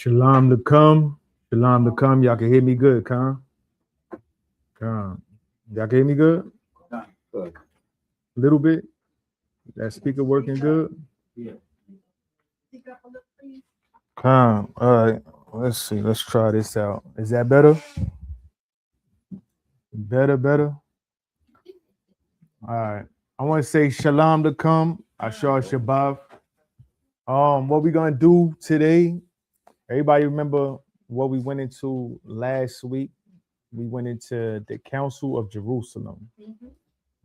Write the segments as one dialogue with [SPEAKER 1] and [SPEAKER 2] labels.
[SPEAKER 1] Shalom to come. Shalom to come. Y'all can hear me good, Con? Con. Y'all can hear me good? A little bit. That speaker working good? Yeah. Con. All right. Let's see. Let's try this out. Is that better? Better. All right. I want to say shalom to come. Ashar Shabbat. What we gonna do today? Everybody remember what we went into last week? We went into the Council of Jerusalem,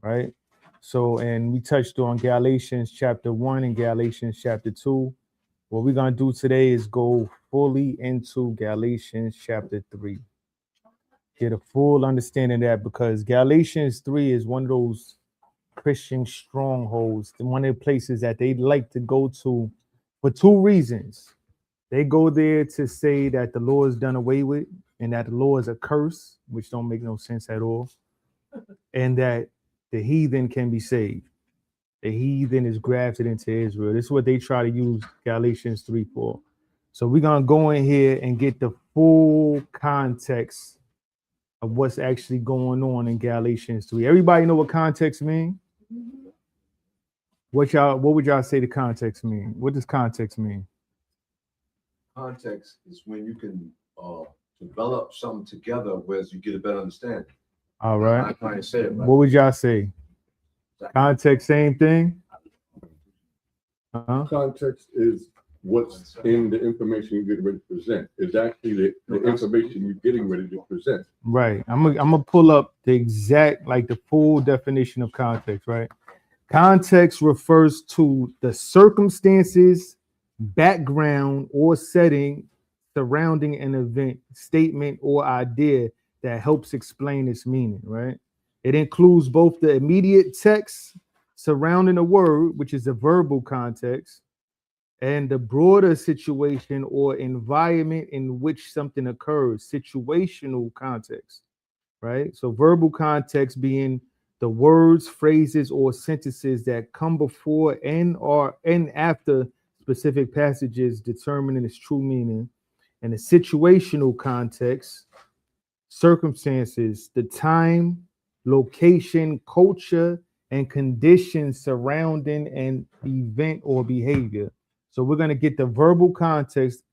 [SPEAKER 1] right? So, and we touched on Galatians chapter 1 and Galatians chapter 2. What we're gonna do today is go fully into Galatians chapter 3. Get a full understanding of that, because Galatians 3 is one of those Christian strongholds, one of the places that they like to go to for two reasons. They go there to say that the law is done away with and that the law is a curse, which don't make no sense at all, and that the heathen can be saved. The heathen is grafted into Israel. This is what they try to use Galatians 3 for. So we're going to go in here and get the full context of what's actually going on in Galatians 3. Everybody know what context means? What would y'all say the context mean? What does context mean?
[SPEAKER 2] Context is when you can develop something together, whereas you get a better understanding.
[SPEAKER 1] All right.
[SPEAKER 2] I can't say it, right?
[SPEAKER 1] What would y'all say? Context, same thing?
[SPEAKER 3] Context is what's in the information you're getting ready to present. It's actually the information you're getting ready to present.
[SPEAKER 1] Right. I'm gonna pull up the exact, like the full definition of context, right? Context refers to the circumstances, background, or setting surrounding an event, statement, or idea that helps explain its meaning, right? It includes both the immediate text surrounding a word, which is the verbal context, and the broader situation or environment in which something occurs, situational context, right? So verbal context being the words, phrases, or sentences that come before and after specific passages determining its true meaning. And the situational context, circumstances, the time, location, culture, and conditions surrounding an event or behavior. So we're going to get the verbal context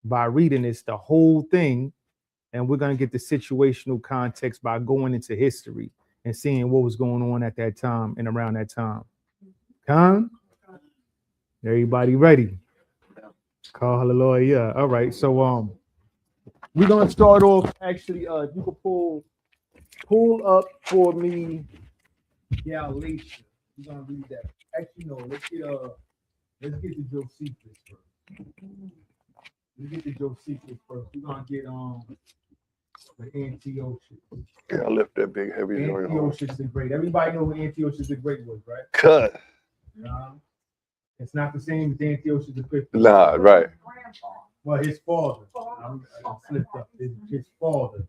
[SPEAKER 1] by reading this, the whole thing, and we're going to get the situational context by going into history and seeing what was going on at that time and around that time. Con? Everybody ready? Call hallelujah. All right. So we're gonna start off. Actually, you can pull up for me Galatians. We're gonna read that. Actually, no, let's get to Josephus first. Let's get to Josephus first. We're gonna get the Antiochus.
[SPEAKER 3] Yeah, I lift that big heavy joint.
[SPEAKER 1] Antiochus the Great. Everybody know who Antiochus the Great was, right?
[SPEAKER 3] Cut.
[SPEAKER 1] It's not the same as Antiochus the Fifth.
[SPEAKER 3] Nah, right.
[SPEAKER 1] Well, his father. I slipped up. His father.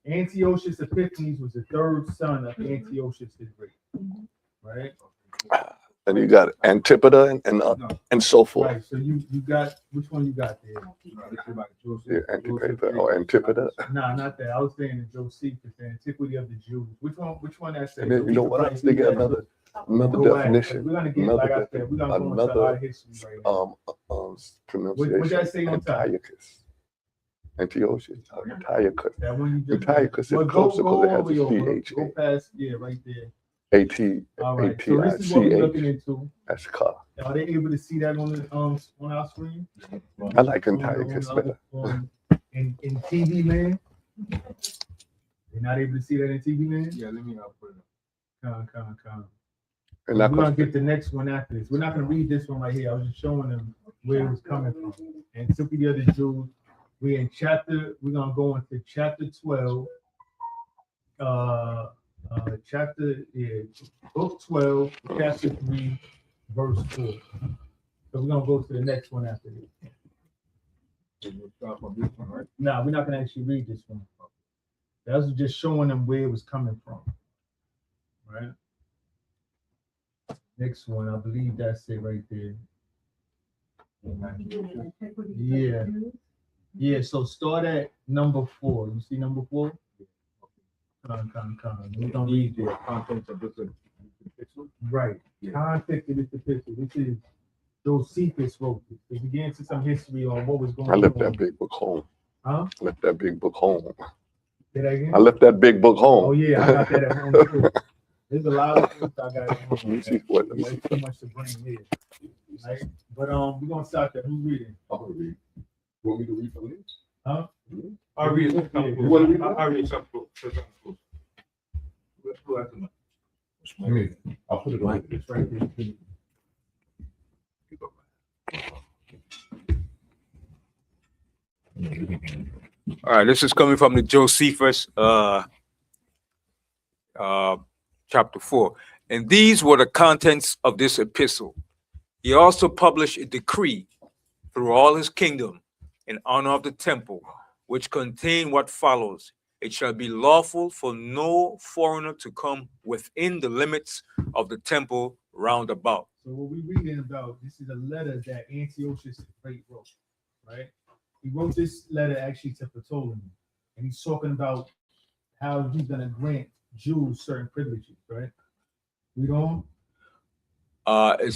[SPEAKER 1] Antiochus Epiphanes was the third son of Antiochus the Great. Right?
[SPEAKER 3] And you got Antipater and so forth.
[SPEAKER 1] Right. So you got, which one you got there?
[SPEAKER 3] Yeah, Antipater.
[SPEAKER 1] Nah, not that. I was saying the Josephus, the Antiquity of the Jews. Which one that's
[SPEAKER 3] And then, you know what? I think another definition.
[SPEAKER 1] We're gonna get, like I said, we're gonna go into a lot of history right now.
[SPEAKER 3] Pronunciation.
[SPEAKER 1] What that say on top?
[SPEAKER 3] Antiochus. Antiochus. Antiochus.
[SPEAKER 1] That one you just.
[SPEAKER 3] Antiochus is closer because it has a CH.
[SPEAKER 1] Go past, yeah, right there.
[SPEAKER 3] All
[SPEAKER 1] right. So this is what we're looking into.
[SPEAKER 3] That's car.
[SPEAKER 1] Are they able to see that on our screen?
[SPEAKER 3] I like Antiochus better.
[SPEAKER 1] In TV land? They're not able to see that in TV land?
[SPEAKER 2] Yeah, let me put it
[SPEAKER 1] up. Come.
[SPEAKER 3] And
[SPEAKER 1] we're gonna get the next one after this. We're not gonna read this one right here. I was just showing them where it was coming from. Antiquity of the Jews. We're gonna go into chapter 12. Book 12, chapter 3, verse 4. So we're gonna go to the next one after this. No, we're not gonna actually read this one. That was just showing them where it was coming from. Right? Next one, I believe that's it right there. Yeah. Yeah, so start at number 4. You see number 4? Come. We're gonna read
[SPEAKER 3] The
[SPEAKER 1] it.
[SPEAKER 3] contents of this epistle.
[SPEAKER 1] Right.
[SPEAKER 3] Yeah.
[SPEAKER 1] Context of this epistle. This is Josephus wrote this. To begin into some history on what was going
[SPEAKER 3] I
[SPEAKER 1] on.
[SPEAKER 3] left that big book home.
[SPEAKER 1] Huh?
[SPEAKER 3] Left that big book home.
[SPEAKER 1] Say that again?
[SPEAKER 3] I left that big book home.
[SPEAKER 1] Oh yeah, I got that at home too. There's a lot of books I got at home.
[SPEAKER 3] Let me see what.
[SPEAKER 1] Yeah, it's too much to bring here. Right? But we're gonna start there. Who's reading?
[SPEAKER 3] I'll read. You want me to read from this?
[SPEAKER 1] Huh?
[SPEAKER 4] I'll read some
[SPEAKER 1] Yeah,
[SPEAKER 3] You want to read?
[SPEAKER 4] I'll read some books. Who has them?
[SPEAKER 3] Me. I'll put it on.
[SPEAKER 1] It's right there.
[SPEAKER 4] All right, this is coming from the Josephus, chapter 4. And these were the contents of this epistle. He also published a decree through all his kingdom in honor of the temple, which contained what follows. It shall be lawful for no foreigner to come within the limits of the temple round about.
[SPEAKER 1] So what we're reading about, this is a letter that Antiochus the Great wrote, right? He wrote this letter actually to Ptolemy, and he's talking about how he's gonna grant Jews certain privileges, right? Read on.
[SPEAKER 4] It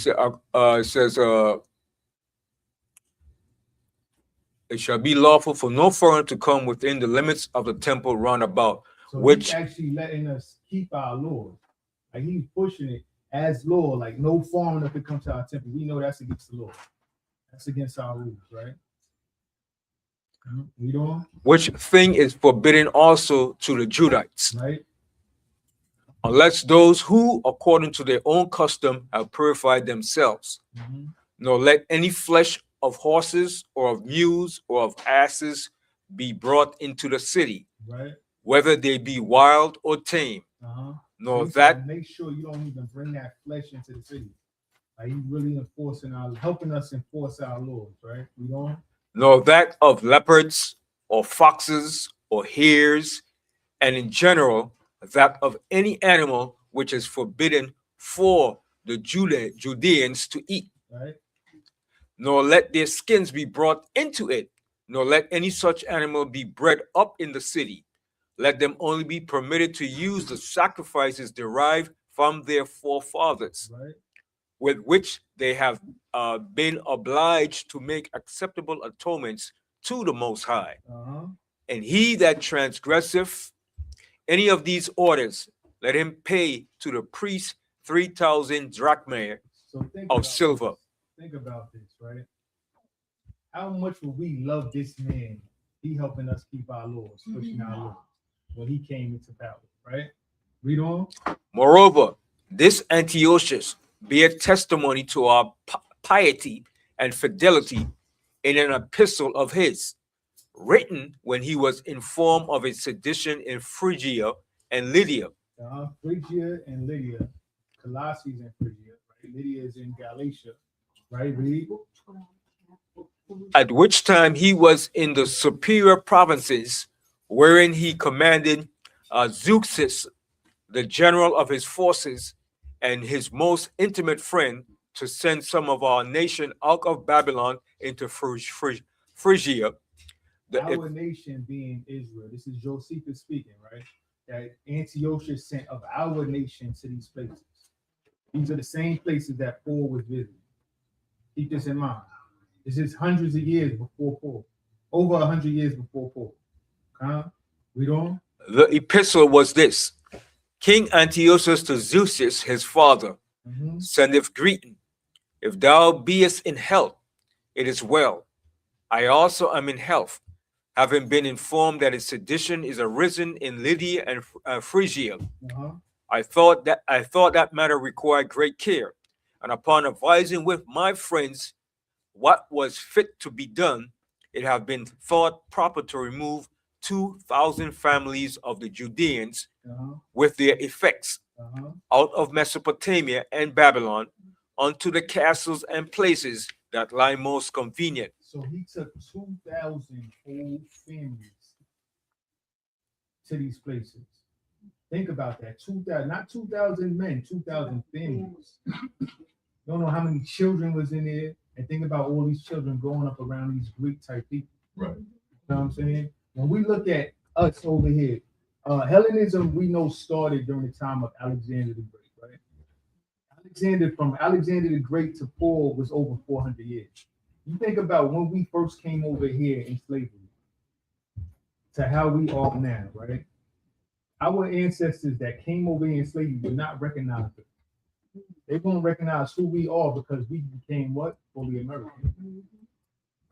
[SPEAKER 4] says, it shall be lawful for no foreigner to come within the limits of the temple round about.
[SPEAKER 1] So
[SPEAKER 4] Which-
[SPEAKER 1] he's actually letting us keep our laws. Like he's pushing it as law, like no foreigner could come to our temple. We know that's against the law. That's against our rules, right? Read on,
[SPEAKER 4] Which thing is forbidden also to the Judites,
[SPEAKER 1] right?
[SPEAKER 4] unless those who, according to their own custom, have purified themselves.
[SPEAKER 1] Mhm.
[SPEAKER 4] Nor let any flesh of horses or of mules or of asses be brought into the city,
[SPEAKER 1] Right?
[SPEAKER 4] whether they be wild or tame.
[SPEAKER 1] Uh-huh.
[SPEAKER 4] Nor
[SPEAKER 1] He
[SPEAKER 4] that
[SPEAKER 1] said, make sure you don't even bring that flesh into the city. Like he's really helping us enforce our laws, right? We don't.
[SPEAKER 4] nor that of leopards or foxes or hares, and in general that of any animal which is forbidden for the Judeans to eat.
[SPEAKER 1] Right?
[SPEAKER 4] Nor let their skins be brought into it, nor let any such animal be bred up in the city. Let them only be permitted to use the sacrifices derived from their forefathers,
[SPEAKER 1] Right?
[SPEAKER 4] with which they have been obliged to make acceptable atonements to the Most High.
[SPEAKER 1] Uh-huh.
[SPEAKER 4] And he that transgresseth any of these orders, let him pay to the priest 3,000 drachmae
[SPEAKER 1] So think
[SPEAKER 4] of
[SPEAKER 1] about
[SPEAKER 4] silver.
[SPEAKER 1] this. Think about this, right? How much would we love this man? He helping us keep our laws, pushing our laws when he came into power, right? Read on.
[SPEAKER 4] Moreover, this Antiochus bear testimony to our piety and fidelity in an epistle of his, written when he was informed of a sedition in Phrygia and Lydia,
[SPEAKER 1] Phrygia and Lydia, Colossae and Phrygia, right? Lydia is in Galatia, right? Read.
[SPEAKER 4] at which time he was in the superior provinces, wherein he commanded Zeuxis, the general of his forces, and his most intimate friend, to send some of our nation out of Babylon into Phrygia.
[SPEAKER 1] Our nation being Israel. This is Josephus speaking, right? That Antiochus sent of our nation to these places. These are the same places that Paul was visiting. Keep this in mind. This is hundreds of years before Paul. Over 100 years before Paul. Read on.
[SPEAKER 4] The epistle was this: King Antiochus to Zeuxis, his father, sendeth greeting. If thou beest in health, it is well. I also am in health, having been informed that a sedition is arisen in Lydia and Phrygia. I thought that matter required great care, and upon advising with my friends what was fit to be done, it have been thought proper to remove 2,000 families of the Judeans with their effects out of Mesopotamia and Babylon unto the castles and places that lie most convenient.
[SPEAKER 1] So he took 2,000 whole families to these places. Think about that. 2,000, not 2,000 men, 2,000 families. Don't know how many children was in there. And think about all these children growing up around these Greek type people.
[SPEAKER 3] Right.
[SPEAKER 1] know what I'm saying? When we look at us over here, Hellenism we know started during the time of Alexander the Great, right? From Alexander the Great to Paul was over 400 years. You think about when we first came over here in slavery to how we are now, right? Our ancestors that came over here in slavery would not recognize it. They won't recognize who we are because we became what? Fully American.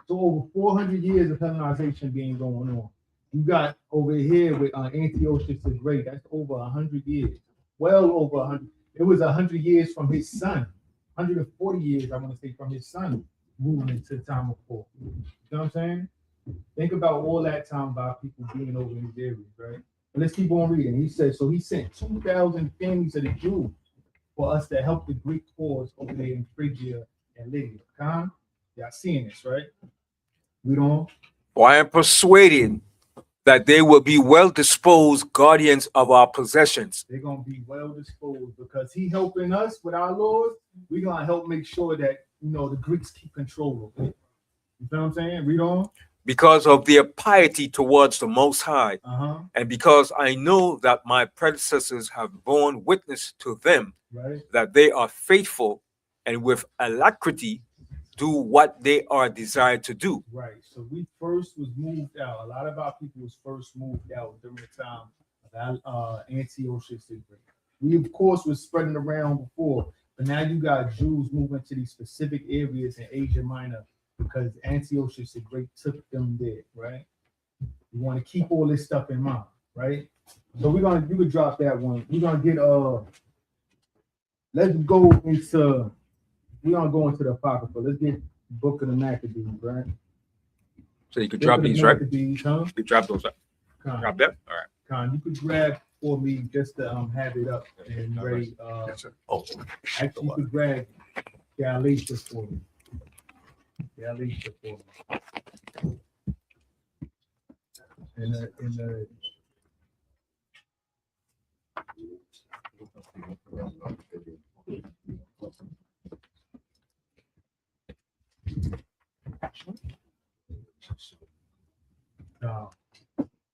[SPEAKER 1] So over 400 years of Hellenization being going on. You got over here with Antiochus the Great. That's over 100 years. Well over 100. It was 100 years from his son. 140 years, I want to say, from his son moving into the time of Paul. You know what I'm saying? Think about all that time about people being over in these areas, right? But let's keep on reading. He says, so he sent 2,000 families of the Jews for us to help the Greek cause over there in Phrygia and Lydia. Y'all seeing this, right? Read on.
[SPEAKER 4] For I am persuaded that they will be well-disposed guardians of our possessions.
[SPEAKER 1] They're going to be well-disposed because he helping us with our Lord. We're going to help make sure that, the Greeks keep control of it. You know what I'm saying? Read on.
[SPEAKER 4] Because of their piety towards the Most High, and because I know that my predecessors have borne witness to them,
[SPEAKER 1] right,
[SPEAKER 4] that they are faithful and with alacrity do what they are desired to do.
[SPEAKER 1] Right. So we first was moved out. A lot of our people was first moved out during the time of Antiochus the Great. We, of course, was spreading around before, but now you got Jews moving to these specific areas in Asia Minor because Antiochus the Great took them there, right? You want to keep all this stuff in mind, right? So you could drop that one. We're gonna get we're gonna go into the Apocrypha. Let's get Book of the Maccabees, right?
[SPEAKER 4] So you could drop these, right?
[SPEAKER 1] Huh?
[SPEAKER 4] You drop those up. Drop that? All right.
[SPEAKER 1] Con, you could grab for me just to have it up and ready.
[SPEAKER 3] Yes, sir.
[SPEAKER 1] Actually, you could grab Galatians for me. Galatians for me. In the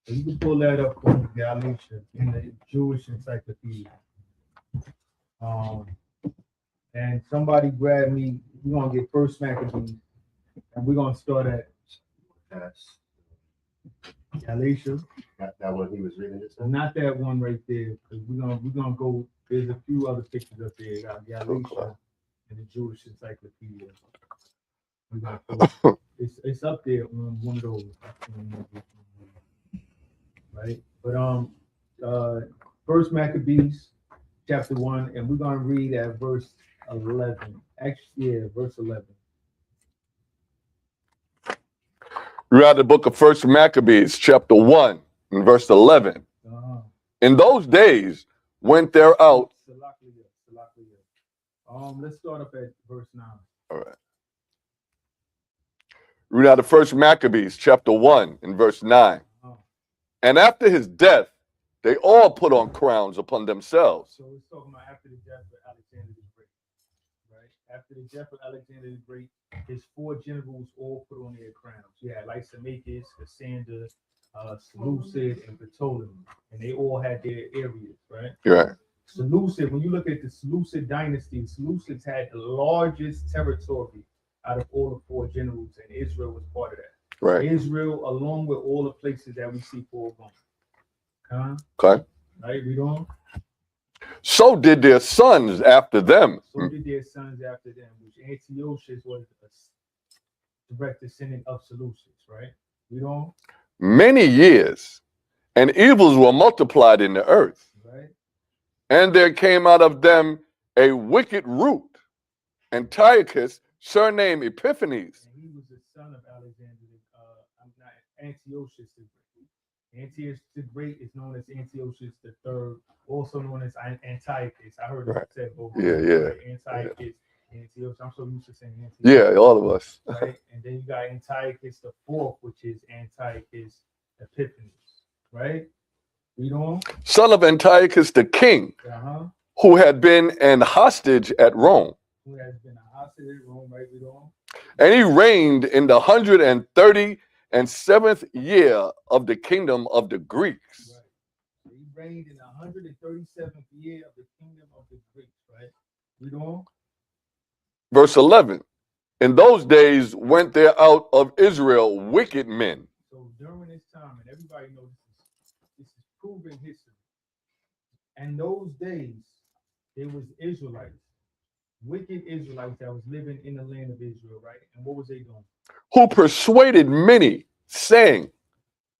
[SPEAKER 1] so you can pull that up from Galatians in the Jewish Encyclopedia. And somebody grab me. We're gonna get First Maccabees, and we're gonna start at Galatians.
[SPEAKER 5] That one he was reading this.
[SPEAKER 1] Not that one right there, because we're gonna go. There's a few other pictures up there. Got Galatians and the Jewish Encyclopedia. It's up there on one of those. Right, but First Maccabees chapter 1, and we're gonna read at verse 11. Actually, yeah, verse 11.
[SPEAKER 3] We're at the book of First Maccabees, chapter 1, and verse 11. In those days went there out.
[SPEAKER 1] Let's start up at verse 9.
[SPEAKER 3] All right. Read out of First Maccabees, chapter 1, and verse 9. And after his death, they all put on crowns upon themselves.
[SPEAKER 1] So it's talking about after the death of Alexander the Great, right? After the death of Alexander the Great, his 4 generals all put on their crowns. You had Lysimachus, Cassander, Seleucid, and Ptolemy, and they all had their areas, right?
[SPEAKER 3] Right.
[SPEAKER 1] Seleucid, when you look at the Seleucid dynasty, the Seleucids had the largest territory out of all the 4 generals, and Israel was part of that.
[SPEAKER 3] Right.
[SPEAKER 1] Israel, along with all the places that we see Paul going.
[SPEAKER 3] Okay.
[SPEAKER 1] Right, read on.
[SPEAKER 3] So did their sons after them.
[SPEAKER 1] So did their sons after them, which Antiochus was a direct descendant of Seleucus, right? Read on.
[SPEAKER 3] Many years, and evils were multiplied in the earth.
[SPEAKER 1] Right.
[SPEAKER 3] And there came out of them a wicked root, Antiochus, surnamed Epiphanes.
[SPEAKER 1] And he was the son of Alexander, Antiochus the Great. Antiochus the Great is known as Antiochus the Third, also known as Antiochus. I heard it said both.
[SPEAKER 3] Yeah.
[SPEAKER 1] Antiochus, Antiochus. I'm so used to saying Antiochus.
[SPEAKER 3] Yeah, all of us.
[SPEAKER 1] Right, and then you got Antiochus the Fourth, which is Antiochus Epiphanes. Right. Read on.
[SPEAKER 3] Son of Antiochus the king, who had been an hostage at Rome.
[SPEAKER 1] Who has been a hostage at Rome, right? Read on.
[SPEAKER 3] And he reigned in the 130 and 7th year of the kingdom of the Greeks.
[SPEAKER 1] Right. So he reigned in the 137th year of the kingdom of the Greeks, right? Read on.
[SPEAKER 3] Verse 11. In those days went there out of Israel wicked men.
[SPEAKER 1] So during this time, and everybody knows this is proven history. And those days, there was Israelites, wicked Israelites that was living in the land of Israel, right? And what was they doing?
[SPEAKER 3] Who persuaded many, saying,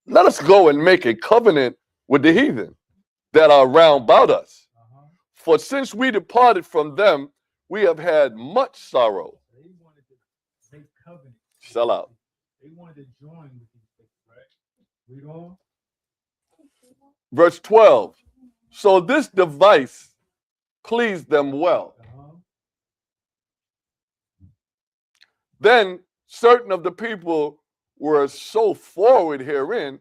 [SPEAKER 3] let us go and make a covenant with the heathen that are round about us. For since we departed from them, we have had much sorrow.
[SPEAKER 1] They wanted to make covenants.
[SPEAKER 3] Sell out.
[SPEAKER 1] They wanted to join with these things, right? Read on.
[SPEAKER 3] Verse 12. So this device pleased them well. Then certain of the people were so forward herein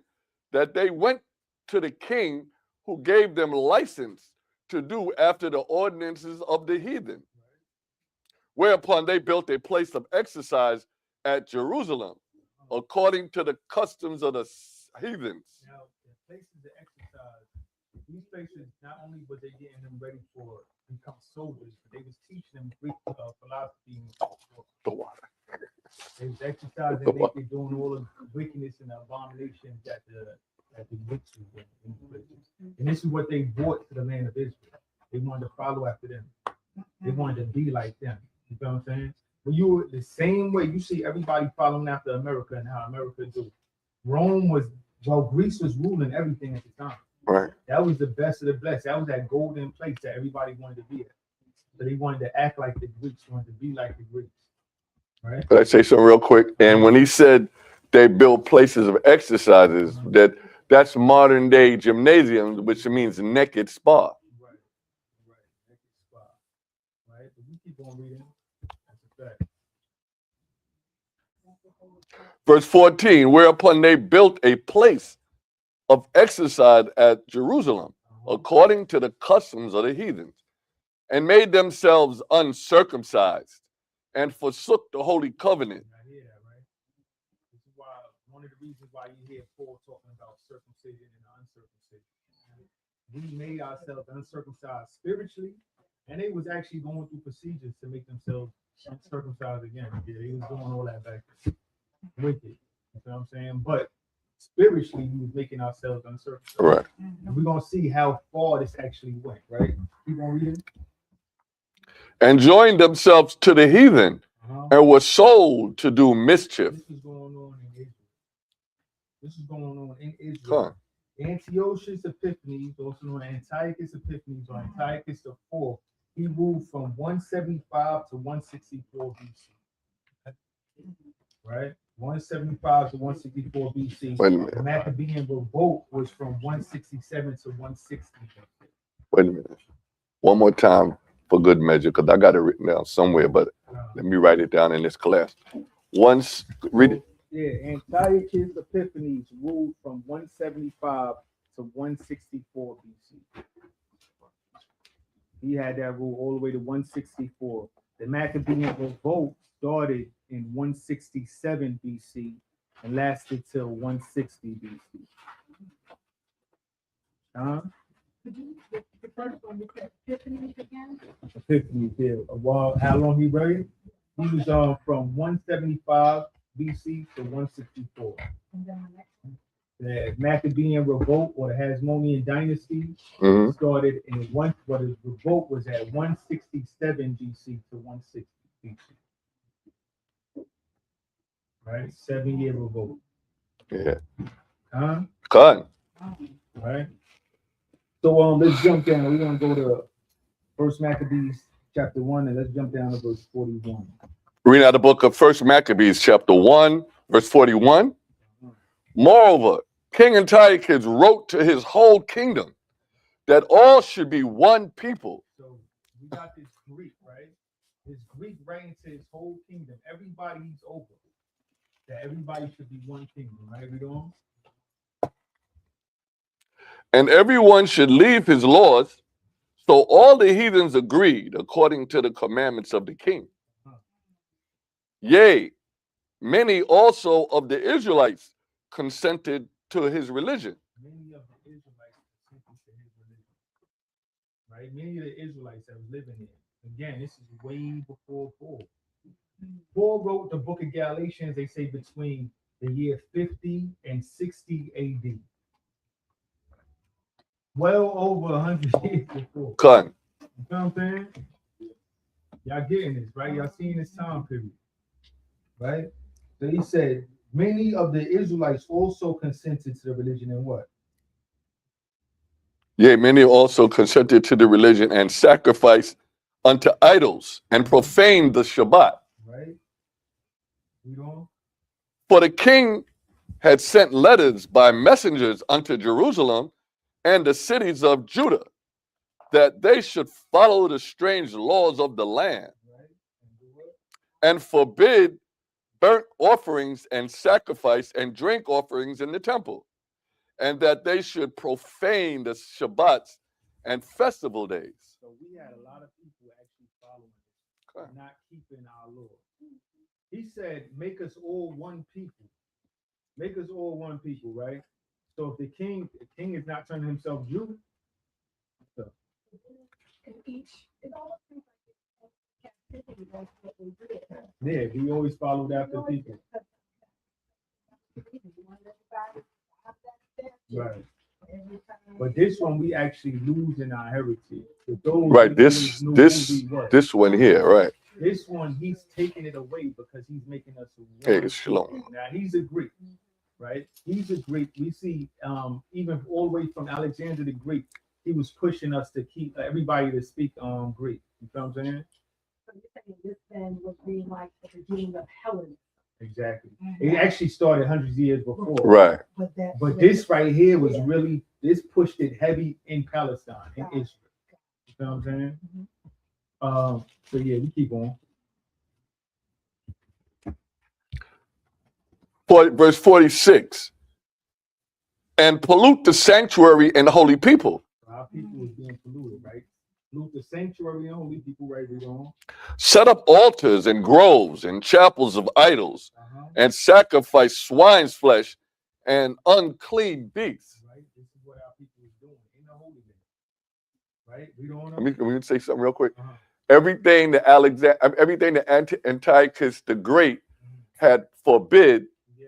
[SPEAKER 3] that they went to the king, who gave them license to do after the ordinances of the heathen. Whereupon they built a place of exercise at Jerusalem, according to the customs of the heathens.
[SPEAKER 1] Now, the places of exercise, these places, not only was they getting them ready for become soldiers, but they was teaching them Greek philosophy.
[SPEAKER 3] The water.
[SPEAKER 1] They was exercising, they were doing all the wickedness and abominations that the Greeks was doing in these places. And this is what they brought to the land of Israel. They wanted to follow after them. They wanted to be like them. You know what I'm saying? But you were the same way. You see everybody following after America and how America do. Greece was ruling everything at the time.
[SPEAKER 3] Right.
[SPEAKER 1] That was the best of the best. That was that golden place that everybody wanted to be at. So they wanted to act like the Greeks, wanted to be like the Greeks. Right?
[SPEAKER 3] Could I say something real quick? And when he said they built places of exercises, that's modern day gymnasiums, which means naked spa.
[SPEAKER 1] Right. Naked spa. Right? But you keep on reading. That's a fact.
[SPEAKER 3] Verse 14, whereupon they built a place of exercise at Jerusalem, according to the customs of the heathens, and made themselves uncircumcised, and forsook the holy covenant.
[SPEAKER 1] I hear that, right? This is why one of the reasons why you hear Paul talking about circumcision and uncircumcision. We made ourselves uncircumcised spiritually, and they was actually going through procedures to make themselves uncircumcised again. Yeah, they was doing all that back then. Wicked. You know what I'm saying? But spiritually, we was making ourselves uncircumcised.
[SPEAKER 3] Right.
[SPEAKER 1] And we're gonna see how far this actually went, right? Keep on reading.
[SPEAKER 3] And joined themselves to the heathen, and were sold to do mischief.
[SPEAKER 1] This is going on in Israel. This is going on in Israel. Antiochus Epiphanes, also known as Antiochus Epiphanes or Antiochus IV, he ruled from 175 to 164 BC. Right? 175 to 164 BC.
[SPEAKER 3] Wait a minute.
[SPEAKER 1] The Maccabean revolt was from 167 to 160.
[SPEAKER 3] Wait a minute. One more time for good measure, because I got it written down somewhere, but let me write it down in this class. Once, read it.
[SPEAKER 1] Yeah, Antiochus Epiphanes ruled from 175 to 164 BC. He had that rule all the way to 164. The Maccabean revolt started in 167 BC and lasted till 160 BC.
[SPEAKER 6] The first one, we said Epiphanies again?
[SPEAKER 1] Epiphanies, yeah. While how long he reigned? He was from 175 BC to 164.
[SPEAKER 6] And then the next one.
[SPEAKER 1] The Maccabean revolt or the Hasmonean dynasty started in the revolt was at 167 BC to 160 BC. Right? 7-year revolt.
[SPEAKER 3] Yeah.
[SPEAKER 1] Cut. Right. So let's jump down. We're gonna go to First Maccabees chapter 1, and let's jump down to verse 41.
[SPEAKER 3] Reading out the book of First Maccabees, chapter 1, verse 41. Moreover, King Antiochus wrote to his whole kingdom that all should be one people.
[SPEAKER 1] So we got this Greek, right? This Greek reign to his whole kingdom. Everybody's over. That everybody should be one kingdom, right? We don't.
[SPEAKER 3] And everyone should leave his laws. So all the heathens agreed according to the commandments of the king. Yea, many also of the Israelites consented to his religion.
[SPEAKER 1] Many of the Israelites consented to his religion. Right? Many of the Israelites that was living there. Again, this is way before Paul. Paul wrote the book of Galatians, they say between the year 50 and 60 AD. Well over 100 years before.
[SPEAKER 3] Con.
[SPEAKER 1] You know what I'm saying? Y'all getting this, right? Y'all seeing this time period, right? So he said, many of the Israelites also consented to the religion and what?
[SPEAKER 3] Yea, many also consented to the religion and sacrificed unto idols and profaned the Shabbat.
[SPEAKER 1] Right? We don't?
[SPEAKER 3] For the king had sent letters by messengers unto Jerusalem and the cities of Judah, that they should follow the strange laws of the land,
[SPEAKER 1] Right? And do what?
[SPEAKER 3] and forbid burnt offerings and sacrifice and drink offerings in the temple, and that they should profane the Shabbats and festival days.
[SPEAKER 1] So we had a lot of people actually following this,
[SPEAKER 3] Okay.
[SPEAKER 1] not keeping our law. He said, make us all one people. Make us all one people, right? So if the king is not turning himself Jew,
[SPEAKER 6] And it almost seems like it's captivity, that's what we did.
[SPEAKER 1] yeah, we always followed after people. Right. But this one we actually losing our heritage. For those
[SPEAKER 3] Right,
[SPEAKER 1] who
[SPEAKER 3] this
[SPEAKER 1] always knew
[SPEAKER 3] this
[SPEAKER 1] who we were.
[SPEAKER 3] this one here, right?
[SPEAKER 1] This one he's taking it away because he's making us
[SPEAKER 3] Hey,
[SPEAKER 1] one
[SPEAKER 3] shalom.
[SPEAKER 1] people. Now he's a Greek, right? He's a Greek. We see even all the way from Alexander the Greek, he was pushing us to keep everybody to speak Greek. You know what I'm saying?
[SPEAKER 6] So you're saying this then would be like the beginning of Hellenism.
[SPEAKER 1] Exactly. It actually started hundreds of years before.
[SPEAKER 3] Right.
[SPEAKER 1] But this right here was really, this pushed it heavy in Palestine, in Israel. You know what I'm saying? So yeah, we keep on.
[SPEAKER 3] Verse 46. And pollute the sanctuary and the holy people.
[SPEAKER 1] Our people was being polluted, right? Pollute the sanctuary and holy people, right? We on.
[SPEAKER 3] Set up altars and groves and chapels of idols, and sacrifice swine's flesh and unclean beasts.
[SPEAKER 1] Right? This is what our people is doing in the Holy Land. Right? We don't
[SPEAKER 3] Let me say something real quick.
[SPEAKER 1] Uh-huh.
[SPEAKER 3] Everything that Antiochus the Great had forbid,
[SPEAKER 1] Yeah,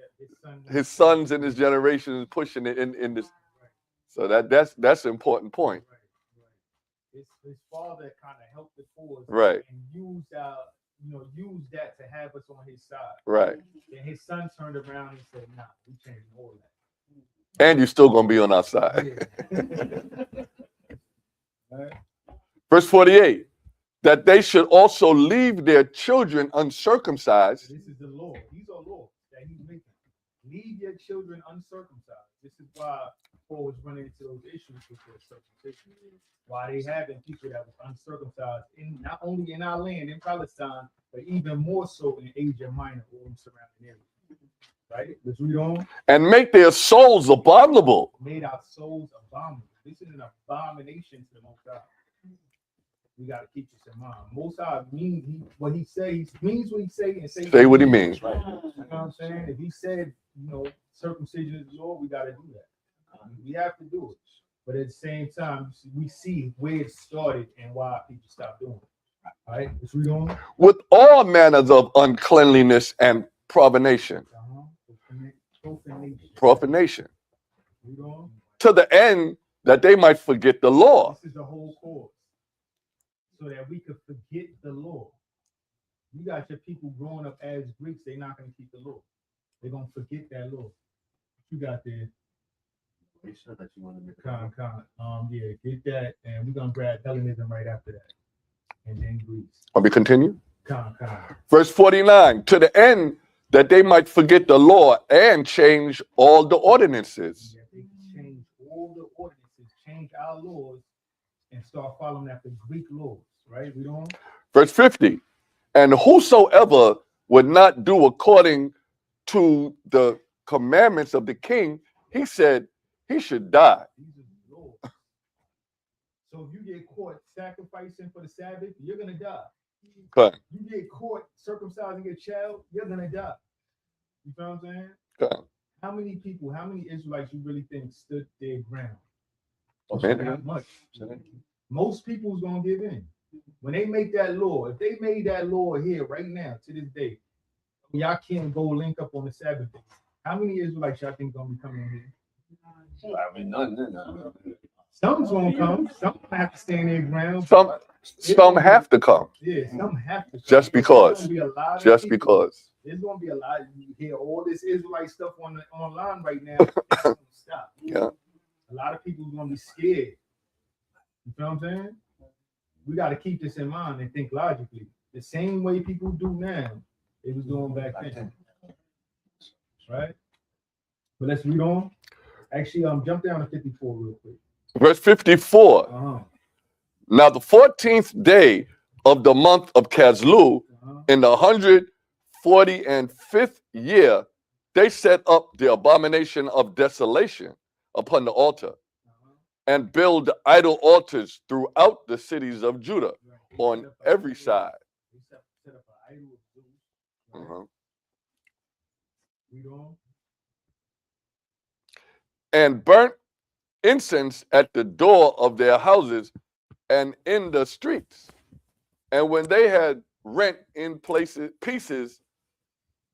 [SPEAKER 3] his sons and his generation pushing it in this. So that's an important point.
[SPEAKER 1] Right. His father kind of helped the cause,
[SPEAKER 3] Right.
[SPEAKER 1] and used that to have us on his side.
[SPEAKER 3] Right.
[SPEAKER 1] And his son turned around and said, "Nah, we changing all that."
[SPEAKER 3] And you're still gonna be on our side.
[SPEAKER 1] Yeah. Right.
[SPEAKER 3] Verse 48. That they should also leave their children uncircumcised.
[SPEAKER 1] This is the law. These are laws that he's making. Leave your children uncircumcised. This is why Paul was running into those issues with their circumcision. Why they having people that was uncircumcised in not only in our land in Palestine, but even more so in Asia Minor or in surrounding areas. Right? Let's read on.
[SPEAKER 3] And make their souls abominable.
[SPEAKER 1] Made our souls abominable. This is an abomination to the Most High. We got to keep this in mind. Most High means what he says, means what he says, and
[SPEAKER 3] Say what he means, right?
[SPEAKER 1] You know what I'm saying? If he said, circumcision is the law, we got to do that. We have to do it. But at the same time, we see where it started and why people stopped doing it. All right, let's read on.
[SPEAKER 3] With all manners of uncleanliness and profanation. Profanation.
[SPEAKER 1] Read on.
[SPEAKER 3] To the end that they might forget the law.
[SPEAKER 1] This is the whole cause. So that we could forget the law. You got your people growing up as Greeks, they're not going to keep the law. They're going to forget that law. You got there.
[SPEAKER 5] You said that you wanted to
[SPEAKER 1] Yeah, get that, and we're gonna grab Hellenism right after that, and then Greece.
[SPEAKER 3] Let me continue.
[SPEAKER 1] Con.
[SPEAKER 3] Verse 49. To the end that they might forget the law and change all the ordinances.
[SPEAKER 1] Yeah, they change all the ordinances, change our laws, and start following after Greek laws, right? We don't.
[SPEAKER 3] Verse 50. And whosoever would not do according to the commandments of the king, he said he should die.
[SPEAKER 1] These are laws. So if you get caught sacrificing for the Sabbath, you're gonna die.
[SPEAKER 3] Okay.
[SPEAKER 1] You get caught circumcising your child, you're gonna die. You know what I'm saying?
[SPEAKER 3] Okay.
[SPEAKER 1] how many people, how many Israelites you really think stood their ground?
[SPEAKER 3] Okay.
[SPEAKER 1] Not much. Most people's gonna give in. When they make that law, if they made that law here right now to this day, y'all can't go link up on the Sabbath day. How many Israelites y'all think gonna be coming in here?
[SPEAKER 2] I mean, none.
[SPEAKER 1] Some's gonna come. Some gonna have to stand their ground.
[SPEAKER 3] Some have to come
[SPEAKER 1] Yeah, some have to come.
[SPEAKER 3] just
[SPEAKER 1] There's
[SPEAKER 3] because.
[SPEAKER 1] gonna be a lot of
[SPEAKER 3] Just
[SPEAKER 1] people.
[SPEAKER 3] because.
[SPEAKER 1] There's gonna be a lot. You hear all this Israelite stuff online right now. It's gonna stop.
[SPEAKER 3] Yeah.
[SPEAKER 1] A lot of people are gonna be scared. You feel what I'm saying? We got to keep this in mind and think logically. The same way people do now, they was doing back then. Right? But let's read on. Actually, jump down to 54 real quick.
[SPEAKER 3] Verse 54.
[SPEAKER 1] Uh-huh.
[SPEAKER 3] Now the 14th day of the month of Caslu, in the 145th year, they set up the abomination of desolation upon the altar and build idol altars throughout the cities of Judah on every side.
[SPEAKER 1] They set up an idol of Zeus. Right?
[SPEAKER 3] Uh-huh.
[SPEAKER 1] Read on.
[SPEAKER 3] And burnt incense at the door of their houses and in the streets. And when they had rent in pieces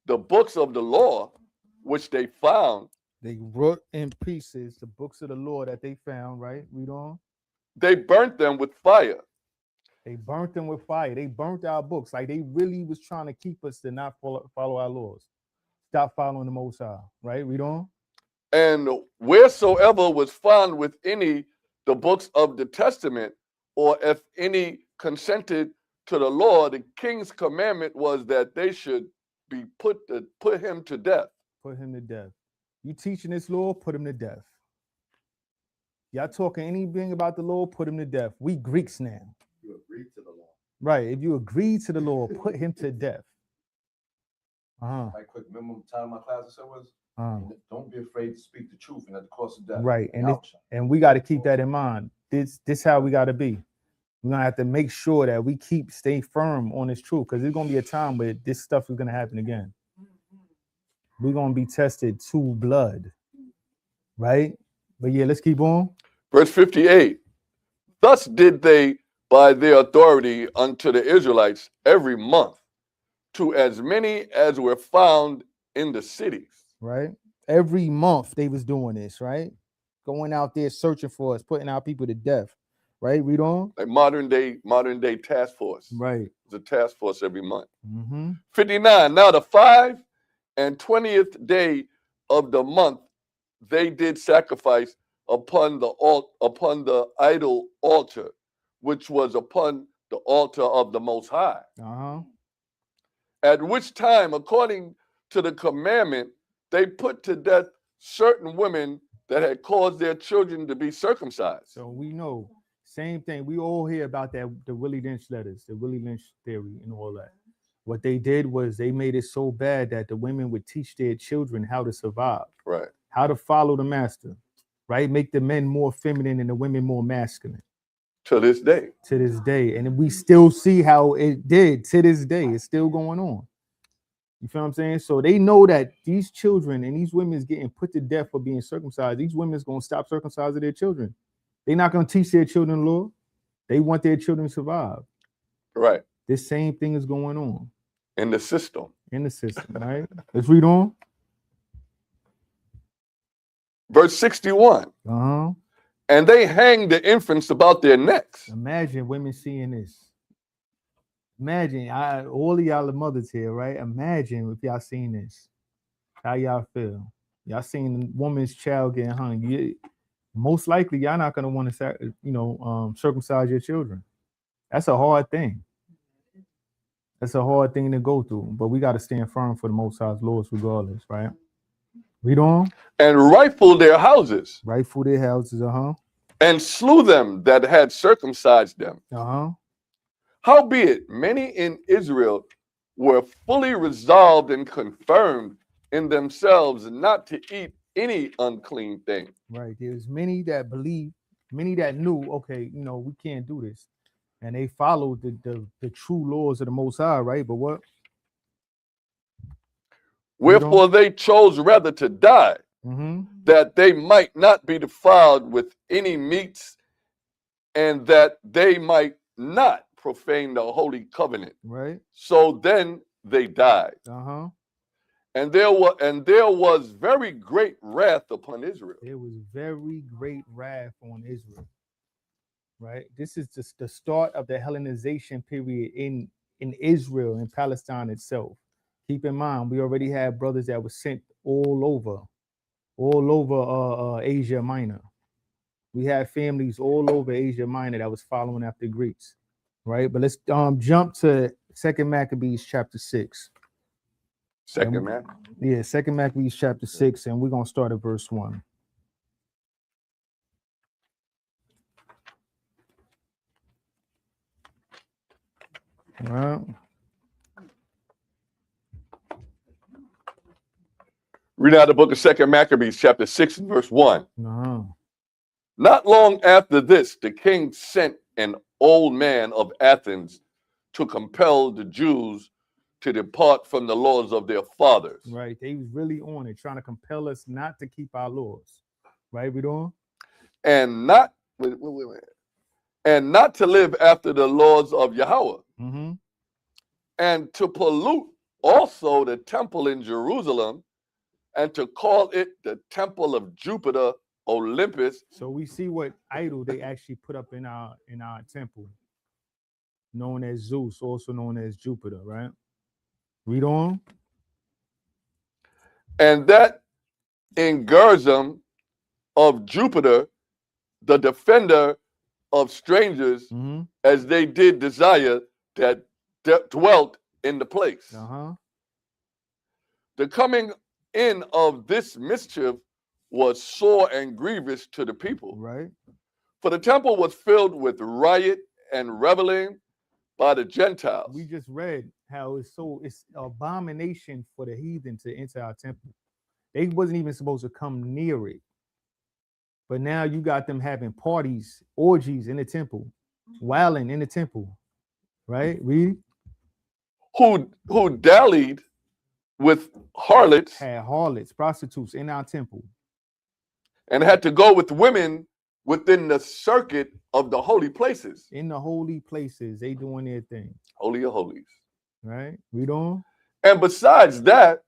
[SPEAKER 3] the books of the law, which they found,
[SPEAKER 1] They wrote in pieces the books of the law that they found, right? Read on.
[SPEAKER 3] they burnt them with fire.
[SPEAKER 1] They burnt them with fire. They burnt our books. Like they really was trying to keep us to not follow our laws. Stop following the Most High, right? Read on.
[SPEAKER 3] And wheresoever was found with any the books of the testament, or if any consented to the law, the king's commandment was that they should be put him to death.
[SPEAKER 1] Put him to death. You teaching this law, put him to death. Y'all talking anything about the law, put him to death. We Greeks now.
[SPEAKER 2] You agree to the law.
[SPEAKER 1] Right. If you agree to the law, put him to death.
[SPEAKER 2] Right quick, remember the time my class I said was, don't be afraid to speak the truth and at the cost of death.
[SPEAKER 1] Right. And we got to keep that in mind. This how we got to be. We're gonna have to make sure that we stay firm on this truth, because there's gonna be a time where this stuff is gonna happen again. We're gonna be tested to blood, right? But yeah, let's keep on.
[SPEAKER 3] Verse 58. Thus did they by their authority unto the Israelites every month, to as many as were found in the cities.
[SPEAKER 1] Right? Every month they was doing this, right? Going out there searching for us, putting our people to death. Right? Read on.
[SPEAKER 3] Like modern day task force.
[SPEAKER 1] Right.
[SPEAKER 3] It's a task force every month.
[SPEAKER 1] Mm-hmm.
[SPEAKER 3] 59. Now the 5 and 20th day of the month, they did sacrifice upon the idol altar, which was upon the altar of the Most High.
[SPEAKER 1] Uh-huh.
[SPEAKER 3] At which time, according to the commandment, they put to death certain women that had caused their children to be circumcised.
[SPEAKER 1] So we know, same thing. We all hear about that, the Willie Lynch letters, the Willie Lynch theory and all that. What they did was they made it so bad that the women would teach their children how to survive,
[SPEAKER 3] Right.
[SPEAKER 1] how to follow the master, right? Make the men more feminine and the women more masculine.
[SPEAKER 3] To this day.
[SPEAKER 1] To this day. And we still see how it did to this day. It's still going on. You feel what I'm saying? So they know that these children and these women is getting put to death for being circumcised. These women is going to stop circumcising their children. They're not going to teach their children law. They want their children to survive.
[SPEAKER 3] Right.
[SPEAKER 1] This same thing is going on.
[SPEAKER 3] In the system.
[SPEAKER 1] In the system, right? Let's read on.
[SPEAKER 3] Verse 61.
[SPEAKER 1] Uh-huh.
[SPEAKER 3] And they hang the infants about their necks.
[SPEAKER 1] Imagine women seeing this. Imagine, all of y'all the mothers here, right? Imagine if y'all seen this. How y'all feel? Y'all seen a woman's child getting hung. Most likely, y'all not gonna want to, circumcise your children. That's a hard thing. That's a hard thing to go through. But we got to stand firm for the Most High's laws, regardless, right? Read on.
[SPEAKER 3] And rifled their houses.
[SPEAKER 1] Rifle their houses,
[SPEAKER 3] And slew them that had circumcised them. Howbeit, many in Israel were fully resolved and confirmed in themselves not to eat any unclean thing.
[SPEAKER 1] Right. There's many that believe, many that knew, okay, we can't do this. And they followed the true laws of the Most High, right? But what?
[SPEAKER 3] Wherefore they chose rather to die,
[SPEAKER 1] Mm-hmm.
[SPEAKER 3] that they might not be defiled with any meats, and that they might not profane the holy covenant.
[SPEAKER 1] Right.
[SPEAKER 3] So then they died.
[SPEAKER 1] Uh-huh.
[SPEAKER 3] And there was very great wrath upon Israel.
[SPEAKER 1] There was very great wrath on Israel. Right. This is just the start of the Hellenization period in Israel, in Palestine itself. Keep in mind, we already had brothers that were sent all over Asia Minor. We had families all over Asia Minor that was following after Greeks. Right. But let's jump to 2 Maccabees chapter 6.
[SPEAKER 3] Second man.
[SPEAKER 1] Yeah, 2 Maccabees chapter 6, and we're gonna start at verse 1. All right.
[SPEAKER 3] Read out the book of 2 Maccabees, chapter 6, and verse 1.
[SPEAKER 1] Uh-huh.
[SPEAKER 3] Not long after this, the king sent an old man of Athens to compel the Jews to depart from the laws of their fathers.
[SPEAKER 1] Right. They was really on it, trying to compel us not to keep our laws. Right, we doing?
[SPEAKER 3] And not and not to live after the laws of Yahweh,
[SPEAKER 1] Mm-hmm.
[SPEAKER 3] and to pollute also the temple in Jerusalem, and to call it the temple of Jupiter Olympus.
[SPEAKER 1] So we see what idol they actually put up in our temple, known as Zeus, also known as Jupiter, right? Read on.
[SPEAKER 3] And that in Gerizim of Jupiter, the defender of strangers,
[SPEAKER 1] Mm-hmm.
[SPEAKER 3] as they did desire that dwelt in the place.
[SPEAKER 1] Uh-huh.
[SPEAKER 3] The coming in of this mischief was sore and grievous to the people.
[SPEAKER 1] Right.
[SPEAKER 3] For the temple was filled with riot and reveling by the Gentiles.
[SPEAKER 1] We just read how it's abomination for the heathen to enter our temple. They wasn't even supposed to come near it. But now you got them having parties, orgies in the temple, wailing in the temple. Right? Read.
[SPEAKER 3] Who dallied with harlots,
[SPEAKER 1] Had harlots, prostitutes in our temple.
[SPEAKER 3] and had to go with women within the circuit of the holy places.
[SPEAKER 1] In the holy places, they doing their thing.
[SPEAKER 3] Holy of holies.
[SPEAKER 1] Right? Read on.
[SPEAKER 3] And besides that,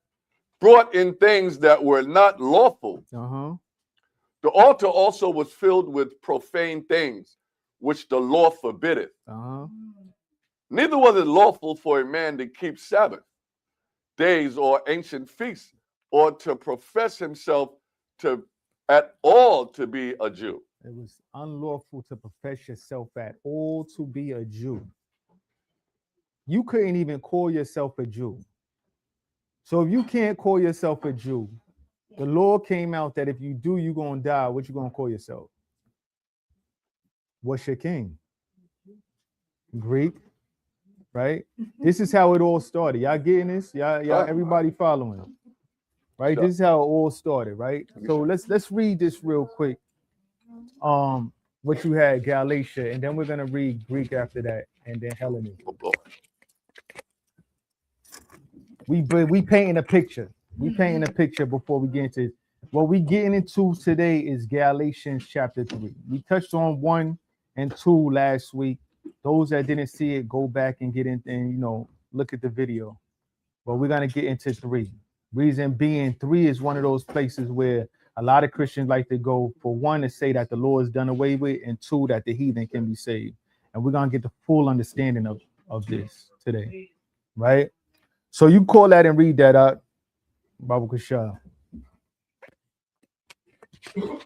[SPEAKER 3] brought in things that were not lawful.
[SPEAKER 1] Uh-huh.
[SPEAKER 3] The altar also was filled with profane things, which the law forbiddeth.
[SPEAKER 1] Uh-huh.
[SPEAKER 3] Neither was it lawful for a man to keep Sabbath days or ancient feasts, or to profess himself at all to be a Jew.
[SPEAKER 1] It was unlawful to profess yourself at all to be a Jew. You couldn't even call yourself a Jew. So if you can't call yourself a Jew, the law came out that if you do, you're going to die. What you going to call yourself? What's your king? Greek, right? This is how it all started. Y'all getting this? Y'all everybody following? Right?
[SPEAKER 3] Sure.
[SPEAKER 1] This is how it all started, right? So let's read this real quick. What you had, Galatia, and then we're gonna read Greek after that, and then Hellenism. We painting a picture. We painting a picture before we get into what we getting into today is Galatians chapter 3. We touched on 1 and 2 last week. Those that didn't see it, go back and get in and look at the video. But we're gonna get into 3. Reason being, 3 is one of those places where a lot of Christians like to go, for 1, to say that the law is done away with, and 2, that the heathen can be saved. And we're gonna get the full understanding of this today, right? So you call that and read that out, Baba Kushah.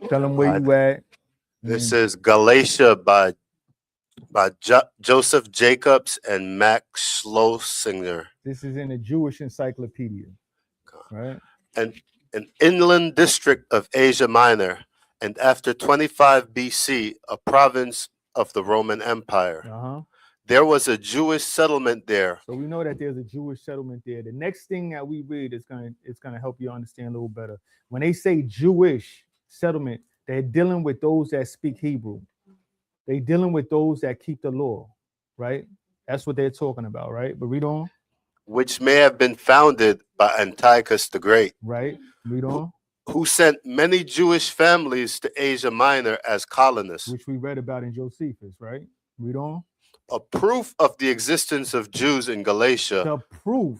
[SPEAKER 1] Tell them where you at.
[SPEAKER 5] This is Galatia by Joseph Jacobs and Max Schlosinger.
[SPEAKER 1] This is in the Jewish Encyclopedia, right?
[SPEAKER 5] And an inland district of Asia Minor, and after 25 BC, a province of the Roman Empire.
[SPEAKER 1] Uh-huh.
[SPEAKER 5] There was a Jewish settlement there.
[SPEAKER 1] So we know that there's a Jewish settlement there. The next thing that we read is gonna help you understand a little better. When they say Jewish settlement, they're dealing with those that speak Hebrew. They're dealing with those that keep the law, right? That's what they're talking about, right? But read on.
[SPEAKER 5] Which may have been founded by Antiochus the Great,
[SPEAKER 1] right? Read on.
[SPEAKER 5] who sent many Jewish families to Asia Minor as colonists.
[SPEAKER 1] Which we read about in Josephus, right? Read on.
[SPEAKER 5] A proof of the existence of Jews in Galatia,
[SPEAKER 1] The proof.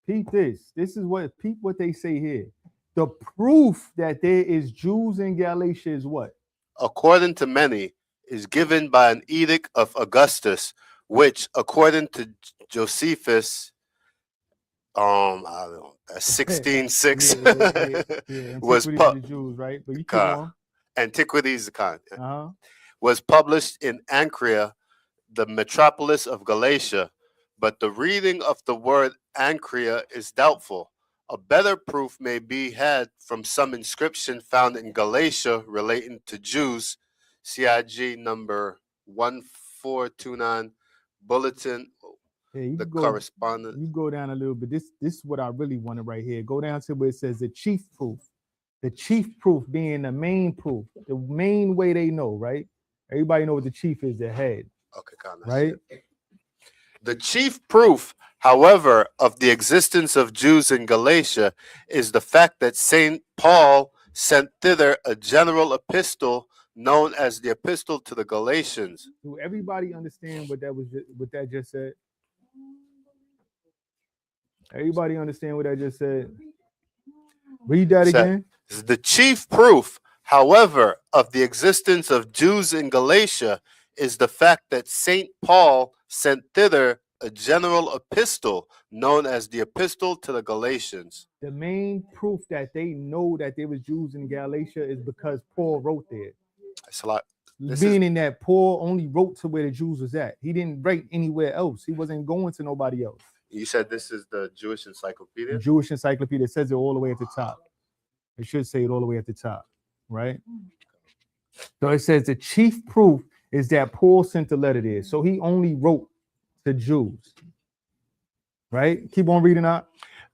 [SPEAKER 1] Peep this. This is peep what they say here. The proof that there is Jews in Galatia is what?
[SPEAKER 5] according to many, is given by an edict of Augustus, which, according to Josephus, I don't know, 16:6 was
[SPEAKER 1] Antiquities
[SPEAKER 5] pu-
[SPEAKER 1] of the Jews, right? But you keep
[SPEAKER 5] Ka-
[SPEAKER 1] on.
[SPEAKER 5] Antiquities
[SPEAKER 1] Uh-huh.
[SPEAKER 5] was published in Ancyra, the metropolis of Galatia, but the reading of the word Ancyra is doubtful. A better proof may be had from some inscription found in Galatia relating to Jews, CIG number 1429, bulletin,
[SPEAKER 1] Yeah, you
[SPEAKER 5] the
[SPEAKER 1] can go,
[SPEAKER 5] correspondent.
[SPEAKER 1] you go down a little bit. This is what I really wanted right here. Go down to where it says the chief proof. The chief proof being the main proof, the main way they know, right? Everybody know what the chief is, the head,
[SPEAKER 5] Okay,
[SPEAKER 1] right?
[SPEAKER 5] The chief proof, however, of the existence of Jews in Galatia is the fact that St. Paul sent thither a general epistle known as the Epistle to the Galatians.
[SPEAKER 1] Do everybody understand what that just said? Everybody understand what I just said? Read that
[SPEAKER 5] Said-
[SPEAKER 1] again.
[SPEAKER 5] The chief proof, however, of the existence of Jews in Galatia is the fact that St. Paul sent thither a general epistle known as the Epistle to the Galatians.
[SPEAKER 1] The main proof that they know that there was Jews in Galatia is because Paul wrote there.
[SPEAKER 5] That's a lot. This
[SPEAKER 1] Meaning that Paul only wrote to where the Jews was at. He didn't write anywhere else. He wasn't going to nobody else.
[SPEAKER 5] You said this is the Jewish encyclopedia?
[SPEAKER 1] The Jewish encyclopedia says it all the way at the top. It should say it all the way at the top, right? So it says the chief proof is that Paul sent a letter there. So he only wrote to Jews, right? Keep on reading out.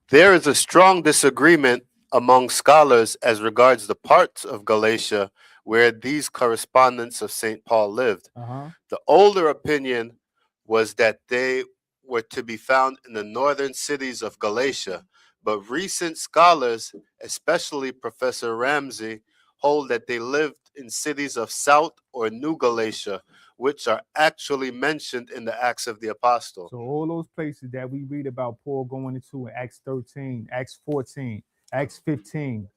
[SPEAKER 5] There is a strong disagreement among scholars as regards the parts of Galatia where these correspondents of St. Paul lived.
[SPEAKER 1] Uh-huh.
[SPEAKER 5] The older opinion was that they were to be found in the northern cities of Galatia, but recent scholars, especially Professor Ramsey, hold that they lived in cities of South or New Galatia, which are actually mentioned in the Acts of the Apostles.
[SPEAKER 1] So all those places that we read about Paul going into in Acts 13, Acts 14, Acts 15,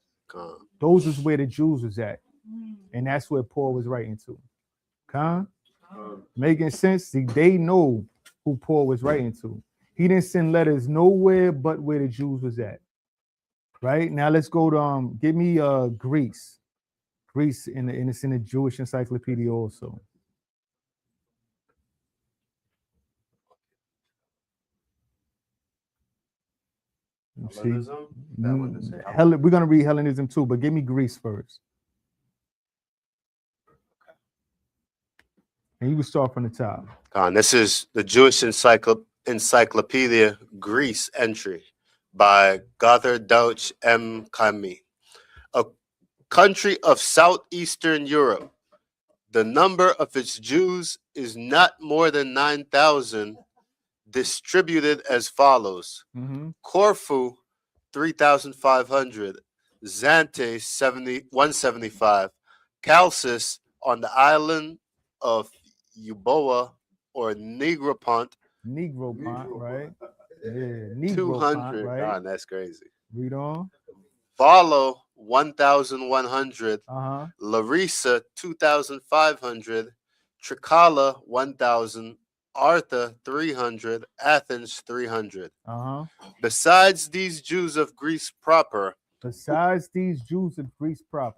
[SPEAKER 1] those is where the Jews was at. And that's where Paul was writing to. Making sense? See, they know who Paul was writing to. He didn't send letters nowhere but where the Jews was at. Right? Now let's go to give me Greece. Greece it's in the Jewish encyclopedia also.
[SPEAKER 5] Hellenism?
[SPEAKER 1] We're gonna read Hellenism too, but give me Greece first. And you can start from the top.
[SPEAKER 5] This is the Jewish Encyclopedia Greece entry by Gothard Deutsch M. Kami. A country of southeastern Europe. The number of its Jews is not more than 9,000, distributed as follows. Corfu, 3,500. Zante, 175. Chalcis on the island of Euboea or Negropont.
[SPEAKER 1] Right? Yeah,
[SPEAKER 5] 200.
[SPEAKER 1] right?
[SPEAKER 5] God, that's crazy.
[SPEAKER 1] Read on.
[SPEAKER 5] Valo, 1,100.
[SPEAKER 1] Larissa,
[SPEAKER 5] 2,500. Trikala, 1,000. Artha, 300. Athens, 300. Besides these Jews of Greece proper,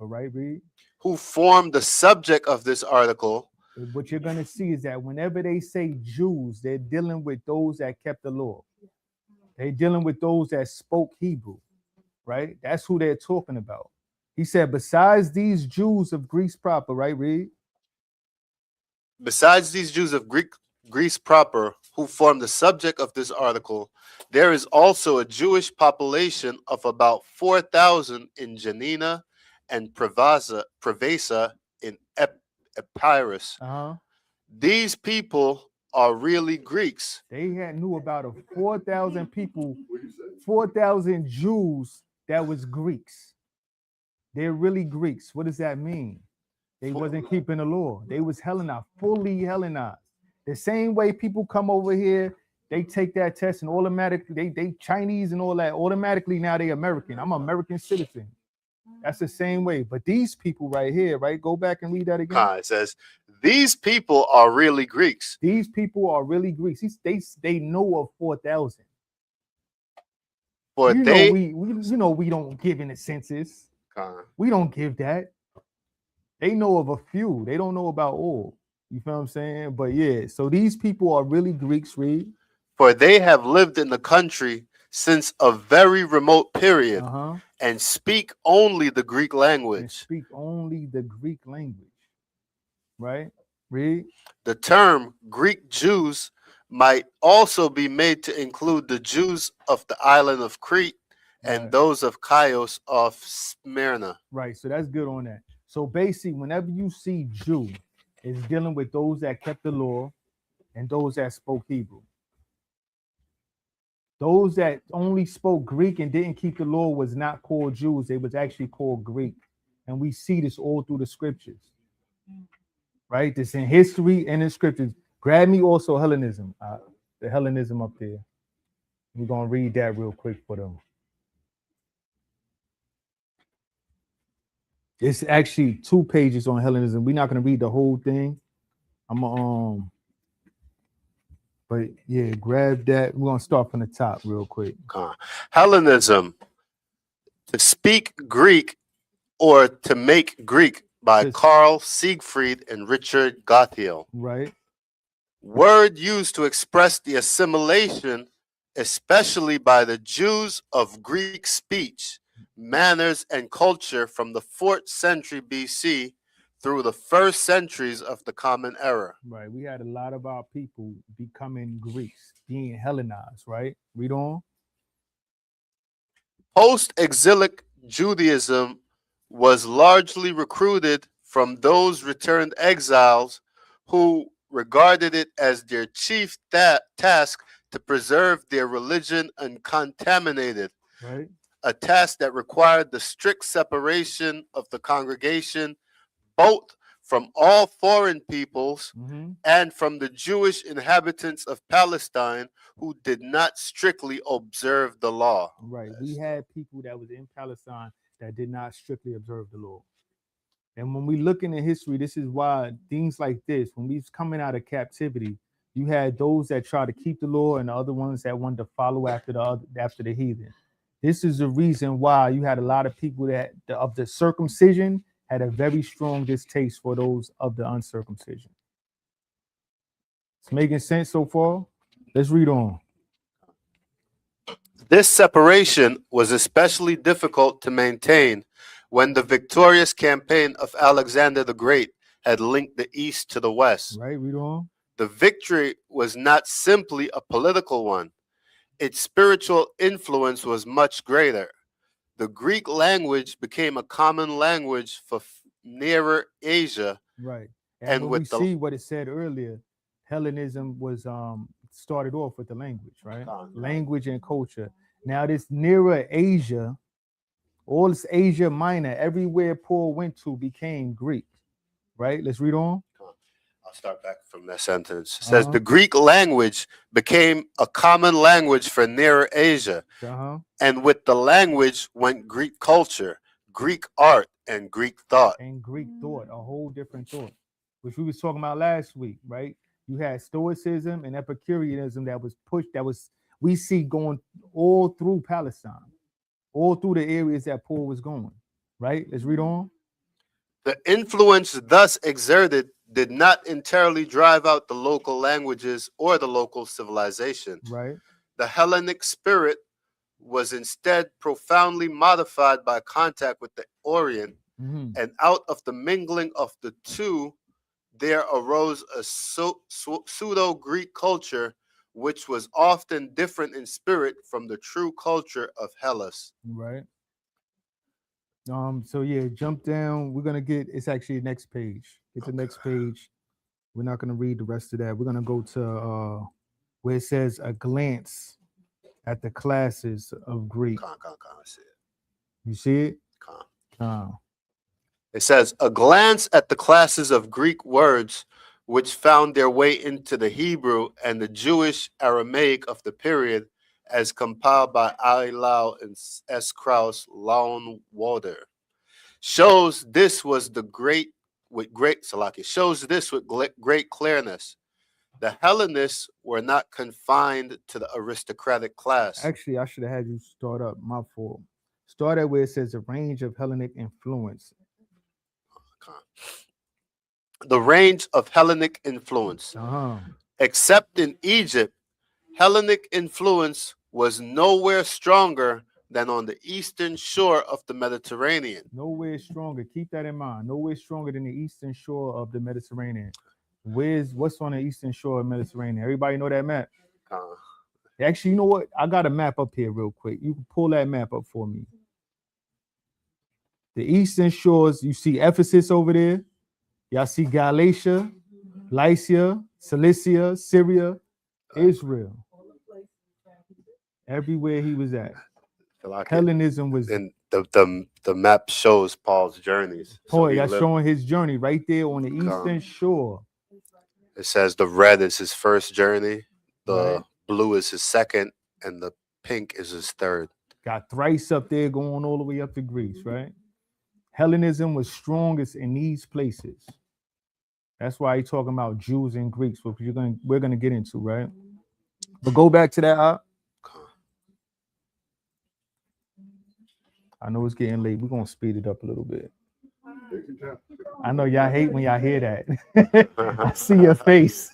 [SPEAKER 1] right? Read.
[SPEAKER 5] Who form the subject of this article,
[SPEAKER 1] what you're going to see is that whenever they say Jews, they're dealing with those that kept the law. They're dealing with those that spoke Hebrew, right? That's who they're talking about. He said, besides these Jews of Greece proper, right? Read.
[SPEAKER 5] Besides these Jews of Greece proper, who form the subject of this article, there is also a Jewish population of about 4,000 in Janina and Prevasa in Epirus. These people are really Greeks.
[SPEAKER 1] They had knew about a 4,000 people, 4,000 Jews that was Greeks. They're really Greeks. What does that mean? They wasn't keeping the law. They was Hellenized, fully Hellenized. The same way people come over here, they take that test and automatically they Chinese and all that. Automatically now they American. I'm an American citizen. That's the same way. But these people right here, right? Go back and read that again.
[SPEAKER 5] It says, these people are really Greeks.
[SPEAKER 1] These people are really Greeks. They know of 4,000.
[SPEAKER 5] For
[SPEAKER 1] You
[SPEAKER 5] they,
[SPEAKER 1] know we don't give in the census. We don't give that. They know of a few. They don't know about all. You feel what I'm saying? But yeah, so these people are really Greeks, read.
[SPEAKER 5] For they have lived in the country since a very remote period and speak only the Greek language.
[SPEAKER 1] And speak only the Greek language. Right? Read.
[SPEAKER 5] The term Greek Jews might also be made to include the Jews of the island of Crete and those of Chios of Smyrna.
[SPEAKER 1] Right. So that's good on that. So basically, whenever you see Jew, it's dealing with those that kept the law and those that spoke Hebrew. Those that only spoke Greek and didn't keep the law was not called Jews. They was actually called Greek. And we see this all through the scriptures. Right? This in history and in scriptures. Grab me also Hellenism. The Hellenism up there. We're going to read that real quick for them. It's actually 2 pages on Hellenism. We're not going to read the whole thing. But yeah, grab that. We're going to start from the top real quick.
[SPEAKER 5] Hellenism, to speak Greek or to make Greek, by Carl Siegfried and Richard Gothiel.
[SPEAKER 1] Right.
[SPEAKER 5] Word used to express the assimilation, especially by the Jews, of Greek speech, manners, and culture from the 4th century BC through the first centuries of the Common Era.
[SPEAKER 1] Right. We had a lot of our people becoming Greeks, being Hellenized, right? Read on.
[SPEAKER 5] Post-exilic Judaism was largely recruited from those returned exiles who regarded it as their chief task to preserve their religion uncontaminated,
[SPEAKER 1] right?
[SPEAKER 5] A task that required the strict separation of the congregation, both from all foreign peoples and from the Jewish inhabitants of Palestine who did not strictly observe the law.
[SPEAKER 1] Right. We had people that was in Palestine that did not strictly observe the law. And when we look into history, this is why things like this, when we was coming out of captivity, you had those that try to keep the law and the other ones that wanted to follow after the heathen. This is the reason why you had a lot of people that of the circumcision had a very strong distaste for those of the uncircumcision. It's making sense so far? Let's read on.
[SPEAKER 5] This separation was especially difficult to maintain when the victorious campaign of Alexander the Great had linked the East to the West.
[SPEAKER 1] Right, read on.
[SPEAKER 5] The victory was not simply a political one. Its spiritual influence was much greater. The Greek language became a common language for Nearer Asia.
[SPEAKER 1] Right. And when we see what it said earlier, Hellenism was started off with the language, right? Language and culture. Now this Nearer Asia, all this Asia Minor, everywhere Paul went to became Greek, right? Let's read on.
[SPEAKER 5] I'll start back from that sentence. It says the Greek language became a common language for Nearer Asia. And with the language went Greek culture, Greek art, and Greek thought.
[SPEAKER 1] And Greek thought, a whole different thought, which we was talking about last week, right? You had Stoicism and Epicureanism that was pushed, we see going all through Palestine, all through the areas that Paul was going, right? Let's read on.
[SPEAKER 5] The influence thus exerted did not entirely drive out the local languages or the local civilization.
[SPEAKER 1] Right.
[SPEAKER 5] The Hellenic spirit was instead profoundly modified by contact with the Orient, and out of the mingling of the two, there arose a pseudo-Greek culture, which was often different in spirit from the true culture of Hellas.
[SPEAKER 1] Right. So yeah, jump down. We're gonna get. It's actually the next page. It's the next page. We're not going to read the rest of that. We're going to go to where it says a glance at the classes of Greek.
[SPEAKER 5] I see it.
[SPEAKER 1] You see it?
[SPEAKER 5] Con. It says a glance at the classes of Greek words which found their way into the Hebrew and the Jewish Aramaic of the period, as compiled by I. Lau and S. Krauss Lownwater, shows this with great clearness. The Hellenists were not confined to the aristocratic class.
[SPEAKER 1] Actually, I should have had you start up. My fault. Start at where it says a range of Hellenic influence.
[SPEAKER 5] The range of Hellenic influence. Except in Egypt, Hellenic influence was nowhere stronger than on the eastern shore of the Mediterranean.
[SPEAKER 1] Nowhere stronger. Keep that in mind. Nowhere stronger than the eastern shore of the Mediterranean. What's on the eastern shore of the Mediterranean? Everybody know that map? Actually, you know what? I got a map up here real quick. You can pull that map up for me. The eastern shores, you see Ephesus over there. Y'all see Galatia, Lycia, Cilicia, Syria, Israel. Everywhere he was at. Hellenism was.
[SPEAKER 5] And the map shows Paul's journeys.
[SPEAKER 1] Paul, that's showing his journey right there on the eastern shore.
[SPEAKER 5] It says the red is his first journey, the blue is his second, and the pink is his third.
[SPEAKER 1] Got Thrace up there going all the way up to Greece, right? Hellenism was strongest in these places. That's why he's talking about Jews and Greeks, which we're gonna get into, right? But go back to that. I know it's getting late. We're gonna speed it up a little bit. I know y'all hate when y'all hear that. I see your face.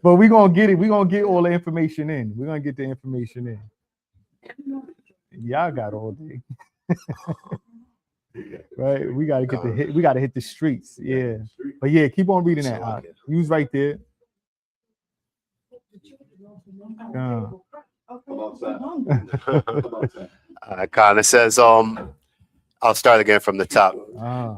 [SPEAKER 1] But we're gonna get it. We're gonna get all the information in. We're gonna get the information in. Y'all got all day. Right? We gotta hit the streets. Yeah. But yeah, keep on reading that. You was right there.
[SPEAKER 5] It says, I'll start again from the top.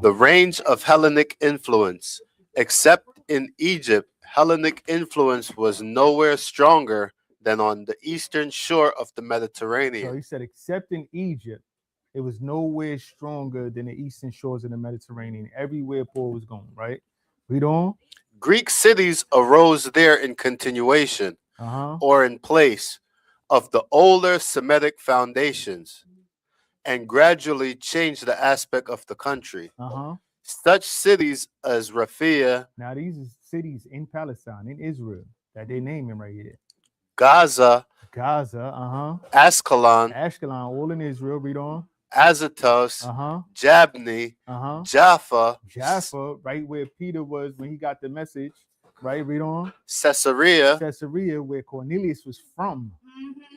[SPEAKER 5] The range of Hellenic influence. Except in Egypt, Hellenic influence was nowhere stronger than on the eastern shore of the Mediterranean.
[SPEAKER 1] So he said, except in Egypt, it was nowhere stronger than the eastern shores of the Mediterranean. Everywhere Paul was going, right? Read on.
[SPEAKER 5] Greek cities arose there in continuation or in place of the older Semitic foundations and gradually changed the aspect of the country. Such cities as Raphia.
[SPEAKER 1] Now these are cities in Palestine, in Israel, that they're naming right here.
[SPEAKER 5] Gaza.
[SPEAKER 1] Ashkelon, all in Israel. Read on.
[SPEAKER 5] Azotus, Jabni, Jaffa,
[SPEAKER 1] right where Peter was when he got the message. Right, read on.
[SPEAKER 5] Caesarea,
[SPEAKER 1] where Cornelius was from.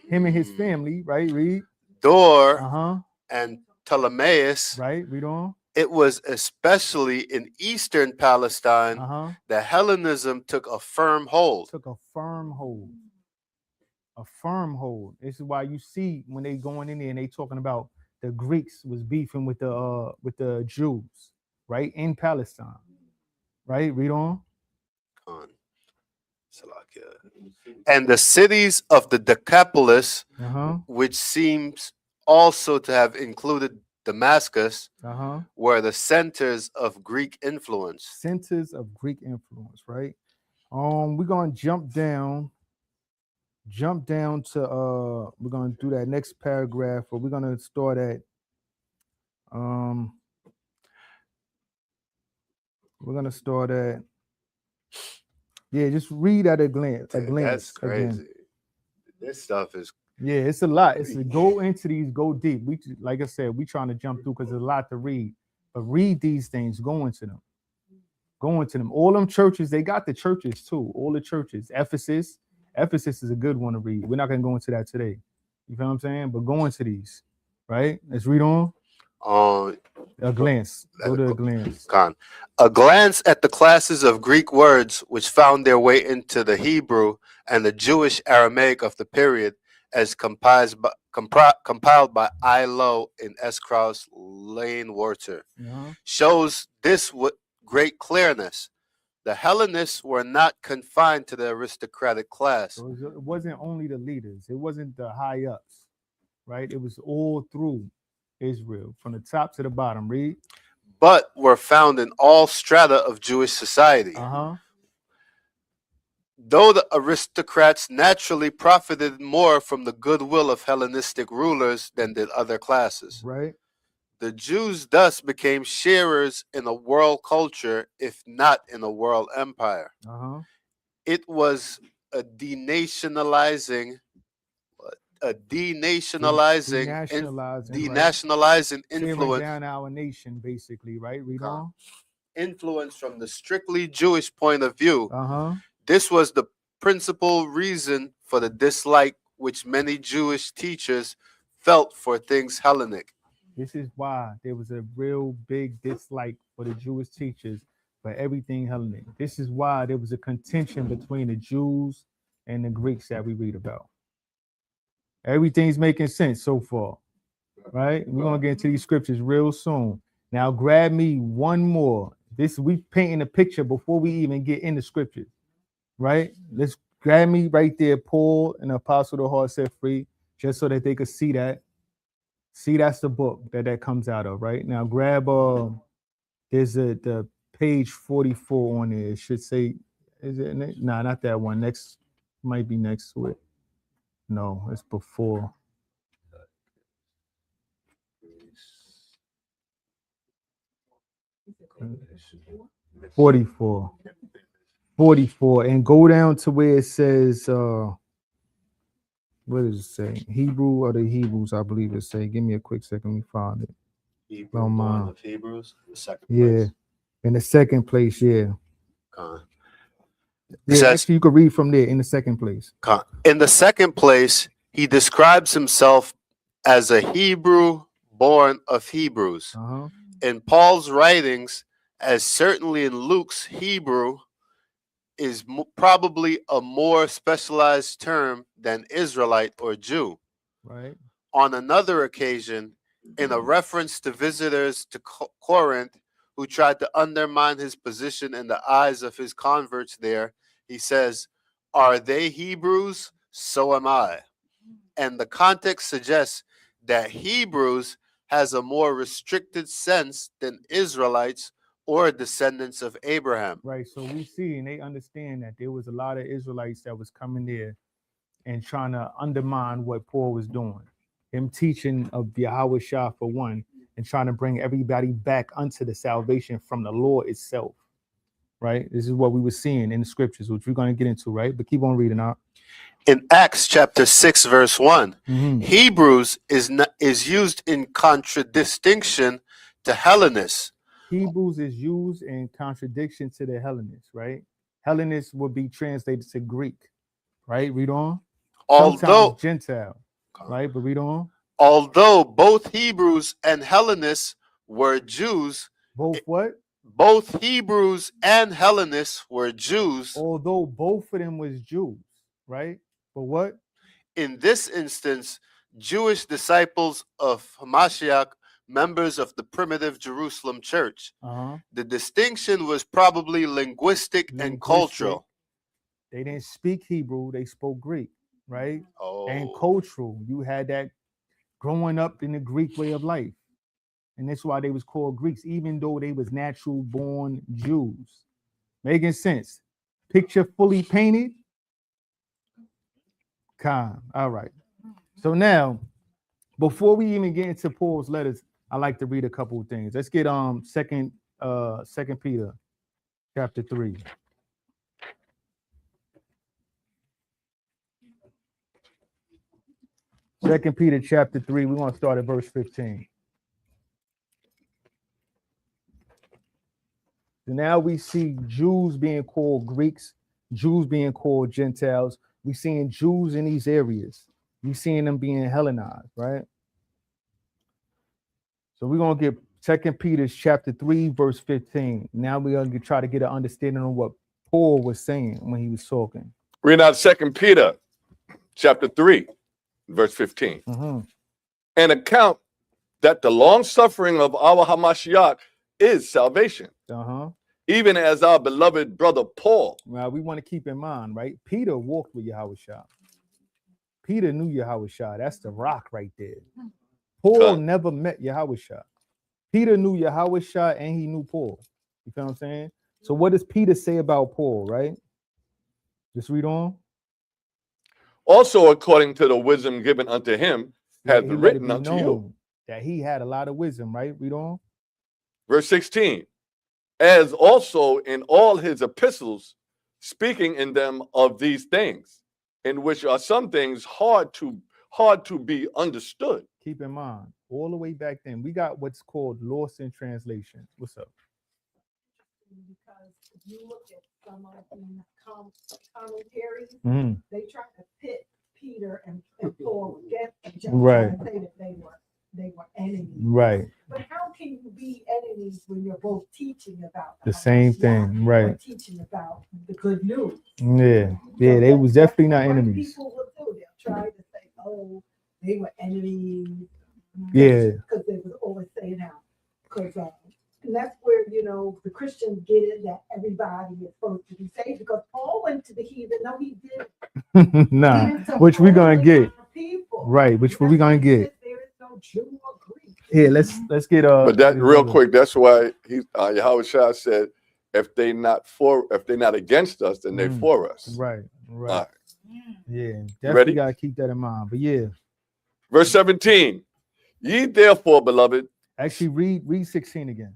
[SPEAKER 1] Him and his family, right? Read.
[SPEAKER 5] Dor, and Ptolemais.
[SPEAKER 1] Right, read on.
[SPEAKER 5] It was especially in eastern Palestine that Hellenism took a firm hold.
[SPEAKER 1] A firm hold. This is why you see when they going in there and they talking about the Greeks was beefing with the Jews, right, in Palestine. Right, read on.
[SPEAKER 5] And the cities of the Decapolis, which seems also to have included Damascus, were the centers of Greek influence.
[SPEAKER 1] Right? We're gonna jump down to we're gonna do that next paragraph, but we're gonna start at just read at a glance.
[SPEAKER 5] That's crazy.
[SPEAKER 1] Again.
[SPEAKER 5] This stuff is
[SPEAKER 1] it's a lot. It's to go into these, go deep. We, like I said, we trying to jump through because there's a lot to read. But read these things, go into them. All them churches, they got the churches too. All the churches. Ephesus is a good one to read. We're not gonna go into that today. You feel what I'm saying? But go into these, right? Let's read on. A glance. Go to a glance.
[SPEAKER 5] A glance at the classes of Greek words which found their way into the Hebrew and the Jewish Aramaic of the period, as compiled by I. Lowe in S. Krauss Lane Water, shows this with great clearness. The Hellenists were not confined to the aristocratic class,
[SPEAKER 1] So it wasn't only the leaders, it wasn't the high ups, right? It was all through Israel, from the top to the bottom. Read.
[SPEAKER 5] but were found in all strata of Jewish society.
[SPEAKER 1] Uh-huh.
[SPEAKER 5] Though the aristocrats naturally profited more from the goodwill of Hellenistic rulers than did other classes,
[SPEAKER 1] Right.
[SPEAKER 5] the Jews thus became sharers in a world culture, if not in a world empire.
[SPEAKER 1] Uh-huh.
[SPEAKER 5] It was a denationalizing,
[SPEAKER 1] Denationalizing,
[SPEAKER 5] denationalizing
[SPEAKER 1] right? Tearing
[SPEAKER 5] influence,
[SPEAKER 1] down our nation, basically, right? Read on.
[SPEAKER 5] influence from the strictly Jewish point of view.
[SPEAKER 1] Uh-huh.
[SPEAKER 5] This was the principal reason for the dislike which many Jewish teachers felt for things Hellenic.
[SPEAKER 1] This is why there was a real big dislike for the Jewish teachers for everything Hellenic. This is why there was a contention between the Jews and the Greeks that we read about. Everything's making sense so far, right? We're gonna get into these scriptures real soon. Now grab me one more. We painting a picture before we even get into scriptures, right? Let's grab me right there, Paul and the Apostle of the Heart Set Free, just so that they could see that. See, that's the book that comes out of, right? Now grab there's the page 44 on there. It should say, is it? Nah, not that one. Next might be next to it. No, it's before.
[SPEAKER 6] Is it
[SPEAKER 1] 44. 44. And go down to where it says, what does it say? Hebrew or the Hebrews, I believe it say. Give me a quick second, let me find it.
[SPEAKER 5] Hebrew
[SPEAKER 1] Don't
[SPEAKER 5] born
[SPEAKER 1] mind.
[SPEAKER 5] of Hebrews, the second
[SPEAKER 1] Yeah.
[SPEAKER 5] place.
[SPEAKER 1] In the second place, yeah.
[SPEAKER 5] It
[SPEAKER 1] Yeah,
[SPEAKER 5] says,
[SPEAKER 1] actually, you could read from there in the second place.
[SPEAKER 5] in the second place, he describes himself as a Hebrew born of Hebrews.
[SPEAKER 1] Uh-huh.
[SPEAKER 5] In Paul's writings, as certainly in Luke's, Hebrew is probably a more specialized term than Israelite or Jew.
[SPEAKER 1] Right.
[SPEAKER 5] On another occasion, in a reference to visitors to Corinth who tried to undermine his position in the eyes of his converts there, he says, "Are they Hebrews? So am I." And the context suggests that Hebrews has a more restricted sense than Israelites or descendants of Abraham.
[SPEAKER 1] Right. So we see and they understand that there was a lot of Israelites that was coming there and trying to undermine what Paul was doing. Him teaching of Yahweh Shah for one, and trying to bring everybody back unto the salvation from the law itself. Right. This is what we were seeing in the scriptures, which we're going to get into, right? But keep on reading out.
[SPEAKER 5] In Acts chapter 6, verse 1, Hebrews is used in contradistinction to Hellenists.
[SPEAKER 1] Hebrews is used in contradiction to the Hellenists, right? Hellenists would be translated to Greek, right? Read on. Sometimes Gentile, right? But read on.
[SPEAKER 5] Although both Hebrews and Hellenists were Jews.
[SPEAKER 1] Both what?
[SPEAKER 5] Both Hebrews and Hellenists were Jews.
[SPEAKER 1] Although both of them was Jews, right? But what?
[SPEAKER 5] In this instance, Jewish disciples of Hamashiach, members of the primitive Jerusalem church. The distinction was probably linguistic and cultural.
[SPEAKER 1] They didn't speak Hebrew, they spoke Greek, right?
[SPEAKER 5] Oh.
[SPEAKER 1] And cultural. You had that growing up in the Greek way of life. And that's why they was called Greeks, even though they was natural born Jews. Making sense. Picture fully painted. Calm. All right. So now, before we even get into Paul's letters, I like to read a couple of things. Let's get Second Peter chapter 3. Second Peter chapter 3. We're going to start at verse 15. So now we see Jews being called Greeks, Jews being called Gentiles. We're seeing Jews in these areas. We're seeing them being Hellenized, right? So we're going to get 2 Peter chapter 3, verse 15. Now we're going to try to get an understanding of what Paul was saying when he was talking.
[SPEAKER 3] Read out 2 Peter chapter 3, verse 15. And account that the long suffering of our Hamashiach is salvation. even as our beloved brother Paul.
[SPEAKER 1] Well, we want to keep in mind, right? Peter walked with Yahushua. Peter knew Yahushua. That's the rock right there. Paul
[SPEAKER 3] Cut.
[SPEAKER 1] never met Yahushua. Peter knew Yahushua and he knew Paul. You feel what I'm saying? So what does Peter say about Paul, right? Just read on.
[SPEAKER 3] Also, according to the wisdom given unto him, hath
[SPEAKER 1] He
[SPEAKER 3] been
[SPEAKER 1] let it
[SPEAKER 3] written
[SPEAKER 1] be
[SPEAKER 3] unto you.
[SPEAKER 1] known that he had a lot of wisdom, right? Read on.
[SPEAKER 3] Verse 16, as also in all his epistles, speaking in them of these things, in which are some things hard to be understood.
[SPEAKER 1] Keep in mind, all the way back then, we got what's called lost in translation. What's up?
[SPEAKER 6] Because if you look at some of the commentaries,
[SPEAKER 1] Mhm.
[SPEAKER 6] they try to pit Peter and Paul against each other,
[SPEAKER 1] Right.
[SPEAKER 6] and say that they were enemies.
[SPEAKER 1] Right.
[SPEAKER 6] But how can you be enemies when you're both teaching about
[SPEAKER 1] The same thing, right.
[SPEAKER 6] or teaching about the good news?
[SPEAKER 1] Yeah. Yeah, they was definitely not enemies.
[SPEAKER 6] People will do. They'll try to say, "Oh, they were enemies."
[SPEAKER 1] Yeah.
[SPEAKER 6] Because they was always saying how. Because and that's where the Christians get it that everybody is supposed to be saved. Because Paul went to the heathen. No, he didn't.
[SPEAKER 1] Nah,
[SPEAKER 6] He went to
[SPEAKER 1] which we gonna
[SPEAKER 6] only
[SPEAKER 1] get.
[SPEAKER 6] our people.
[SPEAKER 1] Right, which we
[SPEAKER 6] That's
[SPEAKER 1] gonna
[SPEAKER 6] why he
[SPEAKER 1] get.
[SPEAKER 6] said there is no Jew or Greek.
[SPEAKER 1] Here, let's get
[SPEAKER 3] But that real quick, that's why Yahushua said, if they not against us, then they for us.
[SPEAKER 1] Right.
[SPEAKER 3] All right.
[SPEAKER 1] Yeah,
[SPEAKER 3] ready?
[SPEAKER 1] definitely gotta keep that in mind. But yeah,
[SPEAKER 3] Verse 17, ye therefore, beloved,
[SPEAKER 1] actually read 16 again.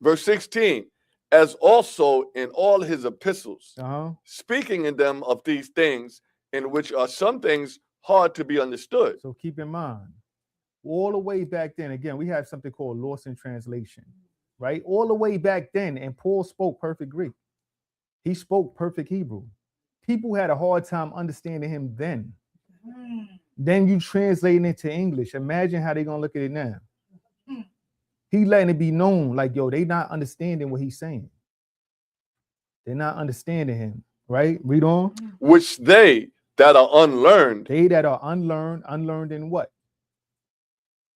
[SPEAKER 3] verse 16, as also in all his epistles, speaking in them of these things, in which are some things hard to be understood.
[SPEAKER 1] So keep in mind, all the way back then, again, we have something called lost in translation, right? All the way back then, and Paul spoke perfect Greek. He spoke perfect Hebrew. People had a hard time understanding him then. Then you translate it into English. Imagine how they're gonna look at it now. He letting it be known, like, yo, they not understanding what he's saying. They're not understanding him, right? Read on.
[SPEAKER 3] Which they that are unlearned.
[SPEAKER 1] They that are unlearned in what?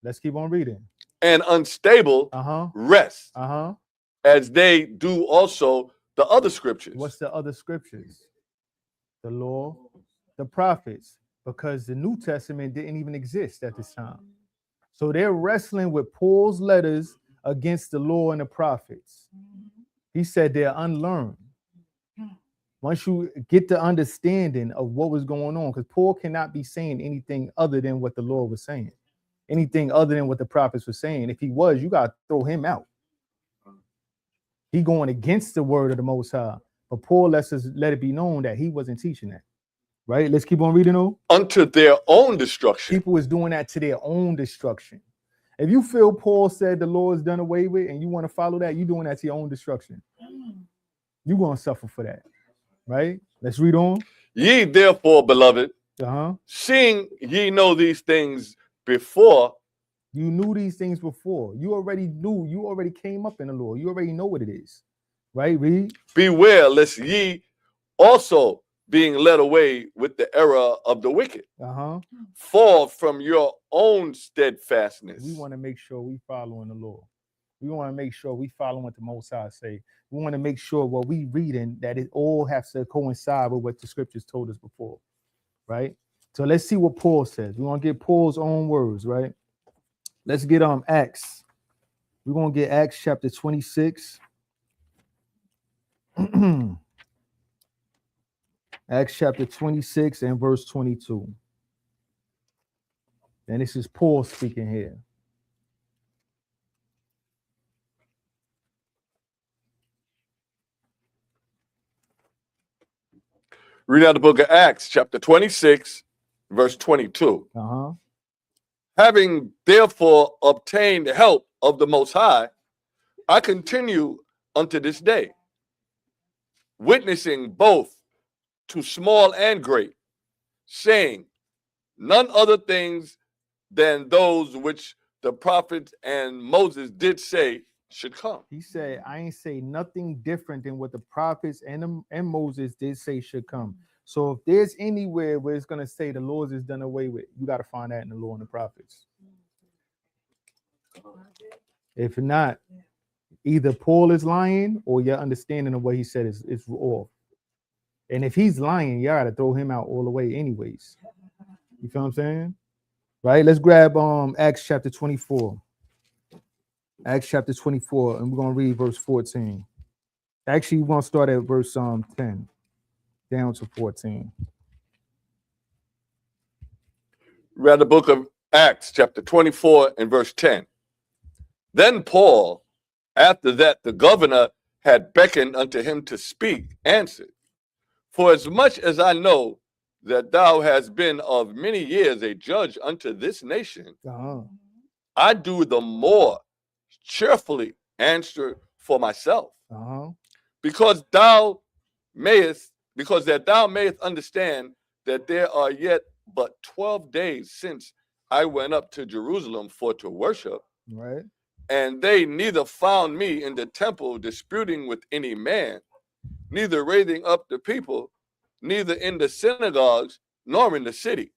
[SPEAKER 1] Let's keep on reading.
[SPEAKER 3] And unstable rest. As they do also the other scriptures.
[SPEAKER 1] What's the other scriptures? The law, the prophets, because the New Testament didn't even exist at this time. So they're wrestling with Paul's letters against the law and the prophets. He said they're unlearned. Once you get the understanding of what was going on, because Paul cannot be saying anything other than what the Lord was saying, anything other than what the prophets were saying. If he was, you got to throw him out. He going against the word of the Most High. But Paul let it be known that he wasn't teaching that. Right? Let's keep on reading though.
[SPEAKER 3] Unto their own destruction.
[SPEAKER 1] People is doing that to their own destruction. If you feel Paul said the law is done away with and you want to follow that, you're doing that to your own destruction. You're going to suffer for that. Right? Let's read on.
[SPEAKER 3] Ye therefore, beloved, seeing ye know these things before.
[SPEAKER 1] You knew these things before. You already knew. You already came up in the law. You already know what it is. Right? Read.
[SPEAKER 3] Beware lest ye also, being led away with the error of the wicked, fall from your own steadfastness.
[SPEAKER 1] We want to make sure we following the law. We want to make sure we following what the Most High say. We want to make sure what we reading, that it all has to coincide with what the scriptures told us before, right? So let's see what Paul says. We want to get Paul's own words, right? Let's get Acts. We're going to get Acts chapter 26. Acts chapter 26 and verse 22. And this is Paul speaking here.
[SPEAKER 3] Read out the book of Acts, chapter 26, verse 22. Having therefore obtained help of the Most High, I continue unto this day, witnessing both to small and great, saying none other things than those which the prophets and Moses did say should come.
[SPEAKER 1] He said, I ain't say nothing different than what the prophets and Moses did say should come. So if there's anywhere where it's going to say the laws is done away with, you got to find that in the law and the prophets. If not, Either Paul is lying or your understanding of what he said is off. And if he's lying, you gotta throw him out all the way anyways. You feel what I'm saying? Right? Let's grab Acts chapter 24. Acts chapter 24, and we're gonna read verse 14. Actually, we're gonna start at verse 10 down to 14.
[SPEAKER 3] Read the book of Acts, chapter 24 and verse 10. Then Paul, after that the governor had beckoned unto him to speak, answered, For as much as I know that thou hast been of many years a judge unto this nation, I do the more cheerfully answer for myself, because that thou mayest understand that there are yet but 12 days since I went up to Jerusalem for to worship,
[SPEAKER 1] Right.
[SPEAKER 3] and they neither found me in the temple disputing with any man, neither raising up the people, neither in the synagogues, nor in the city.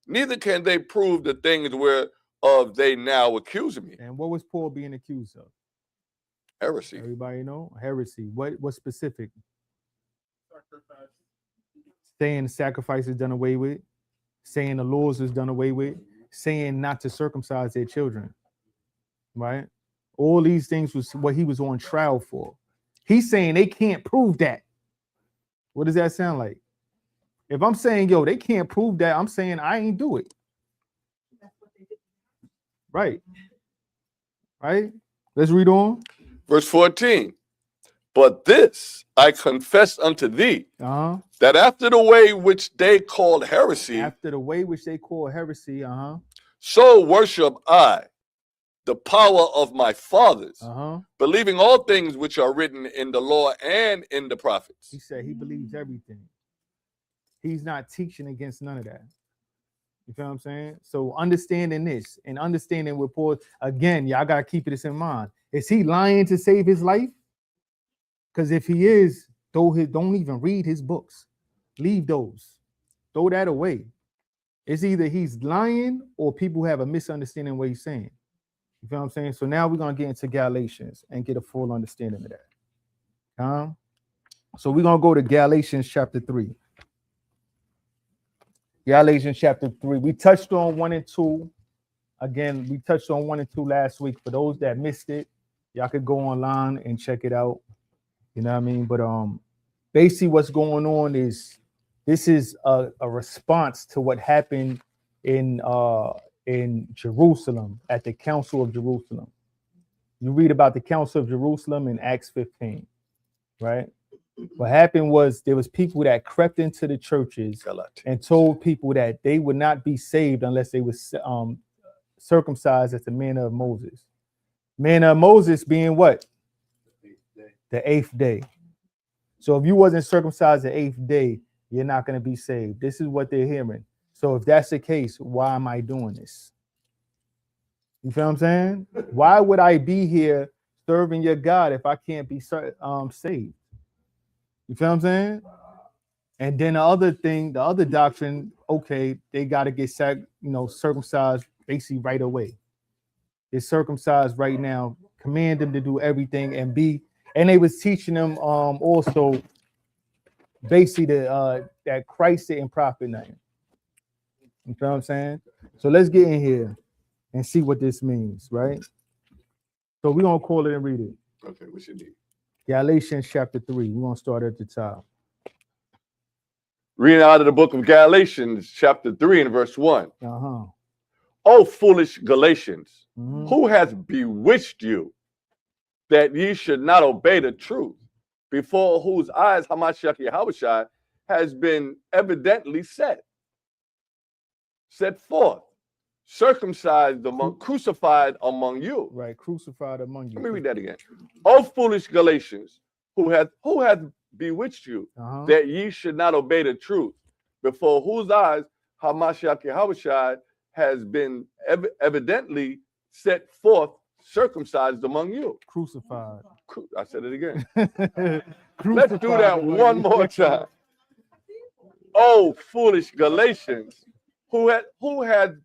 [SPEAKER 3] Neither can they prove the things whereof they now accuse me.
[SPEAKER 1] And what was Paul being accused of?
[SPEAKER 3] Heresy.
[SPEAKER 1] Everybody know? Heresy. What specific? Saying sacrifice is done away with, saying the laws is done away with, saying not to circumcise their children. Right? All these things was what he was on trial for. He's saying they can't prove that. What does that sound like? If I'm saying, yo, they can't prove that, I'm saying I ain't do it. Right. Right? Let's read on.
[SPEAKER 3] Verse 14. But this I confess unto thee, that after the way which they called heresy, so worship I the power of my fathers, believing all things which are written in the law and in the prophets.
[SPEAKER 1] He said he believes everything. He's not teaching against none of that. You feel what I'm saying? So understanding this and understanding what Paul, again, y'all got to keep this in mind. Is he lying to save his life? Because if he is, don't even read his books. Leave those. Throw that away. It's either he's lying or people have a misunderstanding of what he's saying. You feel what I'm saying? So now we're going to get into Galatians and get a full understanding of that. So we're going to go to Galatians chapter 3. Galatians chapter 3. We touched on 1 and 2. Again, we touched on 1 and 2 last week. For those that missed it, y'all could go online and check it out. You know what I mean? But basically what's going on is this is a response to what happened in Jerusalem at the Council of Jerusalem. You read about the Council of Jerusalem in Acts 15, right? What happened was there was people that crept into the churches and told people that they would not be saved unless they were circumcised at the manner of Moses. Manner of Moses being what? The 8th day. So if you wasn't circumcised the 8th day, you're not going to be saved. This is what they're hearing. So if that's the case, why am I doing this? You feel what I'm saying? Why would I be here serving your God if I can't be saved? You feel what I'm saying? And then the other doctrine, okay, they got to get circumcised basically right away. They're circumcised right now. Command them to do everything and they was teaching them also basically that Christ didn't profit nothing. You feel what I'm saying? So let's get in here and see what this means, right? So we're going to call it and read it.
[SPEAKER 3] Okay, what you need?
[SPEAKER 1] Galatians chapter 3. We're going to start at the top.
[SPEAKER 3] Reading out of the book of Galatians, chapter 3 and verse 1. O foolish Galatians, who has bewitched you that ye should not obey the truth, before whose eyes Hamashiach Yahushua has been evidently set forth, crucified among you.
[SPEAKER 1] Right, crucified among you.
[SPEAKER 3] Let me read that again. O foolish Galatians, who hath bewitched you, that ye should not obey the truth, before whose eyes Hamashiach Yahushua has been evidently set forth, circumcised among you.
[SPEAKER 1] Crucified.
[SPEAKER 3] I said it again. Let's do that one more time. Oh, foolish Galatians, who had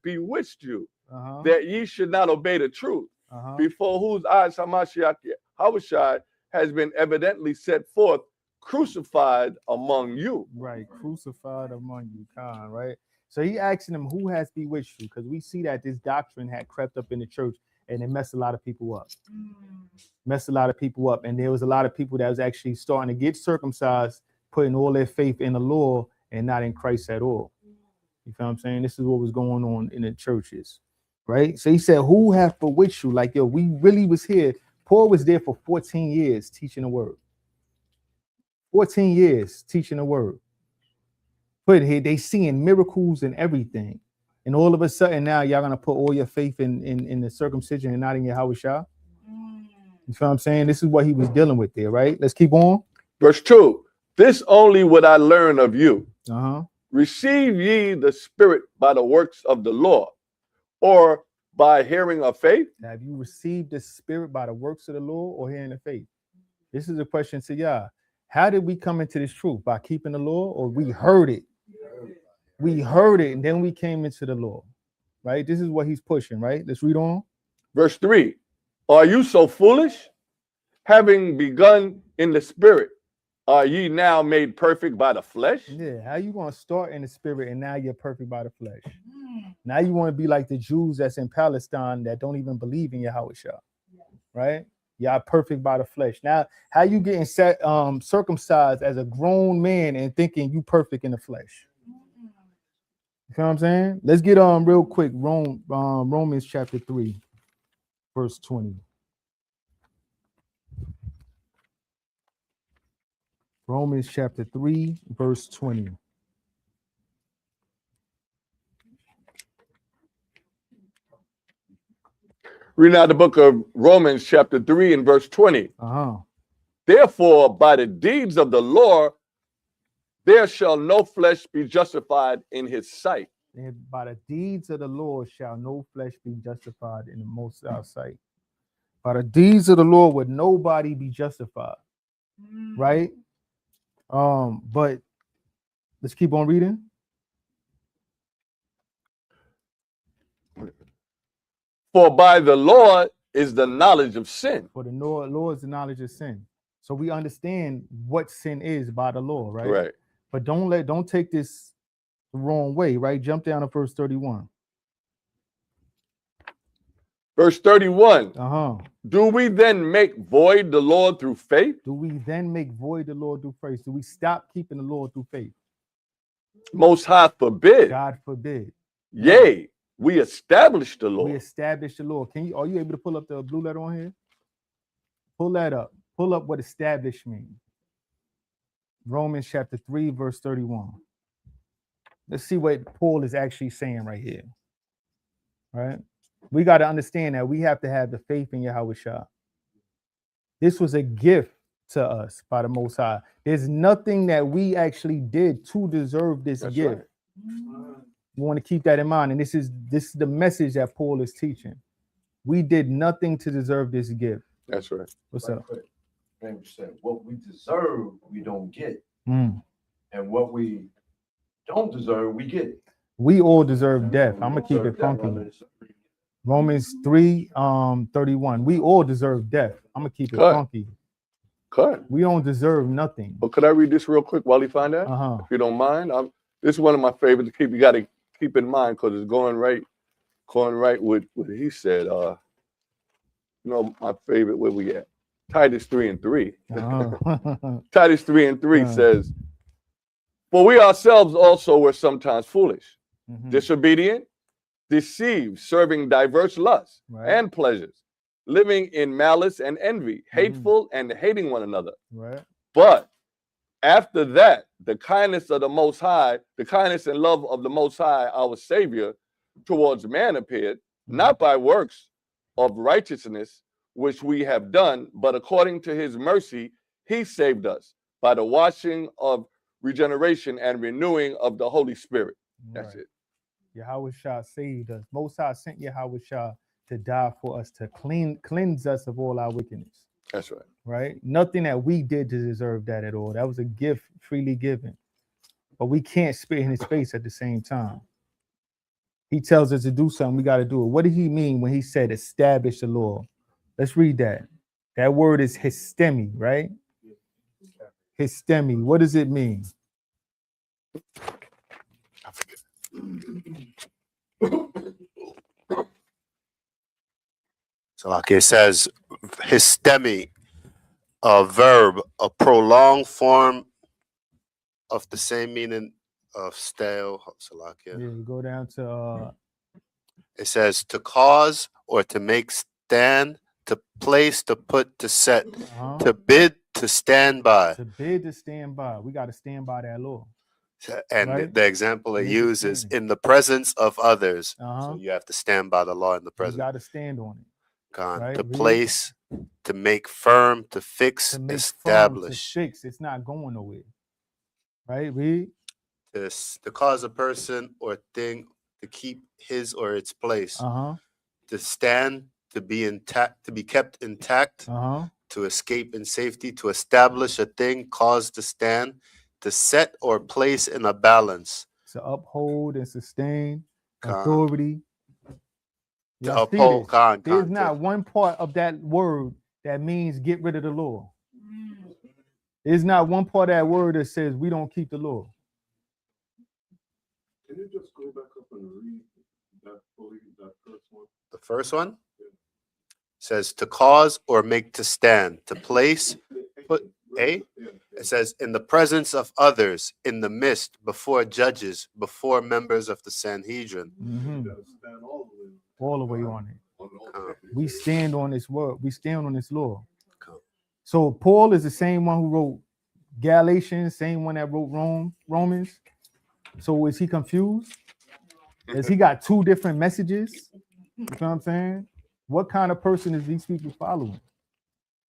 [SPEAKER 3] bewitched you, that ye should not obey the truth, before whose eyes Hamashiach Yahushua has been evidently set forth, crucified among you.
[SPEAKER 1] Right, crucified among you, Khan, right? So he asking them, who has bewitched you? Because we see that this doctrine had crept up in the church and it messed a lot of people up. Messed a lot of people up. And there was a lot of people that was actually starting to get circumcised, putting all their faith in the law and not in Christ at all. You feel what I'm saying? This is what was going on in the churches, right? So he said, who have bewitched you? Like, yo, we really was here. Paul was there for 14 years teaching the word. 14 years teaching the word. But here they seeing miracles and everything. And all of a sudden now y'all gonna put all your faith in the circumcision and not in your Yahushua. You feel what I'm saying? This is what he was dealing with there, right? Let's keep on.
[SPEAKER 3] Verse 2. This only would I learn of you. Receive ye the Spirit by the works of the law, or by hearing of faith?
[SPEAKER 1] Have you received the Spirit by the works of the law or hearing the faith? This is a question to y'all. How did we come into this truth? By keeping the law, or we heard it? We heard it and then we came into the law, right? This is what he's pushing, right? Let's read on.
[SPEAKER 3] Verse 3. Are you so foolish? Having begun in the Spirit, are ye now made perfect by the flesh?
[SPEAKER 1] Yeah, how you going to start in the Spirit and now you're perfect by the flesh? Now you want to be like the Jews that's in Palestine that don't even believe in Yahushua, right? Y'all perfect by the flesh. Now, how you getting circumcised as a grown man and thinking you perfect in the flesh? You know what I'm saying? Let's get real quick. Romans chapter 3, verse 20. Romans chapter 3, verse 20.
[SPEAKER 3] Reading out the book of Romans chapter 3 and verse 20. Therefore, by the deeds of the law, there shall no flesh be justified in his sight.
[SPEAKER 1] And by the deeds of the Lord shall no flesh be justified in the Most High sight. By the deeds of the Lord would nobody be justified, right? But let's keep on reading.
[SPEAKER 3] For by the law is the knowledge of sin.
[SPEAKER 1] For the law is the knowledge of sin. So we understand what sin is by the law, right?
[SPEAKER 3] Right.
[SPEAKER 1] But don't take this the wrong way, right? Jump down to verse 31.
[SPEAKER 3] Verse 31. Do we then make void the law through faith?
[SPEAKER 1] Do we then make void the law through faith? Do we stop keeping the law through faith?
[SPEAKER 3] Most High forbid.
[SPEAKER 1] God forbid.
[SPEAKER 3] Yea, we establish the law.
[SPEAKER 1] We establish the law. Are you able to pull up the blue letter on here? Pull that up. Pull up what establish means. Romans chapter 3, verse 31. Let's see what Paul is actually saying right here. All right. We got to understand that we have to have the faith in Yahushua. This was a gift to us by the Most High. There's nothing that we actually did to deserve this gift. Right. We want to keep that in mind. And this is the message that Paul is teaching. We did nothing to deserve this gift.
[SPEAKER 3] That's right.
[SPEAKER 1] What's up?
[SPEAKER 2] Said, what we deserve, we don't get. And what we don't deserve, we get.
[SPEAKER 1] We all deserve death. I'm gonna keep it funky. Romans 3, 31. We all deserve death. I'm gonna keep it funky. We don't deserve nothing.
[SPEAKER 3] But could I read this real quick while you find that? If you don't mind. This is one of my favorites to keep. You got to keep in mind because it's going right with what he said. You know, my favorite, where we at? Titus 3 and 3. Titus 3 and 3 says, for we ourselves also were sometimes foolish, disobedient, deceived, serving diverse lusts and pleasures, living in malice and envy, hateful and hating one another. But after that, the kindness of the Most High, the kindness and love of the Most High, our Savior, towards man appeared, not by works of righteousness, which we have done, but according to his mercy, he saved us by the washing of regeneration and renewing of the Holy Spirit. That's it.
[SPEAKER 1] Yahushua saved us. Most High sent Yahushua to die for us, to cleanse us of all our wickedness.
[SPEAKER 3] That's right.
[SPEAKER 1] Right? Nothing that we did to deserve that at all. That was a gift freely given. But we can't spit in his face at the same time. he tells us to do something, we got to do it. What did he mean when he said establish the law? Let's read that. That word is histemi, right? Histemi. What does it mean?
[SPEAKER 5] So like it says, histemi, a verb, a prolonged form of the same meaning of stale. So like
[SPEAKER 1] Yeah, you go down to
[SPEAKER 5] it says to cause or to make stand, to place, to put, to set, to bid, to stand by.
[SPEAKER 1] to bid, to stand by. We got to stand by that law.
[SPEAKER 5] And
[SPEAKER 1] Right.
[SPEAKER 5] the example it
[SPEAKER 1] Make it
[SPEAKER 5] uses
[SPEAKER 1] stand.
[SPEAKER 5] in the presence of others.
[SPEAKER 1] Uh-huh.
[SPEAKER 5] So you have to stand by the law in the
[SPEAKER 1] You
[SPEAKER 5] presence.
[SPEAKER 1] got to stand on it. right,
[SPEAKER 5] To
[SPEAKER 1] read.
[SPEAKER 5] place, to make firm, to fix,
[SPEAKER 1] To make
[SPEAKER 5] establish.
[SPEAKER 1] firm, to fix. It's not going nowhere. Right? Read.
[SPEAKER 5] To cause a person or thing to keep his or its place.
[SPEAKER 1] Uh-huh.
[SPEAKER 5] To stand, to be intact, to be kept intact.
[SPEAKER 1] Uh-huh.
[SPEAKER 5] To escape in safety, to establish a thing, cause to stand, to set or place in a balance.
[SPEAKER 1] To uphold and sustain
[SPEAKER 5] Con.
[SPEAKER 1] authority.
[SPEAKER 5] To
[SPEAKER 1] Y'all see
[SPEAKER 5] uphold,
[SPEAKER 1] this?
[SPEAKER 5] con,
[SPEAKER 1] There's not one part of that word that means get rid of the law. There's not one part of that word that says we don't keep the law.
[SPEAKER 2] Can you just go back up and read that first one?
[SPEAKER 5] The first one says to cause or make to stand, to place, put a. It says in the presence of others, in the midst, before judges, before members of the Sanhedrin.
[SPEAKER 1] Mhm.
[SPEAKER 2] You gotta stand all the way.
[SPEAKER 1] All the way on it.
[SPEAKER 2] On
[SPEAKER 1] We stand on this word. We stand on this law.
[SPEAKER 5] Come.
[SPEAKER 1] So Paul is the same one who wrote Galatians, same one that wrote Romans. So is he confused? Has he got two different messages? You know what I'm saying? What kind of person is these people following?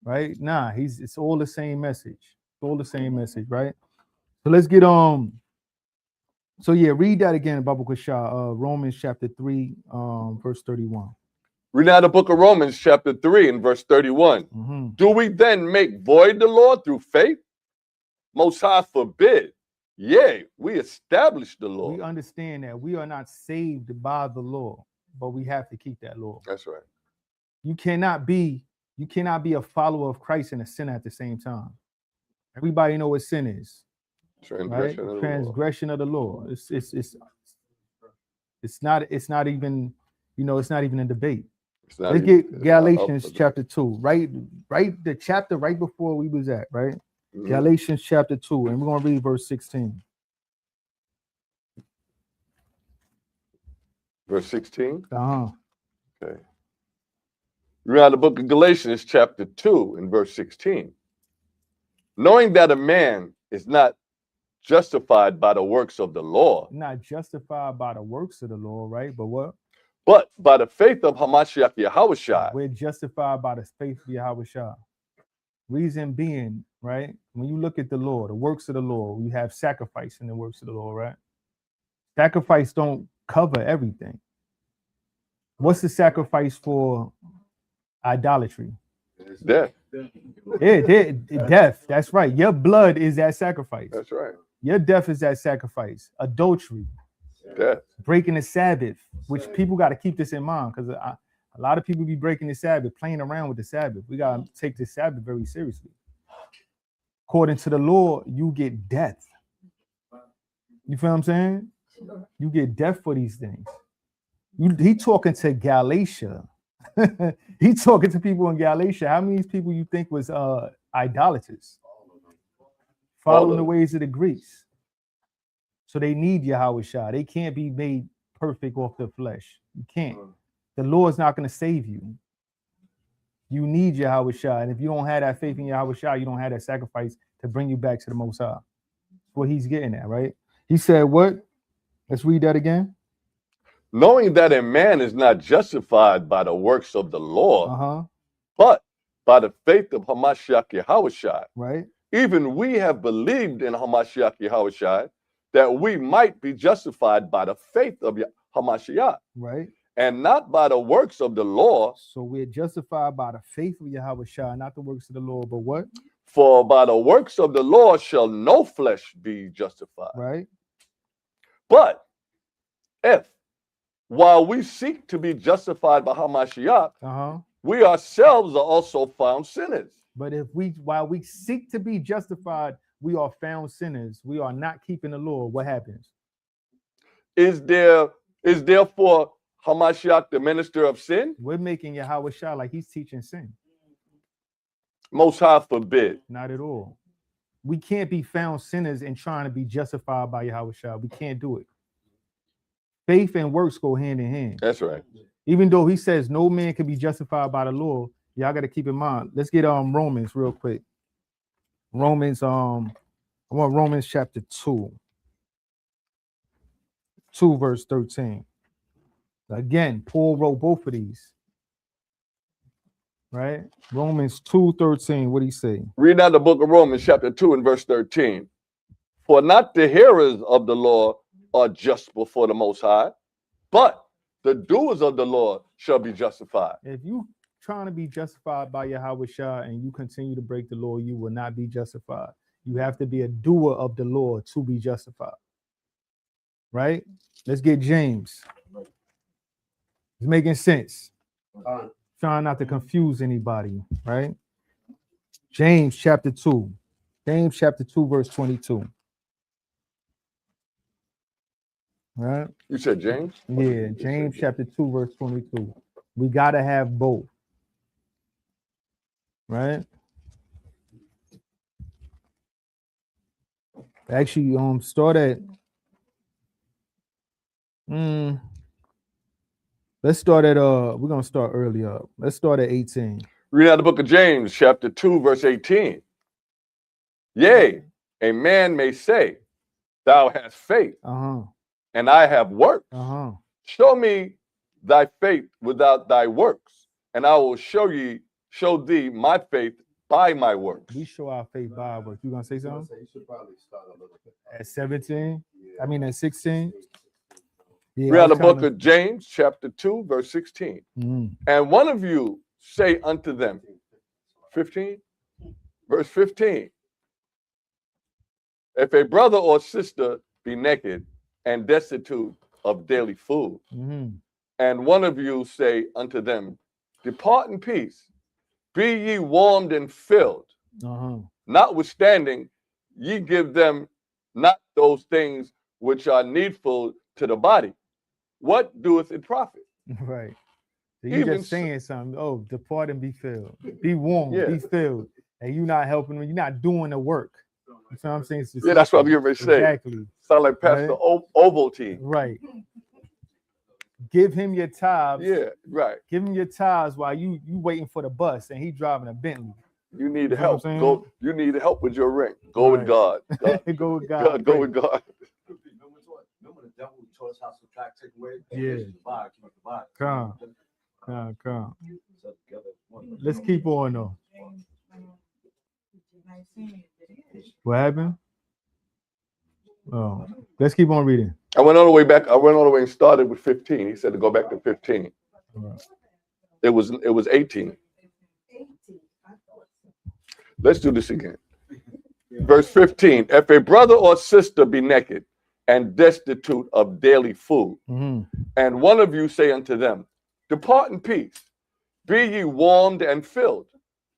[SPEAKER 1] Right? Nah, it's all the same message. It's all the same message, right? So let's get so yeah, read that again, Baba Kashah, Romans chapter 3, verse 31.
[SPEAKER 3] Read now the book of Romans, chapter 3, and verse 31.
[SPEAKER 1] Mhm.
[SPEAKER 3] Do we then make void the law through faith? Most High forbid. Yea, we establish the law.
[SPEAKER 1] We understand that we are not saved by the law, but we have to keep that law.
[SPEAKER 3] That's right.
[SPEAKER 1] You cannot be a follower of Christ and a sinner at the same time. Everybody know what sin is, right?
[SPEAKER 3] Transgression of the law.
[SPEAKER 1] Transgression of the law. It's not even, it's not even a debate.
[SPEAKER 3] It's not
[SPEAKER 1] Let's
[SPEAKER 3] even-
[SPEAKER 1] get
[SPEAKER 3] it's not
[SPEAKER 1] Galatians
[SPEAKER 3] up for
[SPEAKER 1] chapter 2, right? The chapter right before we was at, right?
[SPEAKER 3] Mhm.
[SPEAKER 1] Galatians chapter 2, and we're gonna read verse 16.
[SPEAKER 3] Verse 16.
[SPEAKER 1] Uh-huh.
[SPEAKER 3] Okay. Read out the book of Galatians, chapter 2, and verse 16. Knowing that a man is not justified by the works of the law,
[SPEAKER 1] Not justified by the works of the law, right? But what?
[SPEAKER 3] but by the faith of Hamashiach Yahushua.
[SPEAKER 1] We're justified by the faith of Yahushua. Reason being, right? When you look at the law, the works of the law, we have sacrifice in the works of the law, right? Sacrifice don't cover everything. What's the sacrifice for idolatry?
[SPEAKER 3] Death.
[SPEAKER 1] Yeah, death. That's right. Your blood is that sacrifice.
[SPEAKER 3] That's right.
[SPEAKER 1] Your death is that sacrifice. Adultery,
[SPEAKER 3] Death.
[SPEAKER 1] breaking the Sabbath, which people got to keep this in mind because a lot of people be breaking the Sabbath, playing around with the Sabbath. We got to take the Sabbath very seriously. According to the law, you get death. You feel what I'm saying? You get death for these things. He talking to Galatia. He talking to people in Galatia. How many people you think was idolaters? Following the ways of the Greeks. So they need Yahushua. They can't be made perfect off the flesh. You can't. The law is not going to save you. You need Yahushua. And if you don't have that faith in Yahushua, you don't have that sacrifice to bring you back to the Most High. That's what he's getting at, right? He said what? Let's read that again.
[SPEAKER 3] Knowing that a man is not justified by the works of the law,
[SPEAKER 1] Uh-huh.
[SPEAKER 3] but by the faith of Hamashiach Yahushua.
[SPEAKER 1] Right?
[SPEAKER 3] Even we have believed in Hamashiach Yahushua that we might be justified by the faith of Hamashiach,
[SPEAKER 1] Right?
[SPEAKER 3] and not by the works of the law.
[SPEAKER 1] So we're justified by the faith of Yahushua, not the works of the law, but what?
[SPEAKER 3] For by the works of the law shall no flesh be justified.
[SPEAKER 1] Right?
[SPEAKER 3] But if while we seek to be justified by Hamashiach,
[SPEAKER 1] Uh-huh.
[SPEAKER 3] we ourselves are also found sinners.
[SPEAKER 1] But while we seek to be justified, we are found sinners. We are not keeping the law. What happens?
[SPEAKER 3] Is therefore Hamashiach the minister of sin?
[SPEAKER 1] We're making Yahweh Shah like he's teaching sin.
[SPEAKER 3] Most High forbid.
[SPEAKER 1] Not at all. We can't be found sinners and trying to be justified by Yahweh Shah. We can't do it. Faith and works go hand in hand.
[SPEAKER 3] That's right.
[SPEAKER 1] Even though he says no man can be justified by the law, y'all got to keep in mind. Let's get Romans real quick. Romans, I want Romans chapter 2 verse 13. Again, Paul wrote both of these. Right? Romans 2:13. What do you say?
[SPEAKER 3] Read out the book of Romans, chapter 2 and verse 13. For not the hearers of the law are just before the Most High, but the doers of the law shall be justified.
[SPEAKER 1] If you trying to be justified by Yahweh Shah and you continue to break the law, you will not be justified. You have to be a doer of the law to be justified. Right? Let's get James. It's making sense. Trying not to confuse anybody, right? James chapter 2. James chapter 2, verse 22. Right?
[SPEAKER 3] You said James?
[SPEAKER 1] Yeah, James chapter 2, verse 22. We gotta have both. Right? Actually, start at let's start at we're gonna start earlier. Let's start at 18.
[SPEAKER 3] Read out the book of James, chapter 2, verse 18. Yea, a man may say, thou hast faith, and I have works. Show me thy faith without thy works, and I will show thee my faith by my works.
[SPEAKER 1] We show our faith by our works. You gonna say something?
[SPEAKER 2] You should probably start a little bit.
[SPEAKER 1] At 17?
[SPEAKER 2] Yeah.
[SPEAKER 1] I mean at 16? Yeah,
[SPEAKER 3] Read out the book of James, chapter 2, verse 16. And one of you say unto them, 15? Verse 15. If a brother or sister be naked and destitute of daily food, and one of you say unto them, depart in peace, be ye warmed and filled, notwithstanding ye give them not those things which are needful to the body, what doeth it profit?
[SPEAKER 1] Right. So you just saying something. Oh, depart and be filled. Be warm, be filled. And you're not helping them. You're not doing the work. You know what I'm saying?
[SPEAKER 3] Yeah, that's what I'm getting ready to say.
[SPEAKER 1] Exactly.
[SPEAKER 3] Sound like Pastor Ovaltine.
[SPEAKER 1] Right. Give him your tithes.
[SPEAKER 3] Yeah, right.
[SPEAKER 1] Give him your tithes while you waiting for the bus and he driving a Bentley.
[SPEAKER 3] You need help. Go. You need help with your rent. Go with God.
[SPEAKER 1] Go with God.
[SPEAKER 3] Go with God.
[SPEAKER 2] Remember the devil taught us how to subtract, take away?
[SPEAKER 1] Yeah.
[SPEAKER 2] Come.
[SPEAKER 1] Let's keep on though. What happened? Oh, let's keep on reading.
[SPEAKER 3] I went all the way back. I went all the way and started with 15. He said to go back to 15.
[SPEAKER 1] Right.
[SPEAKER 3] It was 18. Let's do this again. Verse 15. If a brother or sister be naked and destitute of daily food, and one of you say unto them, depart in peace, be ye warmed and filled,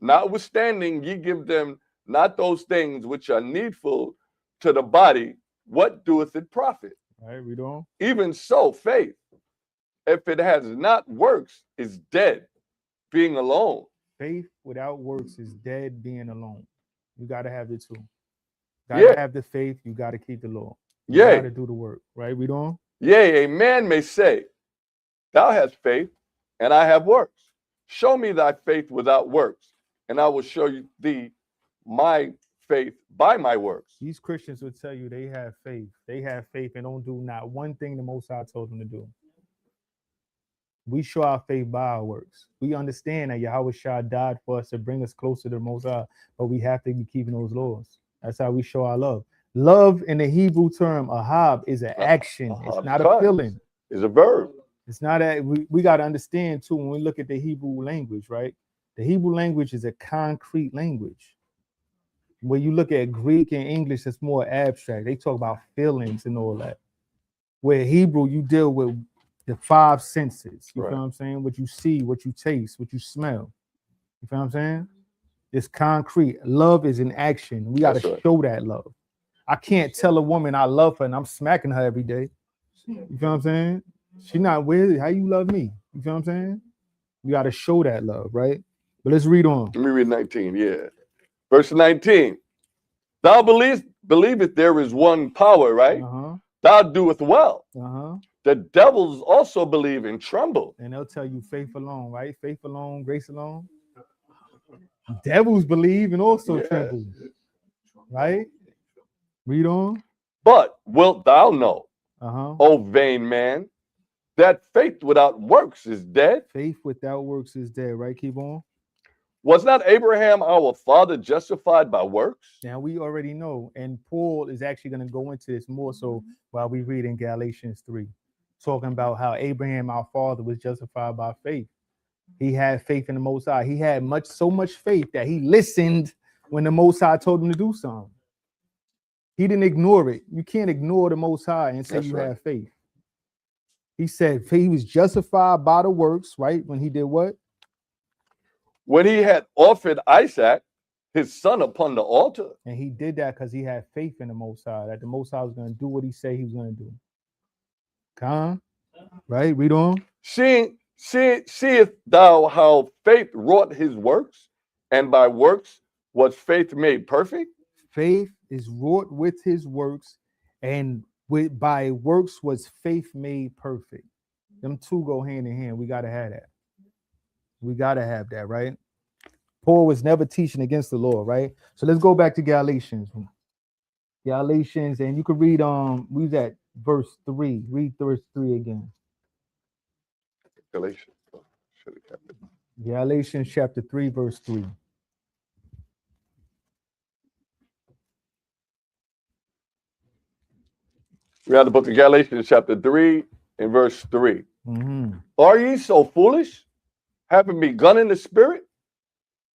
[SPEAKER 3] notwithstanding ye give them not those things which are needful to the body, what doeth it profit?
[SPEAKER 1] All right, read on. Even
[SPEAKER 3] so, faith, if it has not works, is dead, being alone.
[SPEAKER 1] Faith without works is dead, being alone. You got to have the two. Got to have the faith. You got to keep the law. You got to do the work. Right, read on.
[SPEAKER 3] Yea, a man may say, thou hast faith, and I have works. Show me thy faith without works, and I will show thee my faith by my works.
[SPEAKER 1] These Christians will tell you they have faith. They have faith and don't do not one thing the Most High told them to do. We show our faith by our works. We understand that Yahweh Shah died for us to bring us closer to the Most High, but we have to be keeping those laws. That's how we show our love. Love in the Hebrew term, ahab, is an action. It's not a feeling.
[SPEAKER 3] It's a verb.
[SPEAKER 1] It's not a, we got to understand too, when we look at the Hebrew language, right? The Hebrew language is a concrete language. When you look at Greek and English, it's more abstract. They talk about feelings and all that. Where Hebrew, you deal with the five senses. You
[SPEAKER 3] Right.
[SPEAKER 1] feel what I'm saying? What you see, what you taste, what you smell. You feel what I'm saying? It's concrete. Love is in action. We got
[SPEAKER 3] That's
[SPEAKER 1] to
[SPEAKER 3] right.
[SPEAKER 1] show that love. I can't tell a woman I love her and I'm smacking her every day. You feel what I'm saying? She not with how you love me. You feel what I'm saying? We got to show that love, right? But let's read on.
[SPEAKER 3] Let me read 19. Yeah. Verse 19. Thou believest there is one power, right?
[SPEAKER 1] Uh-huh.
[SPEAKER 3] Thou doest well.
[SPEAKER 1] Uh-huh.
[SPEAKER 3] The devils also believe and tremble.
[SPEAKER 1] And they'll tell you faith alone, right? Faith alone, grace alone. Devils believe and also
[SPEAKER 3] Yeah.
[SPEAKER 1] tremble. Right? Read on.
[SPEAKER 3] But wilt thou know,
[SPEAKER 1] Uh-huh.
[SPEAKER 3] O vain man, that faith without works is dead?
[SPEAKER 1] Faith without works is dead, right? Keep on.
[SPEAKER 3] Was not Abraham our father justified by works?
[SPEAKER 1] Now we already know, and Paul is actually going to go into this more so while we read in Galatians 3, talking about how Abraham, our father, was justified by faith. He had faith in the Most High. He had so much faith that he listened when the Most High told him to do something. He didn't ignore it. You can't ignore the Most High and say
[SPEAKER 3] That's
[SPEAKER 1] you
[SPEAKER 3] right.
[SPEAKER 1] have faith. He said he was justified by the works, right? When he did what?
[SPEAKER 3] When he had offered Isaac, his son, upon the altar.
[SPEAKER 1] And he did that because he had faith in the Most High, that the Most High was going to do what he said he was going to do. Come, right? Read on.
[SPEAKER 3] Seest thou how faith wrought his works, and by works was faith made perfect?
[SPEAKER 1] Faith is wrought with his works, and by works was faith made perfect. Them two go hand in hand. We got to have that. We got to have that, right? Paul was never teaching against the law, right? So let's go back to Galatians. Galatians, and you can read read that verse 3. Read verse 3 again.
[SPEAKER 3] Galatians. Should have kept it.
[SPEAKER 1] Galatians chapter 3, verse 3.
[SPEAKER 3] We have the book of Galatians, chapter 3, and verse 3.
[SPEAKER 1] Mm-hmm.
[SPEAKER 3] Are ye so foolish, having begun in the spirit?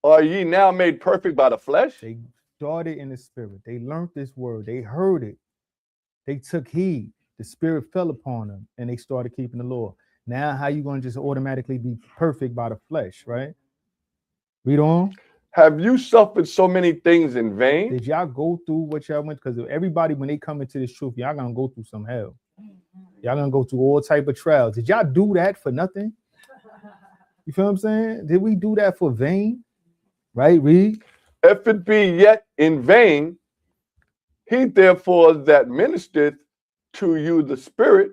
[SPEAKER 3] Or are ye now made perfect by the flesh?
[SPEAKER 1] They started in the spirit. They learned this word. They heard it. They took heed. The spirit fell upon them, and they started keeping the law. Now, how you going to just automatically be perfect by the flesh, right? Read on.
[SPEAKER 3] Have you suffered so many things in vain?
[SPEAKER 1] Did y'all go through what y'all went? Because everybody, when they come into this truth, y'all gonna go through some hell. Y'all gonna go through all type of trials. Did y'all do that for nothing? You feel what I'm saying? Did we do that for vain? Right? Read.
[SPEAKER 3] If it be yet in vain, he therefore that ministereth to you the Spirit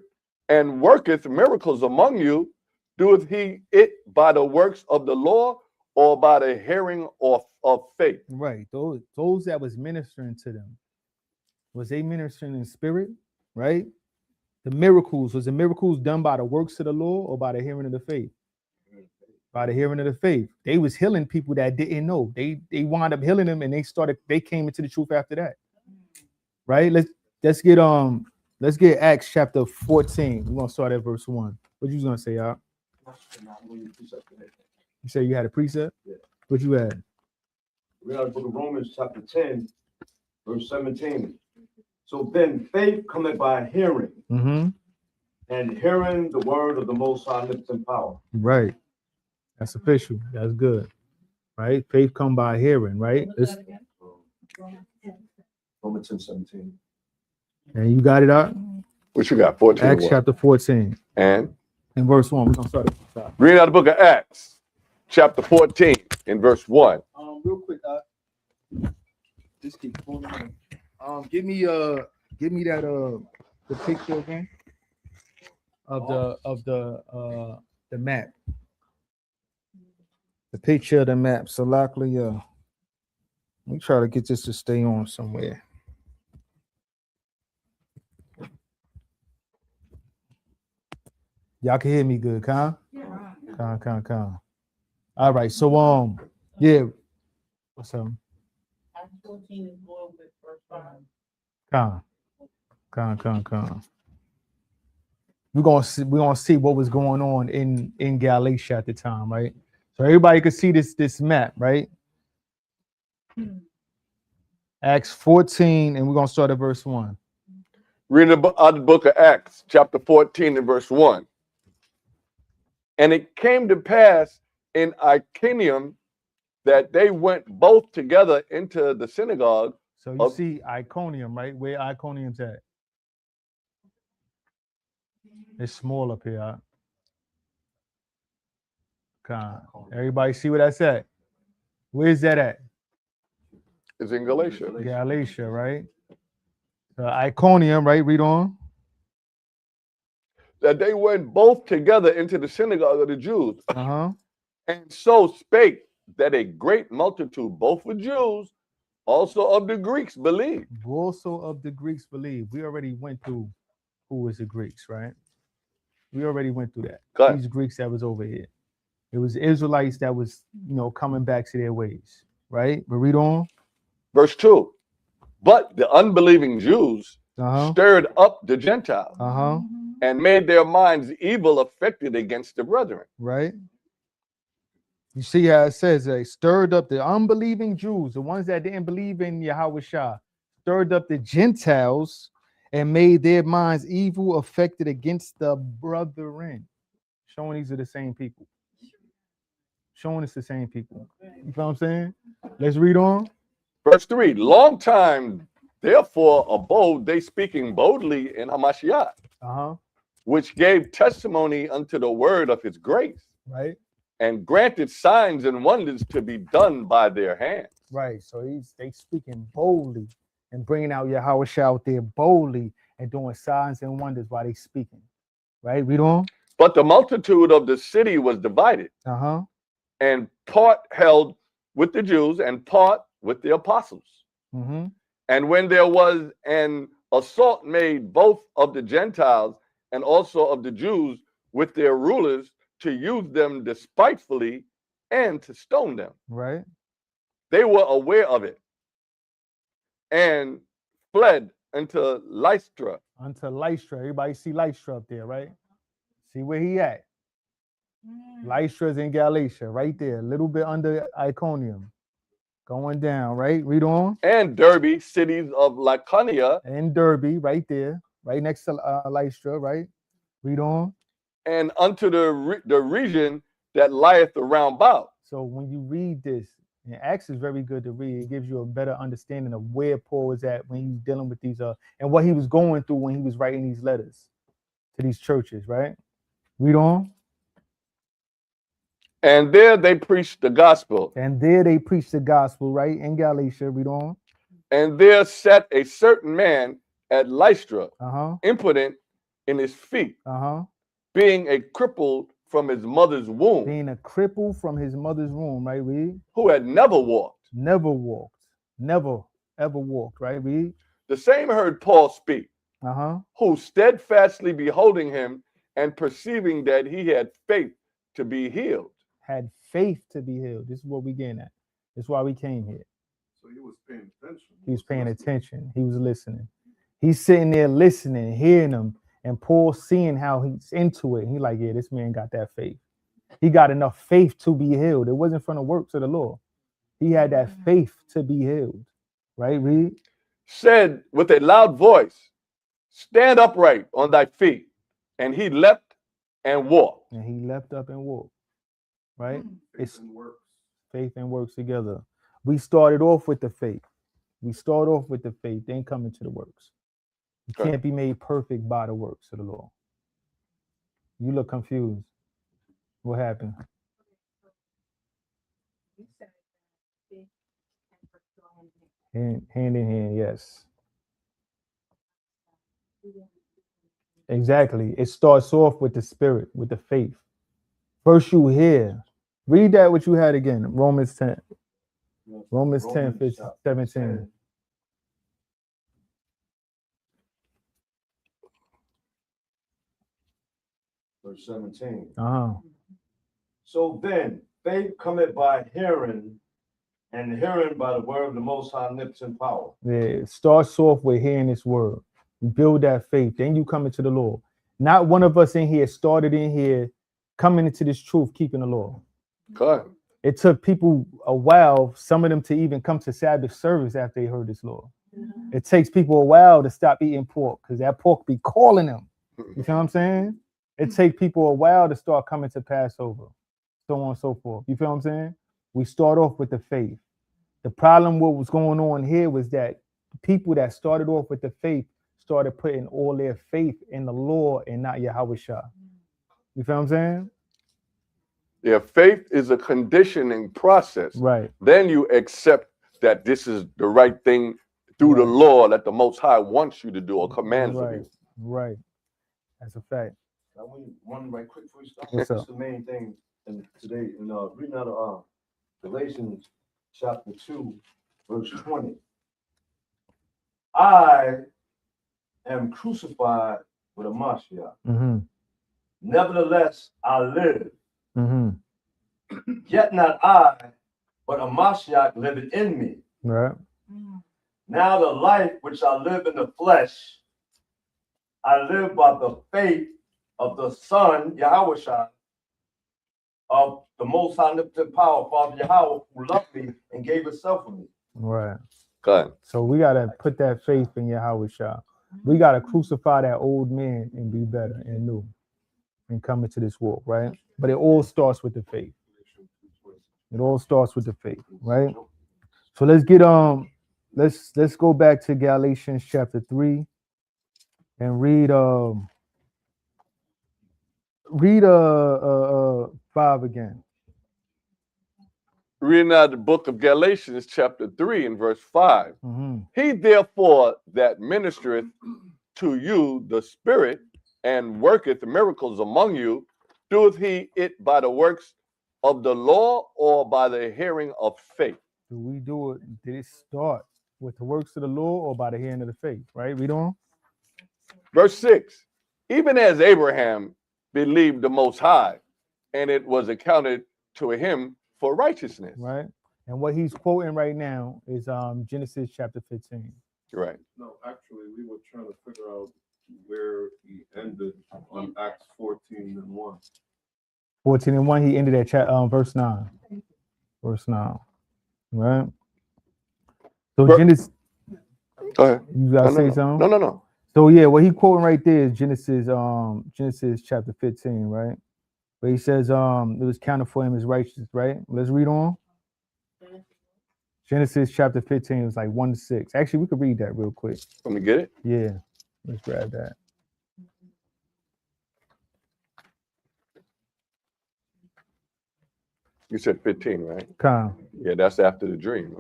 [SPEAKER 3] and worketh miracles among you, doeth he it by the works of the law or by the hearing of faith?
[SPEAKER 1] Right. Those that was ministering to them, was they ministering in spirit? Right? The miracles, was the miracles done by the works of the law or by the hearing of the faith? By the hearing of the faith. They was healing people that didn't know. They wound up healing them, and they came into the truth after that. Right? Let's get Acts chapter 14. We're gonna start at verse 1. What you gonna say, y'all? You say you had a precept?
[SPEAKER 2] Yeah.
[SPEAKER 1] What you had?
[SPEAKER 2] We got the book of Romans, chapter 10, verse 17. So then faith cometh by hearing,
[SPEAKER 1] Mm-hmm.
[SPEAKER 2] and hearing the word of the Most High omnipotent power.
[SPEAKER 1] Right. That's official. That's good. Right? Faith come by hearing, right?
[SPEAKER 2] Romans 10, 17.
[SPEAKER 1] And you got it out?
[SPEAKER 3] What you got? 14.
[SPEAKER 1] Acts
[SPEAKER 3] what?
[SPEAKER 1] chapter 14
[SPEAKER 3] And
[SPEAKER 1] and verse 1. We're gonna start at the top.
[SPEAKER 3] read out the book of Acts, chapter 14, in verse 1.
[SPEAKER 1] Real quick, just keep going on. Give me that the picture again of the map. The picture of the map. So likely, let me try to get this to stay on somewhere. Y'all can hear me good, Con? Yeah. Con. All right, so yeah. What's up?
[SPEAKER 7] Acts 14 is going with verse 5.
[SPEAKER 1] Con. We're gonna see what was going on in Galatia at the time, right? So everybody could see this map, right? Acts 14, and we're gonna start at verse 1.
[SPEAKER 3] Read out the book of Acts, chapter 14, and verse 1. And it came to pass in Iconium that they went both together into the synagogue.
[SPEAKER 1] So you see Iconium, right? Where Iconium's at? It's small up here. Everybody see where that's at? Where's that at?
[SPEAKER 3] It's in Galatia.
[SPEAKER 1] Galatia, right? Iconium, right? Read on.
[SPEAKER 3] That they went both together into the synagogue of the Jews,
[SPEAKER 1] Uh-huh.
[SPEAKER 3] and so spake that a great multitude, both of Jews, also of the Greeks, believed.
[SPEAKER 1] Also of the Greeks believe. We already went through who was the Greeks, right? We already went through that.
[SPEAKER 3] Good.
[SPEAKER 1] These Greeks that was over here. It was Israelites that was, coming back to their ways, right? But read on.
[SPEAKER 3] Verse 2. But the unbelieving Jews
[SPEAKER 1] Uh-huh.
[SPEAKER 3] stirred up the Gentiles
[SPEAKER 1] Uh-huh.
[SPEAKER 3] and made their minds evil affected against the brethren.
[SPEAKER 1] Right? You see how it says they stirred up the unbelieving Jews, the ones that didn't believe in Yahweh Shah, stirred up the Gentiles and made their minds evil affected against the brethren. Showing these are the same people. Showing it's the same people. You feel what I'm saying? Let's read on.
[SPEAKER 3] Verse 3. Long time, therefore, abode they speaking boldly in Hamashiach,
[SPEAKER 1] Uh-huh.
[SPEAKER 3] which gave testimony unto the word of his grace,
[SPEAKER 1] Right?
[SPEAKER 3] and granted signs and wonders to be done by their hands.
[SPEAKER 1] Right. So they speaking boldly and bringing out Yahweh Shah out there boldly and doing signs and wonders while they speaking. Right? Read on.
[SPEAKER 3] But the multitude of the city was divided,
[SPEAKER 1] Uh-huh.
[SPEAKER 3] and part held with the Jews and part with the apostles.
[SPEAKER 1] Mm-hmm.
[SPEAKER 3] And when there was an assault made both of the Gentiles and also of the Jews with their rulers to use them despitefully and to stone them,
[SPEAKER 1] Right.
[SPEAKER 3] they were aware of it and fled into Lystra.
[SPEAKER 1] Unto Lystra. Everybody see Lystra up there, right? See where he at? Lystra's in Galatia, right there, a little bit under Iconium. Going down, right? Read on.
[SPEAKER 3] And Derbe, cities of Lycaonia,
[SPEAKER 1] And Derbe, right there, right next to Lystra, right? Read on.
[SPEAKER 3] and unto the region that lieth around about.
[SPEAKER 1] So when you read this, and Acts is very good to read. It gives you a better understanding of where Paul was at when he was dealing with these and what he was going through when he was writing these letters to these churches, right? Read on.
[SPEAKER 3] And there they preached the gospel.
[SPEAKER 1] And there they preached the gospel, right? In Galatia, read on.
[SPEAKER 3] And there sat a certain man at Lystra,
[SPEAKER 1] Uh-huh.
[SPEAKER 3] impotent in his feet,
[SPEAKER 1] Uh-huh.
[SPEAKER 3] being a cripple from his mother's womb,
[SPEAKER 1] Being a cripple from his mother's womb, right? Read.
[SPEAKER 3] who had never walked.
[SPEAKER 1] Never walked. Never ever walked, right? Read.
[SPEAKER 3] The same heard Paul speak,
[SPEAKER 1] Uh-huh.
[SPEAKER 3] who steadfastly beholding him and perceiving that he had faith to be healed.
[SPEAKER 1] Had faith to be healed. This is what we getting at. This is why we came here.
[SPEAKER 2] So he was paying attention.
[SPEAKER 1] He was paying attention. He was listening. He's sitting there listening, hearing them, and Paul seeing how he's into it. He like, yeah, this man got that faith. He got enough faith to be healed. It wasn't from the works of the law. He had that faith to be healed. Right? Read.
[SPEAKER 3] Said with a loud voice, stand upright on thy feet. And he leapt and walked.
[SPEAKER 1] And he leapt up and walked. Right? It's
[SPEAKER 2] and works.
[SPEAKER 1] faith and works together. We started off with the faith. We start off with the faith, then come into the works. You
[SPEAKER 3] Okay.
[SPEAKER 1] can't be made perfect by the works of the law. You look confused. What happened? Hand in hand, yes. Exactly. It starts off with the spirit, with the faith. First you hear. Read that what you had again. Romans 10. Romans 10, 15, 17.
[SPEAKER 2] Verse 17.
[SPEAKER 1] Uh-huh.
[SPEAKER 2] So then, faith cometh by hearing, and hearing by the word of the Most High omnipotent power.
[SPEAKER 1] Yeah, it starts off with hearing this word. You build that faith. Then you come into the law. Not one of us in here started in here coming into this truth, keeping the law.
[SPEAKER 3] Good.
[SPEAKER 1] It took people a while, some of them to even come to Sabbath service after they heard this law. It takes people a while to stop eating pork because that pork be calling them. You know what I'm saying? It takes people a while to start coming to Passover, so on and so forth. You feel what I'm saying? We start off with the faith. The problem what was going on here was that people that started off with the faith started putting all their faith in the law and not Yahweh Shah. You feel what I'm saying?
[SPEAKER 3] Yeah, faith is a conditioning process.
[SPEAKER 1] Right.
[SPEAKER 3] Then you accept that this is the right thing through the
[SPEAKER 1] Right.
[SPEAKER 3] law that the Most High wants you to do or commands of
[SPEAKER 1] Right.
[SPEAKER 3] you.
[SPEAKER 1] Right. That's a fact.
[SPEAKER 2] I want one right quick before you start.
[SPEAKER 1] What's
[SPEAKER 2] That's
[SPEAKER 1] up?
[SPEAKER 2] the main thing today. Reading out of Galatians chapter 2, verse 20. I am crucified with a Mashiach.
[SPEAKER 1] Mm-hmm.
[SPEAKER 2] Nevertheless, I live.
[SPEAKER 1] Mm-hmm.
[SPEAKER 2] Yet not I, but a Mashiach liveth in me.
[SPEAKER 1] Right.
[SPEAKER 2] Now the life which I live in the flesh, I live by the faith of the Son, Yahweh Shai, of the Most High Omnipotent Power, Father Yahweh, who loved me and gave himself for me.
[SPEAKER 1] Right.
[SPEAKER 3] Good.
[SPEAKER 1] So we gotta put that faith in Yahweh Shah. We gotta crucify that old man and be better and new and come into this walk, right? But it all starts with the faith. It all starts with the faith, right? So let's get let's go back to Galatians chapter 3 and read 5 again.
[SPEAKER 3] Reading out the book of Galatians, chapter 3, and verse 5.
[SPEAKER 1] Mm-hmm.
[SPEAKER 3] He therefore that ministereth to you the Spirit and worketh miracles among you, doeth he it by the works of the law or by the hearing of faith?
[SPEAKER 1] Do we do it? Did it start with the works of the law or by the hearing of the faith? Right? Read on.
[SPEAKER 3] Verse 6. Even as Abraham believed the Most High, and it was accounted to him for righteousness.
[SPEAKER 1] Right. And what he's quoting right now is Genesis chapter 15.
[SPEAKER 3] Right.
[SPEAKER 8] No, actually, we were trying to figure out where he ended on Acts 14:1.
[SPEAKER 1] 14:1, he ended at verse 9. Verse 9. Right? So Genesis,
[SPEAKER 3] Go ahead.
[SPEAKER 1] you gotta say
[SPEAKER 3] no.
[SPEAKER 1] something?
[SPEAKER 3] No.
[SPEAKER 1] So yeah, what he quoting right there is Genesis chapter 15, right? Where he says it was counted for him as righteous, right? Let's read on. Genesis chapter 15 was like 1-6. Actually, we could read that real quick.
[SPEAKER 3] Let me get it.
[SPEAKER 1] Yeah, let's grab that.
[SPEAKER 3] You said 15, right?
[SPEAKER 1] Come,
[SPEAKER 3] Yeah, that's after the dream.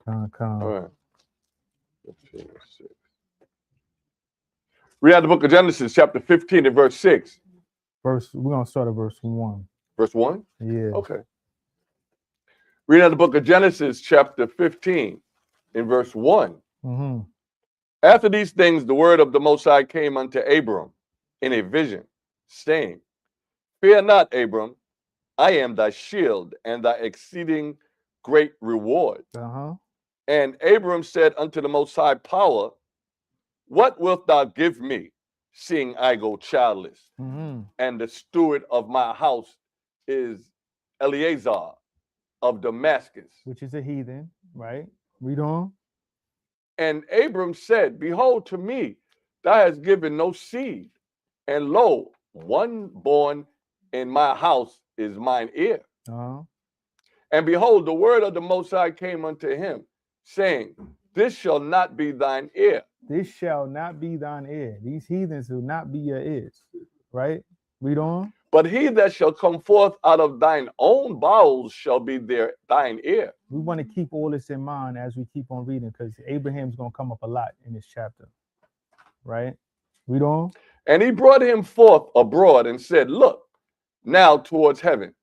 [SPEAKER 3] Right?
[SPEAKER 1] come.
[SPEAKER 3] All right. 15, 6. Read out the book of Genesis, chapter 15 and verse 6.
[SPEAKER 1] We're gonna start at verse 1.
[SPEAKER 3] Verse 1?
[SPEAKER 1] Yeah.
[SPEAKER 3] Okay. Read out the book of Genesis, chapter 15 in verse 1.
[SPEAKER 1] Mm-hmm.
[SPEAKER 3] After these things, the word of the Most High came unto Abram in a vision, saying, Fear not, Abram, I am thy shield and thy exceeding great reward.
[SPEAKER 1] Uh-huh.
[SPEAKER 3] And Abram said unto the Most High Power, What wilt thou give me, seeing I go childless?
[SPEAKER 1] Mm-hmm.
[SPEAKER 3] And the steward of my house is Eleazar of Damascus.
[SPEAKER 1] Which is a heathen, right? Read on.
[SPEAKER 3] And Abram said, Behold, to me thou hast given no seed, and lo, one born in my house is mine heir.
[SPEAKER 1] Uh-huh.
[SPEAKER 3] And behold, the word of the Most High came unto him, saying, This shall not be thine heir.
[SPEAKER 1] This shall not be thine heir. These heathens will not be your heirs, right? Read on.
[SPEAKER 3] But he that shall come forth out of thine own bowels shall be thine heir.
[SPEAKER 1] We want to keep all this in mind as we keep on reading, because Abraham's going to come up a lot in this chapter, right? Read on.
[SPEAKER 3] And he brought him forth abroad and said, Look now towards heaven,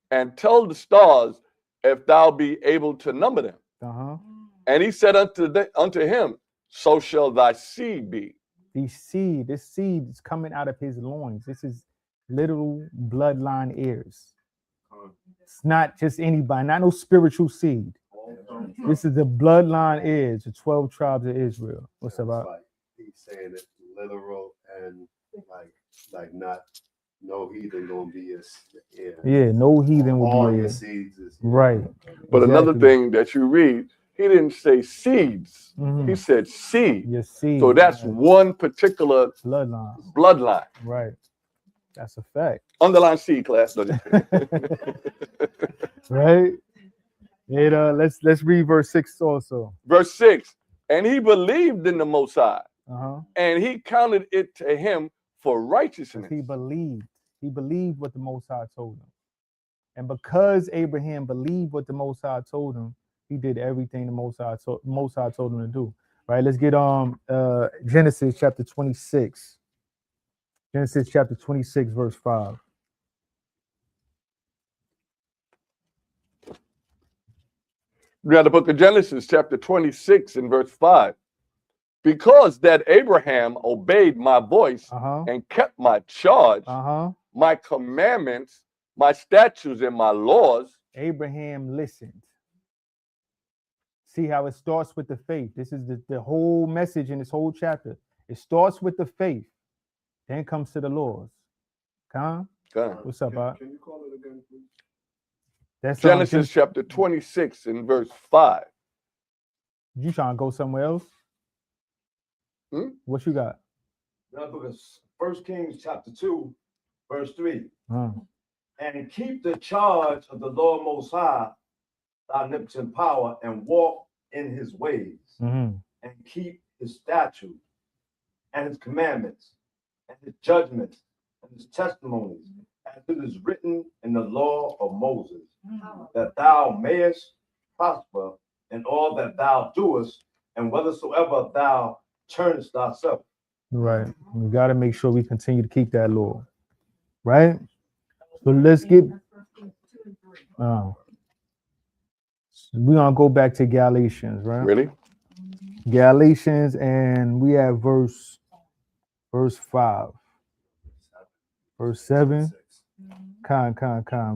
[SPEAKER 3] and tell the stars if thou be able to number them.
[SPEAKER 1] Uh-huh.
[SPEAKER 3] And he said unto him, So shall thy seed be.
[SPEAKER 1] This seed is coming out of his loins. This is literal bloodline heirs. It's not just anybody, not no spiritual seed. This is the bloodline heirs, the 12 tribes of Israel. What's up?
[SPEAKER 5] Like he's saying it's literal and like not no heathen gonna be his heir.
[SPEAKER 1] Yeah, no heathen will
[SPEAKER 5] All
[SPEAKER 1] be
[SPEAKER 5] your
[SPEAKER 1] heirs.
[SPEAKER 5] seeds is
[SPEAKER 1] Right.
[SPEAKER 3] But another
[SPEAKER 1] Exactly.
[SPEAKER 3] thing that you read, he didn't say seeds.
[SPEAKER 1] Mhm.
[SPEAKER 3] He said seed.
[SPEAKER 1] Your seed.
[SPEAKER 3] So that's
[SPEAKER 1] right.
[SPEAKER 3] one particular
[SPEAKER 1] bloodline.
[SPEAKER 3] bloodline.
[SPEAKER 1] Right. That's a fact,
[SPEAKER 3] Underline C, class. No, just kidding.
[SPEAKER 1] right? Let's read verse 6 also.
[SPEAKER 3] Verse 6. And he believed in the Most High,
[SPEAKER 1] Uh-huh.
[SPEAKER 3] and he counted it to him for righteousness.
[SPEAKER 1] He believed. He believed what the Most High told him. And because Abraham believed what the Most High told him, he did everything the Most High told him to do. Right? Let's get Genesis chapter 26. Genesis chapter 26, verse 5.
[SPEAKER 3] We got the book of Genesis, chapter 26, and verse 5. Because that Abraham obeyed my voice
[SPEAKER 1] Uh-huh.
[SPEAKER 3] and kept my charge,
[SPEAKER 1] Uh-huh.
[SPEAKER 3] my commandments, my statutes, and my laws.
[SPEAKER 1] Abraham listened. See how it starts with the faith. This is the whole message in this whole chapter. It starts with the faith, then comes to the laws. Khan,
[SPEAKER 3] God.
[SPEAKER 1] what's up, Bob?
[SPEAKER 8] Can you call it again, please?
[SPEAKER 1] That's
[SPEAKER 3] Genesis chapter 26 and verse 5.
[SPEAKER 1] You trying to go somewhere else? What you got?
[SPEAKER 2] Now, book of 1 Kings chapter 2, verse 3. And keep the charge of the Lord Most High, thy omnipotent power, and walk in his ways,
[SPEAKER 1] Mm-hmm.
[SPEAKER 2] and keep his statutes, and his commandments, and his judgments, and his testimonies, as it is written in the law of Moses, that thou mayest prosper in all that thou doest, and whithersoever thou turnest thyself.
[SPEAKER 1] Right. We got to make sure we continue to keep that law. Right? So let's get we're gonna go back to Galatians, right?
[SPEAKER 3] Really?
[SPEAKER 1] Galatians, and we have verse 5. Verse 7.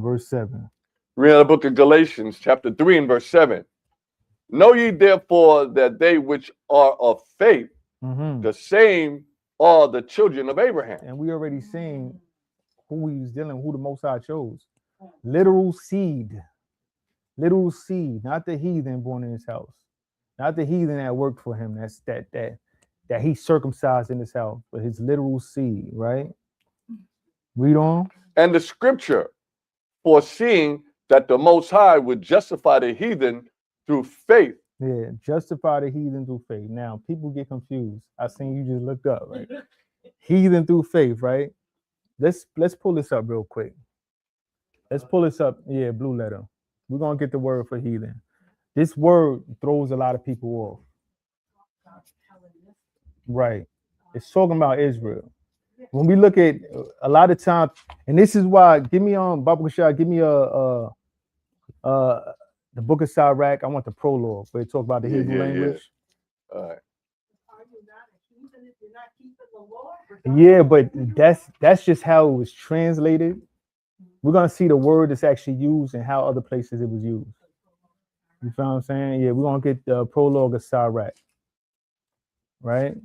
[SPEAKER 1] Verse 7.
[SPEAKER 3] Read the book of Galatians, chapter 3 and verse 7. Know ye therefore that they which are of faith, the same are the children of Abraham.
[SPEAKER 1] And we already seen who he was dealing, who the Most High chose. Literal seed, not the heathen born in his house, not the heathen that worked for him. That's that he circumcised in his house, but his literal seed, right? Read on.
[SPEAKER 3] And the scripture, foreseeing that the Most High would justify the heathen through faith.
[SPEAKER 1] Yeah, justify the heathen through faith. Now, people get confused. I seen you just looked up, right? Heathen through faith, right? Let's pull this up real quick. Let's pull this up. Yeah, blue letter. We're gonna get the word for heathen. This word throws a lot of people off. Right. It's talking about Israel. When we look at a lot of times, and this is why, give me Baba Shah, give me the book of Chaalaq. I want the prologue where it talk about the Hebrew language.
[SPEAKER 3] All right.
[SPEAKER 6] Are you not a heathen if you're not keeping the law?
[SPEAKER 1] Yeah, but that's just how it was translated. We're gonna see the word that's actually used and how other places it was used. You feel what I'm saying? Yeah, we're gonna get the prologue of Chaalaq. Right?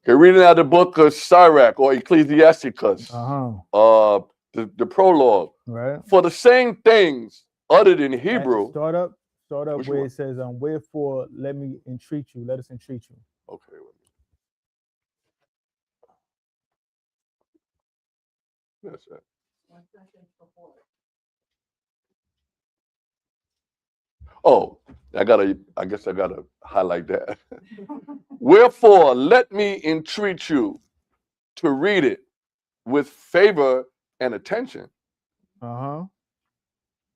[SPEAKER 3] Okay, reading out the book of Chaalaq or Ecclesiasticus, the prologue.
[SPEAKER 1] Right.
[SPEAKER 3] For the same things uttered in Hebrew.
[SPEAKER 1] Start up
[SPEAKER 3] Which
[SPEAKER 1] where
[SPEAKER 3] one?
[SPEAKER 1] it says, wherefore let us entreat you.
[SPEAKER 3] Okay. That's it. Oh, I guess I gotta highlight that. Wherefore, let me entreat you to read it with favor and attention,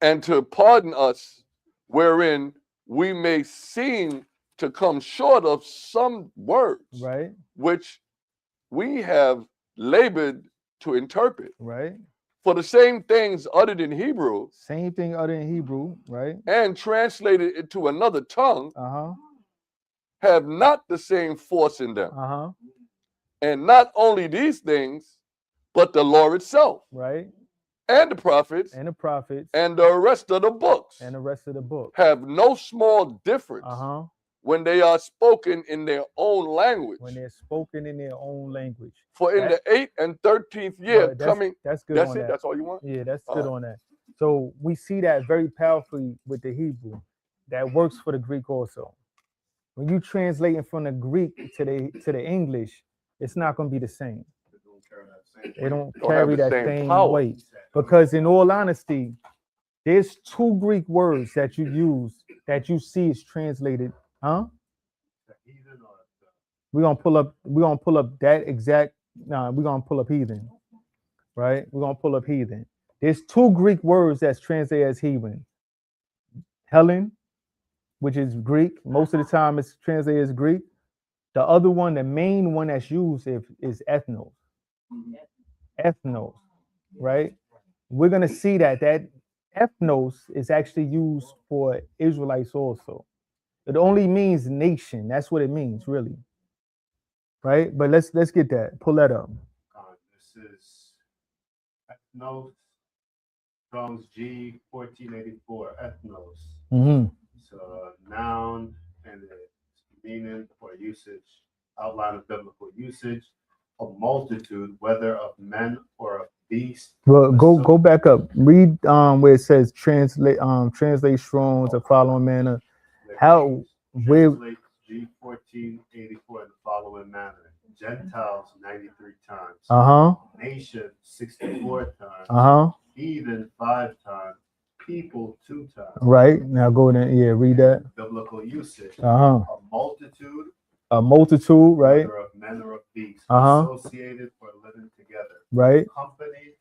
[SPEAKER 3] and to pardon us wherein we may seem to come short of some words,
[SPEAKER 1] right,
[SPEAKER 3] which we have labored to interpret.
[SPEAKER 1] Right.
[SPEAKER 3] For the same things uttered in Hebrew,
[SPEAKER 1] Same thing uttered in Hebrew, right?
[SPEAKER 3] and translated into another tongue, have not the same force in them. And not only these things, but the law itself,
[SPEAKER 1] right,
[SPEAKER 3] and the prophets,
[SPEAKER 1] and
[SPEAKER 3] the rest of the books, have no small difference when they are spoken in their own language. For in the 8th and 13th year coming,
[SPEAKER 1] that's good.
[SPEAKER 3] That's
[SPEAKER 1] on
[SPEAKER 3] it.
[SPEAKER 1] that.
[SPEAKER 3] That's all you want.
[SPEAKER 1] Yeah, that's good on that. So we see that very powerfully with the Hebrew. That works for the Greek also. When you translating from the Greek to the English, it's not going to be the same. They don't
[SPEAKER 3] Don't have
[SPEAKER 1] carry
[SPEAKER 3] the
[SPEAKER 1] that
[SPEAKER 3] same
[SPEAKER 1] same
[SPEAKER 3] power.
[SPEAKER 1] weight. Because in all honesty, there's 2 Greek words that you use that you see is translated, huh? We're gonna pull up that exact. We're gonna pull up heathen, right? We're gonna pull up heathen. There's 2 Greek words that's translated as heathen. Helen, which is Greek. Most of the time it's translated as Greek. The other one, the main one that's used is ethnos. Ethnos, right? We're gonna see that ethnos is actually used for Israelites also. It only means nation. That's what it means, really. Right? But let's get that. Pull that up.
[SPEAKER 5] This is ethnos, Strong's G 1484. Ethnos.
[SPEAKER 1] Mm-hmm.
[SPEAKER 5] It's a noun and its meaning or usage, outline of biblical usage, a multitude, whether of men or of beasts.
[SPEAKER 1] Well, go back up. Read where it says translate Strong's the following manner. How where
[SPEAKER 5] Translate G 1484 in the following manner. Gentiles 93 times. Nation 64 times. Heathen 5 times. People 2 times.
[SPEAKER 1] Right. Now go there. Yeah, read that.
[SPEAKER 5] Biblical usage.
[SPEAKER 1] A
[SPEAKER 5] multitude.
[SPEAKER 1] A multitude, right?
[SPEAKER 5] Whether of men or of beasts. Associated or living together.
[SPEAKER 1] Right.
[SPEAKER 5] Company,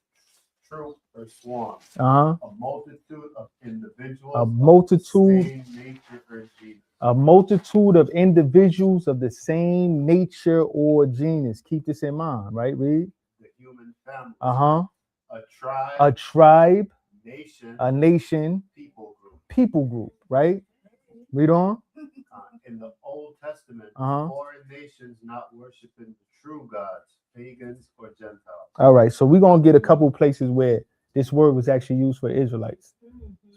[SPEAKER 5] troop, or swarm.
[SPEAKER 1] A
[SPEAKER 5] multitude of individuals.
[SPEAKER 1] A multitude.
[SPEAKER 5] Same nature or genus.
[SPEAKER 1] A multitude of individuals of the same nature or genus. Keep this in mind, right? Read.
[SPEAKER 5] The human family.
[SPEAKER 1] A
[SPEAKER 5] tribe.
[SPEAKER 1] A tribe.
[SPEAKER 5] Nation.
[SPEAKER 1] A nation.
[SPEAKER 5] People group.
[SPEAKER 1] People group, right? Read on.
[SPEAKER 5] In the Old Testament, foreign nations not worshiping the true gods, pagans or Gentiles.
[SPEAKER 1] All right, so we're gonna get a couple places where this word was actually used for Israelites.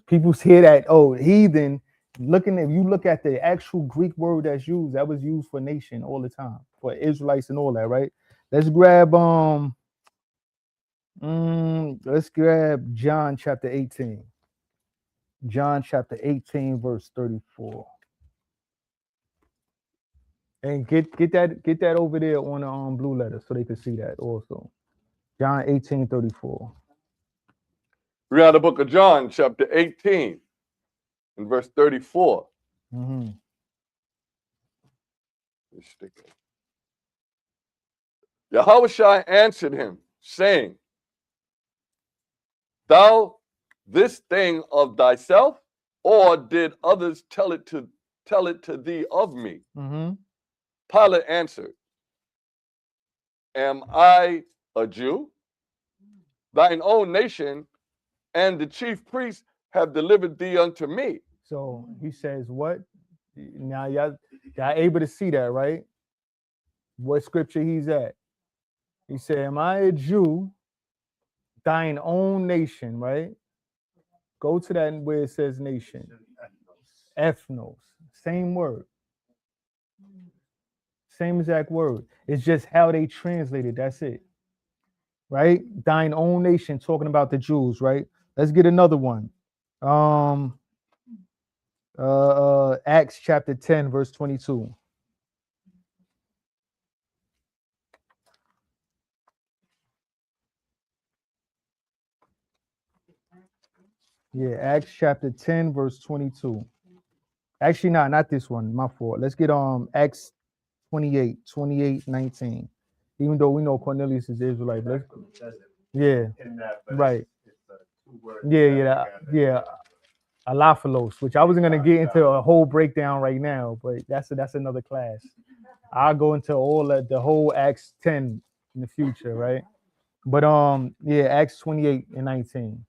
[SPEAKER 1] People hear that, oh, heathen. If you look at the actual Greek word that's used, that was used for nation all the time, for Israelites and all that, right? Let's grab John chapter 18. John chapter 18, verse 34. And get that over there on the blue letter so they can see that also. John 18:34.
[SPEAKER 3] Read out the book of John, chapter 18, and verse 34. Yahushua answered him, saying, Thou this thing of thyself, or did others tell it to thee of me? Pilate answered, Am I a Jew? Thine own nation and the chief priests have delivered thee unto me.
[SPEAKER 1] So he says, what? Now y'all able to see that, right? What scripture he's at? He said, Am I a Jew? Thine own nation, right? Go to that where it says nation. Ethnos. Same word. Same exact word. It's just how they translated. That's it. Right? Thine own nation, talking about the Jews, right? Let's get another one. Acts chapter 10, verse 22. Yeah, Acts chapter 10, verse 22. Actually, not this one. My fault. Let's get Acts 28, 19. Even though we know Cornelius is Israelite, but yeah, right. Yeah. Alaphilos, which I wasn't gonna get into a whole breakdown right now, but that's another class. I'll go into all of the whole Acts 10 in the future, right? But Acts 28 and 19.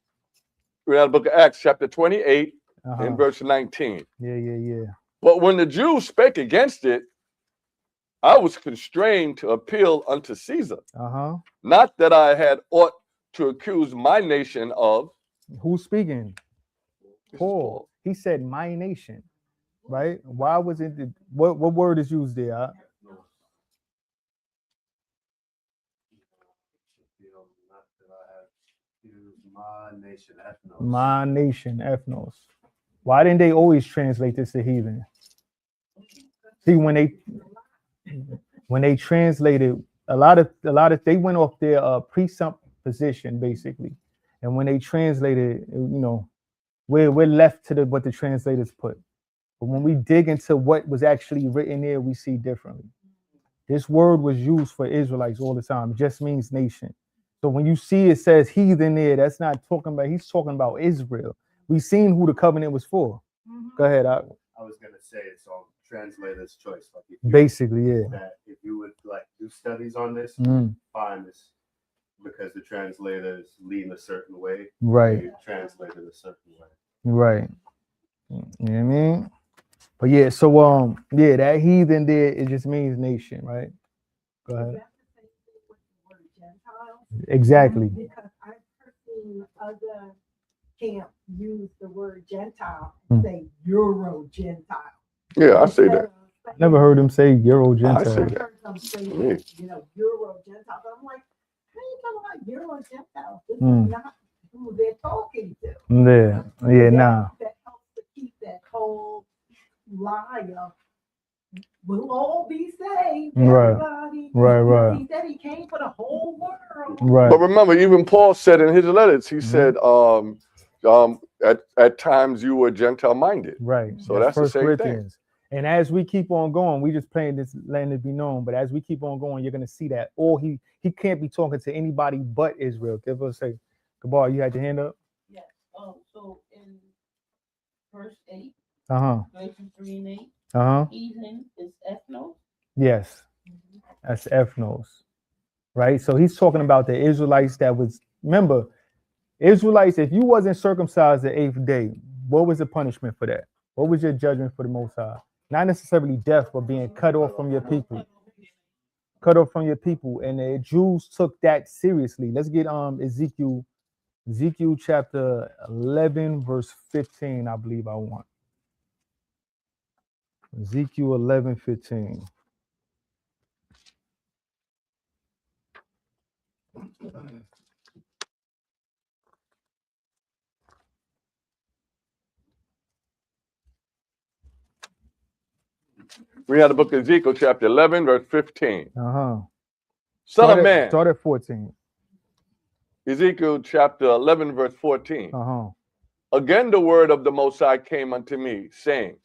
[SPEAKER 3] Read out the book of Acts, chapter 28, and verse 19.
[SPEAKER 1] Yeah.
[SPEAKER 3] But when the Jews spake against it, I was constrained to appeal unto Caesar. Not that I had aught to accuse my nation of.
[SPEAKER 1] Who's speaking? Paul. He said my nation, right? Why was it? What word is used there? My nation, ethnos. Why didn't they always translate this to heathen? See, when they translated, a lot of they went off their presupposition basically, and when they translated, we're left to what the translators put. But when we dig into what was actually written there, we see differently. This word was used for Israelites all the time. It just means nation. So when you see it says heathen there, that's not talking about, he's talking about Israel. We seen who the covenant was for. Go ahead.
[SPEAKER 5] I was gonna say it's on translator's choice. Like if
[SPEAKER 1] Basically, yeah.
[SPEAKER 5] That if you would like do studies on this, find this because the translators lean a certain way.
[SPEAKER 1] Right.
[SPEAKER 5] You translate it a certain way.
[SPEAKER 1] Right. You know what I mean? But yeah, so that heathen there, it just means nation, right? Go ahead. Exactly.
[SPEAKER 6] Because I've seen other camps use the word Gentile and say Euro Gentile.
[SPEAKER 3] Yeah, I say that.
[SPEAKER 1] Never heard him say Euro
[SPEAKER 3] I
[SPEAKER 1] Gentile.
[SPEAKER 3] see.
[SPEAKER 6] Heard them say, Euro Gentile. But I'm like, how you talking about Euro Gentile? This is not who they're talking to.
[SPEAKER 1] Yeah, nah.
[SPEAKER 6] That helps to keep that whole lie of we'll all be saved.
[SPEAKER 1] Right.
[SPEAKER 6] Everybody.
[SPEAKER 1] Right.
[SPEAKER 6] He said he came for the whole world.
[SPEAKER 1] Right.
[SPEAKER 3] But remember, even Paul said in his letters, he said, at times you were Gentile minded.
[SPEAKER 1] Right.
[SPEAKER 3] So that's the
[SPEAKER 1] First
[SPEAKER 3] same
[SPEAKER 1] Corinthians. And as we keep on going, we just playing this, letting it be known. But as we keep on going, you're gonna see that. Or he can't be talking to anybody but Israel. Give us a Gabar, you had your hand up?
[SPEAKER 7] Yes. So in verse 8, Galatians 3:8, heathen is ethnos.
[SPEAKER 1] Yes. That's ethnos. Right? So he's talking about the Israelites that was, remember, Israelites, if you wasn't circumcised the 8th day, what was the punishment for that? What was your judgment for the Most High? Not necessarily death, but being cut off from your people. Cut off from your people. And the Jews took that seriously. Let's get Ezekiel chapter 11, verse 15, I believe I want. Ezekiel 11:15.
[SPEAKER 3] We had the book of Ezekiel, chapter 11, verse 15. Son
[SPEAKER 1] Start
[SPEAKER 3] of man.
[SPEAKER 1] Start at 14.
[SPEAKER 3] Ezekiel chapter 11, verse 14. Again, the word of the Most High came unto me, saying,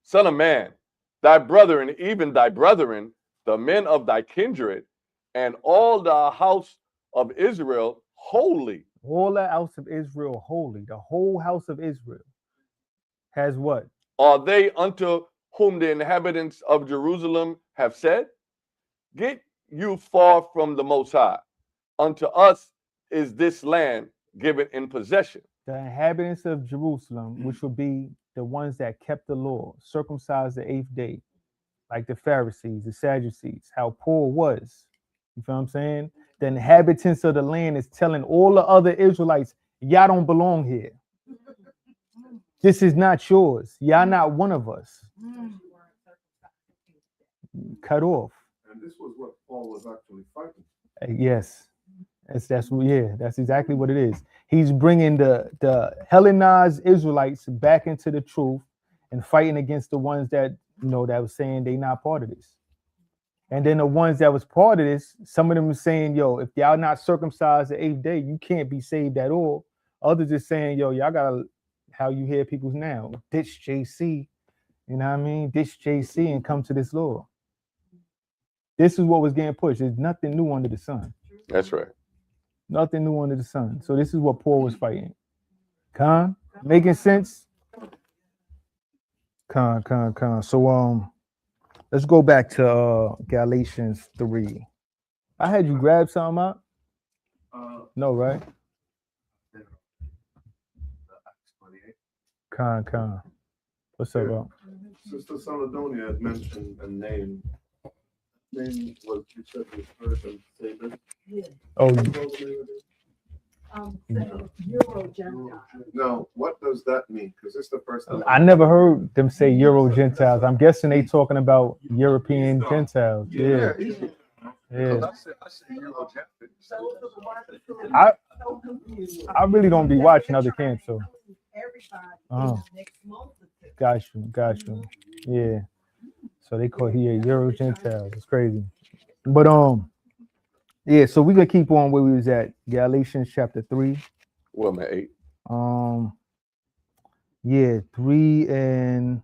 [SPEAKER 3] Son of man, thy brethren, even thy brethren, the men of thy kindred, and all the house of Israel, holy.
[SPEAKER 1] All the house of Israel, holy. The whole house of Israel has what?
[SPEAKER 3] Are they unto whom the inhabitants of Jerusalem have said, Get you far from the Most High. Unto us is this land given in possession.
[SPEAKER 1] The inhabitants of Jerusalem, which will be the ones that kept the law, circumcised the 8th day, like the Pharisees, the Sadducees, how Paul was. You feel what I'm saying? The inhabitants of the land is telling all the other Israelites, y'all don't belong here. This is not yours. Y'all not one of us. Cut off.
[SPEAKER 8] And this was what Paul was actually fighting.
[SPEAKER 1] Yes. That's exactly what it is. He's bringing the Hellenized Israelites back into the truth and fighting against the ones that, that was saying they not part of this. And then the ones that was part of this, some of them were saying, yo, if y'all not circumcised the 8th day, you can't be saved at all. Others is saying, yo, y'all gotta, how you hear people now, ditch JC, you know what I mean? Ditch JC and come to this law. This is what was getting pushed. There's nothing new under the sun.
[SPEAKER 3] That's right.
[SPEAKER 1] Nothing new under the sun. So this is what Paul was fighting. Con? Making sense? Con. So let's go back to Galatians 3. I had you grab something out? No, right? Con. What's up, bro?
[SPEAKER 8] Sister Saladonia had mentioned a name. Name was, you said was person Saban.
[SPEAKER 6] Yeah.
[SPEAKER 1] Oh,
[SPEAKER 6] Euro Gentile.
[SPEAKER 8] Now, what does that mean? Because it's the first time.
[SPEAKER 1] I never heard them say Euro Gentiles. I'm guessing they talking about European Gentiles. Yeah. I really don't be watching other camps, so. Got you. Yeah. So they call here Euro Gentiles. It's crazy. But yeah, so we're gonna keep on where we was at. Galatians chapter 3.
[SPEAKER 3] Well, man, 8.
[SPEAKER 1] Yeah, 3 and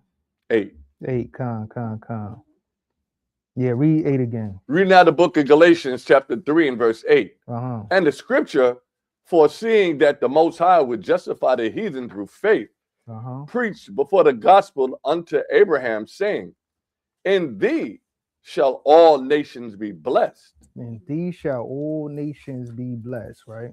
[SPEAKER 3] 8.
[SPEAKER 1] 8. Con. Yeah, read 8 again.
[SPEAKER 3] Read now the book of Galatians, chapter 3 and verse 8.
[SPEAKER 1] Uh-huh.
[SPEAKER 3] And the scripture, foreseeing that the Most High would justify the heathen through faith,
[SPEAKER 1] Uh-huh.
[SPEAKER 3] preached before the gospel unto Abraham, saying, in thee shall all nations be blessed.
[SPEAKER 1] And these shall all nations be blessed, right?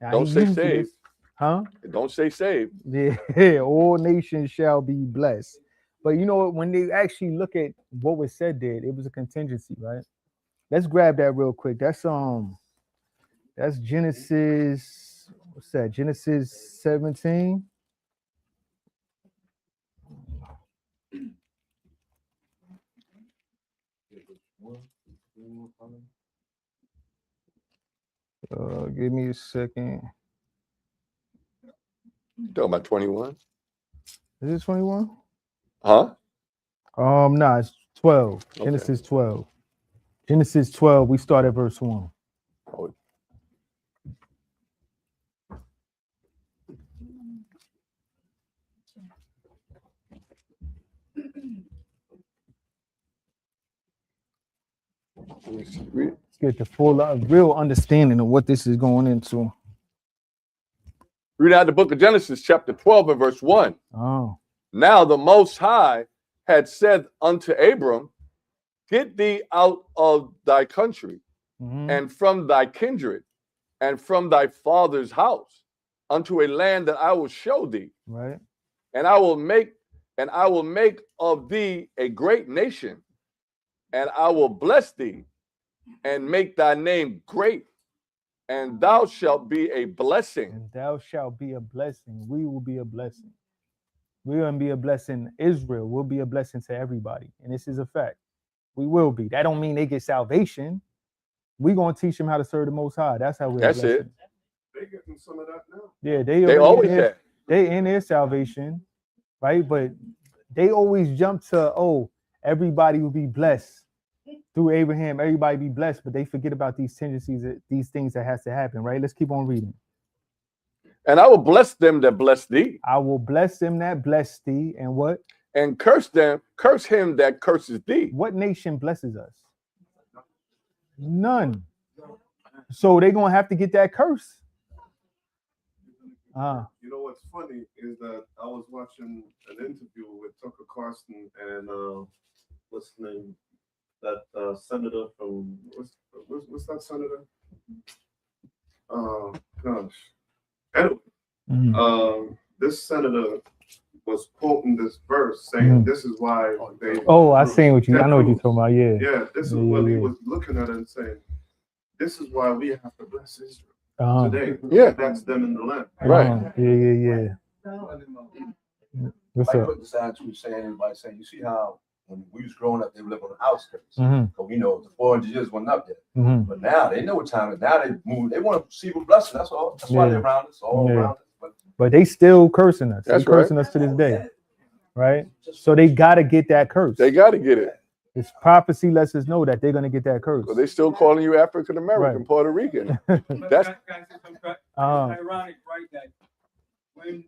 [SPEAKER 1] Now,
[SPEAKER 3] Don't
[SPEAKER 1] he
[SPEAKER 3] say
[SPEAKER 1] uses
[SPEAKER 3] saved.
[SPEAKER 1] this- Huh?
[SPEAKER 3] Don't say saved.
[SPEAKER 1] Yeah, all nations shall be blessed. But you know what? When they actually look at what was said there, it was a contingency, right? Let's grab that real quick. That's Genesis. What's that? Genesis 17. Give me a second.
[SPEAKER 3] Talking about 21?
[SPEAKER 1] Is this 21?
[SPEAKER 3] Huh?
[SPEAKER 1] No, it's 12.
[SPEAKER 3] Okay.
[SPEAKER 1] Genesis 12. Genesis 12. We start at verse 1.
[SPEAKER 3] Oh. Let me see. Read.
[SPEAKER 1] Let's get the full real understanding of what this is going into.
[SPEAKER 3] Read out the book of Genesis, chapter 12 and verse 1.
[SPEAKER 1] Oh.
[SPEAKER 3] Now the Most High had said unto Abram, get thee out of thy country and from thy kindred and from thy father's house unto a land that I will show thee.
[SPEAKER 1] Right.
[SPEAKER 3] And I will make of thee a great nation, and I will bless thee and make thy name great, and thou shalt be a blessing.
[SPEAKER 1] And thou shalt be a blessing. We will be a blessing. We're going to be a blessing. Israel will be a blessing to everybody. And this is a fact. We will be. That don't mean they get salvation. We're going to teach them how to serve the Most High. That's how we're
[SPEAKER 3] That's
[SPEAKER 1] blessing.
[SPEAKER 3] it.
[SPEAKER 8] They getting some of that now.
[SPEAKER 1] Yeah,
[SPEAKER 3] They always
[SPEAKER 1] in their,
[SPEAKER 3] have.
[SPEAKER 1] they in their salvation, right? But they always jump to, oh, everybody will be blessed through Abraham. Everybody be blessed, but they forget about these tendencies, these things that has to happen, right? Let's keep on reading.
[SPEAKER 3] And I will bless them that bless thee.
[SPEAKER 1] I will bless them that bless thee, and what?
[SPEAKER 3] And curse him that curses thee.
[SPEAKER 1] What nation blesses us? None. So they're gonna have to get that curse.
[SPEAKER 8] You know what's funny is that I was watching an interview with Tucker Carlson and what's his name? That senator from what's that senator? Gosh. Anyway, this senator was quoting this verse saying this is why they.
[SPEAKER 1] Oh, I seen what you. I know what you're talking about. Yeah.
[SPEAKER 8] Yeah, this is what he was looking at and saying. This is why we have to bless Israel today.
[SPEAKER 3] Yeah,
[SPEAKER 8] that's them in the land.
[SPEAKER 3] Right.
[SPEAKER 1] Yeah. What's
[SPEAKER 2] I
[SPEAKER 1] up?
[SPEAKER 2] put this out too, saying everybody saying, you see how when we was growing up, they lived on the outskirts.
[SPEAKER 1] Mhm.
[SPEAKER 2] But we know the 400 years wasn't up yet.
[SPEAKER 1] Mhm.
[SPEAKER 2] But now they know what time it is. Now they move. They want to receive a blessing. That's all. That's why
[SPEAKER 1] Yeah.
[SPEAKER 2] they're around us, all
[SPEAKER 1] Yeah.
[SPEAKER 2] around us.
[SPEAKER 1] But they still cursing us.
[SPEAKER 3] That's
[SPEAKER 1] They cursing us to this day, right? So they gotta get that curse.
[SPEAKER 3] they got to get it.
[SPEAKER 1] This prophecy lets us know that they're gonna get that curse.
[SPEAKER 3] But they still calling you African American,
[SPEAKER 1] Right.
[SPEAKER 3] Puerto Rican.
[SPEAKER 9] But
[SPEAKER 3] That's-
[SPEAKER 9] it's
[SPEAKER 1] Uh,
[SPEAKER 9] ironic, right? That when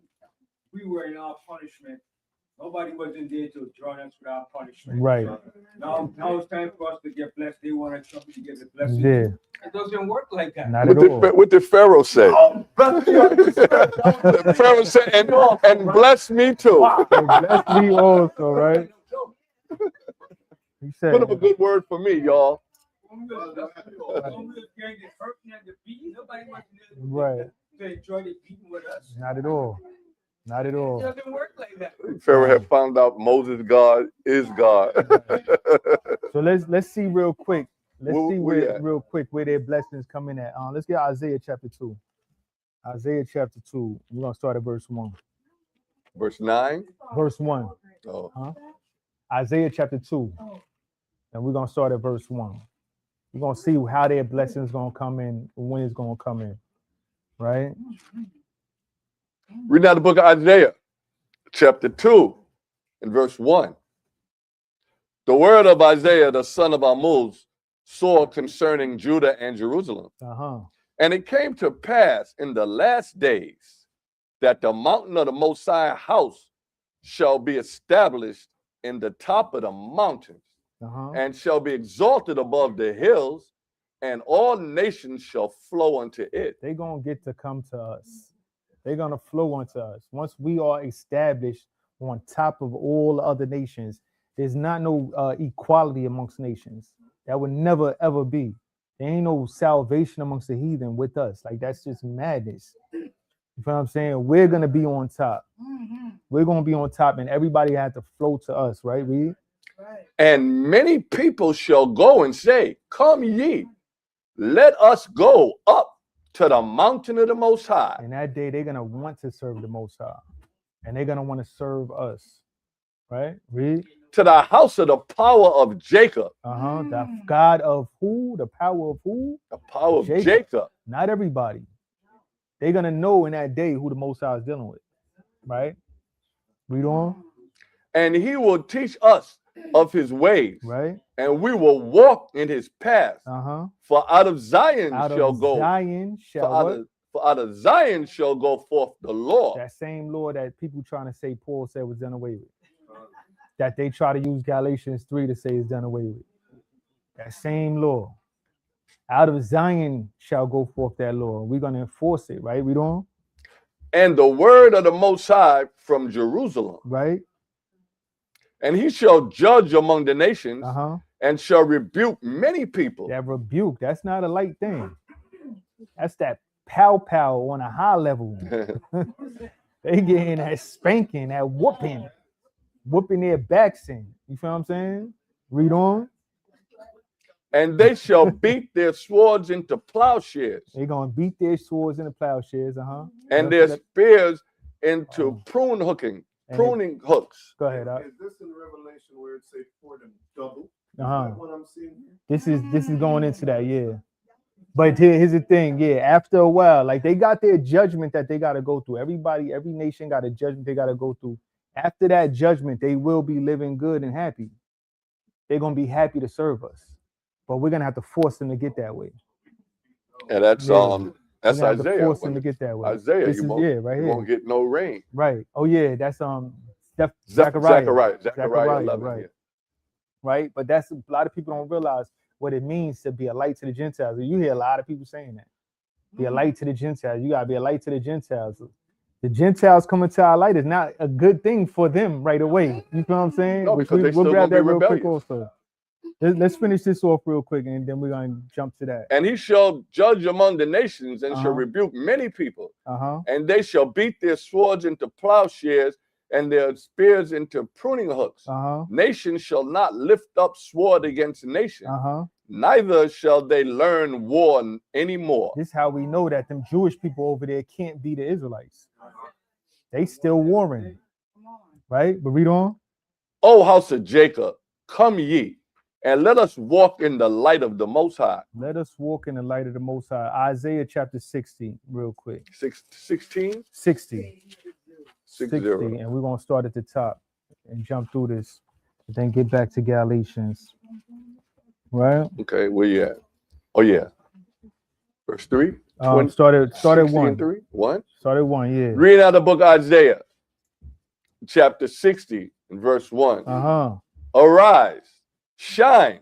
[SPEAKER 9] we were in our punishment, nobody was in there to drown us with our punishment.
[SPEAKER 1] Right.
[SPEAKER 9] Now it's time for us to get blessed. They wanted somebody to get the blessing.
[SPEAKER 1] Yeah.
[SPEAKER 9] It doesn't work like that.
[SPEAKER 1] Not
[SPEAKER 3] What
[SPEAKER 1] at all.
[SPEAKER 3] did, what did Pharaoh say? Pharaoh said, and bless me too.
[SPEAKER 1] And bless me also, right? He said,
[SPEAKER 3] Put up a good word for me, y'all.
[SPEAKER 1] right.
[SPEAKER 9] To enjoy the beating with us.
[SPEAKER 1] Not at all. Not at
[SPEAKER 9] It
[SPEAKER 1] all.
[SPEAKER 9] doesn't work like that.
[SPEAKER 3] Pharaoh had found out Moses' God is God.
[SPEAKER 1] So let's see real quick. Let's
[SPEAKER 3] Where
[SPEAKER 1] see
[SPEAKER 3] we
[SPEAKER 1] where
[SPEAKER 3] at?
[SPEAKER 1] real quick where their blessings come in at. Let's get Isaiah chapter 2. Isaiah chapter 2. We're gonna start at verse 1.
[SPEAKER 3] Verse 9.
[SPEAKER 1] Verse 1.
[SPEAKER 3] Oh.
[SPEAKER 1] Isaiah chapter 2. And we're gonna start at verse 1. We're gonna see how their blessings gonna come in, when it's gonna come in. Right?
[SPEAKER 3] Read now the book of Isaiah, chapter 2, and verse 1. The word of Isaiah, the son of Amoz, saw concerning Judah and Jerusalem. And it came to pass in the last days that the mountain of the Most High house shall be established in the top of the mountains, and shall be exalted above the hills, and all nations shall flow unto it.
[SPEAKER 1] They're going to get to come to us. They're going to flow unto us. Once we are established on top of all other nations, there's not no equality amongst nations. That would never, ever be. There ain't no salvation amongst the heathen with us. Like, that's just madness. You know what I'm saying? We're going to be on top. We're going to be on top, and everybody had to flow to us, right? Read.
[SPEAKER 3] And many people shall go and say, come ye, let us go up to the mountain of the Most High.
[SPEAKER 1] And that day, they're going to want to serve the Most High. And they're going to want to serve us. Right? Read.
[SPEAKER 3] To the house of the power of Jacob.
[SPEAKER 1] The God of who? The power of who?
[SPEAKER 3] The power of Jacob.
[SPEAKER 1] Not everybody. They're going to know in that day who the Most High is dealing with. Right? Read on.
[SPEAKER 3] And he will teach us of his ways.
[SPEAKER 1] Right?
[SPEAKER 3] And we will walk in his paths. For out of Zion shall go. For out of Zion shall go forth the law.
[SPEAKER 1] That same law that people trying to say Paul said was done away with. That they try to use Galatians 3 to say is done away with. That same law. Out of Zion shall go forth that law. We're going to enforce it, right? We don't?
[SPEAKER 3] And the word of the Most High from Jerusalem.
[SPEAKER 1] Right.
[SPEAKER 3] And he shall judge among the nations and shall rebuke many people.
[SPEAKER 1] That rebuke, that's not a light thing. That's that pow on a high level. They getting that spanking, that whooping their backs in. You feel what I'm saying? Read on.
[SPEAKER 3] And they shall beat their swords into plowshares.
[SPEAKER 1] They're going to beat their swords into plowshares,
[SPEAKER 3] And their spears into pruning hooks.
[SPEAKER 1] Go ahead.
[SPEAKER 8] Is this in Revelation where it says for them double? Is that what I'm seeing
[SPEAKER 1] This
[SPEAKER 8] here?
[SPEAKER 1] is going into that, yeah. But here's the thing, yeah. After a while, like they got their judgment that they got to go through. Every nation got a judgment they got to go through. After that judgment, they will be living good and happy. They're gonna be happy to serve us, but we're gonna have to force them to get that way.
[SPEAKER 3] And that's Isaiah.
[SPEAKER 1] Force them to get that way.
[SPEAKER 3] Isaiah,
[SPEAKER 1] this
[SPEAKER 3] you won't get no rain.
[SPEAKER 1] Right. Oh yeah, that's
[SPEAKER 3] Zechariah
[SPEAKER 1] 11,
[SPEAKER 3] right.
[SPEAKER 1] Yeah. Right. But that's a lot of people don't realize what it means to be a light to the Gentiles. You hear a lot of people saying that. Be a light to the Gentiles. You gotta be a light to the Gentiles. The Gentiles coming to our light is not a good thing for them right away. You know what I'm saying?
[SPEAKER 3] No, because we'll
[SPEAKER 1] grab that real
[SPEAKER 3] rebellious.
[SPEAKER 1] quick also. Let's finish this off real quick, and then we're going to jump to that.
[SPEAKER 3] And he shall judge among the nations and shall rebuke many people. And they shall beat their swords into plowshares and their spears into pruning hooks. Nation shall not lift up sword against nation. Neither shall they learn war anymore.
[SPEAKER 1] This is how we know that them Jewish people over there can't be the Israelites. They still warring. Right? But read on.
[SPEAKER 3] O house of Jacob, come ye, and let us walk in the light of the Most High.
[SPEAKER 1] Let us walk in the light of the Most High. Isaiah chapter 60, real quick.
[SPEAKER 3] 16?
[SPEAKER 1] 60.
[SPEAKER 3] 60.
[SPEAKER 1] And we're going to start at the top and jump through this, and then get back to Galatians. Right?
[SPEAKER 3] Okay, where you at? Oh, yeah. Verse 3?
[SPEAKER 1] Started 1.
[SPEAKER 3] 3? 1?
[SPEAKER 1] Started 1, yeah.
[SPEAKER 3] Read out the book of Isaiah, chapter 60, and verse 1. Arise, shine,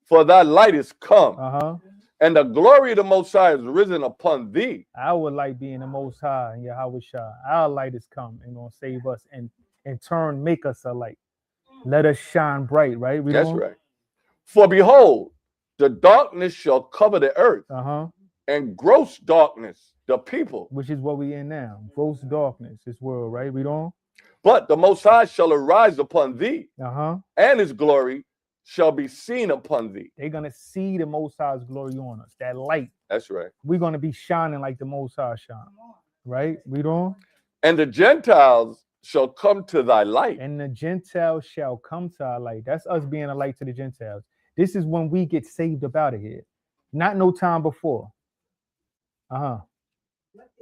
[SPEAKER 3] for thy light is come, and the glory of the Most High is risen upon thee.
[SPEAKER 1] Our light being the Most High and Yahweh Shah. Our light is come and gonna save us and in turn make us a light. Let us shine bright, right?
[SPEAKER 3] That's right. For behold, the darkness shall cover the earth, and gross darkness the people.
[SPEAKER 1] Which is what we in now. Gross darkness, this world, right? Read on.
[SPEAKER 3] But the Most High shall arise upon thee, and his glory shall be seen upon thee.
[SPEAKER 1] They're going to see the Most High's glory on us, that light.
[SPEAKER 3] That's right.
[SPEAKER 1] We're going to be shining like the Most High shine, right? Read on.
[SPEAKER 3] And the Gentiles shall come to thy light.
[SPEAKER 1] And the Gentiles shall come to our light. That's us being a light to the Gentiles. This is when we get saved up out of here. Not no time before.
[SPEAKER 6] What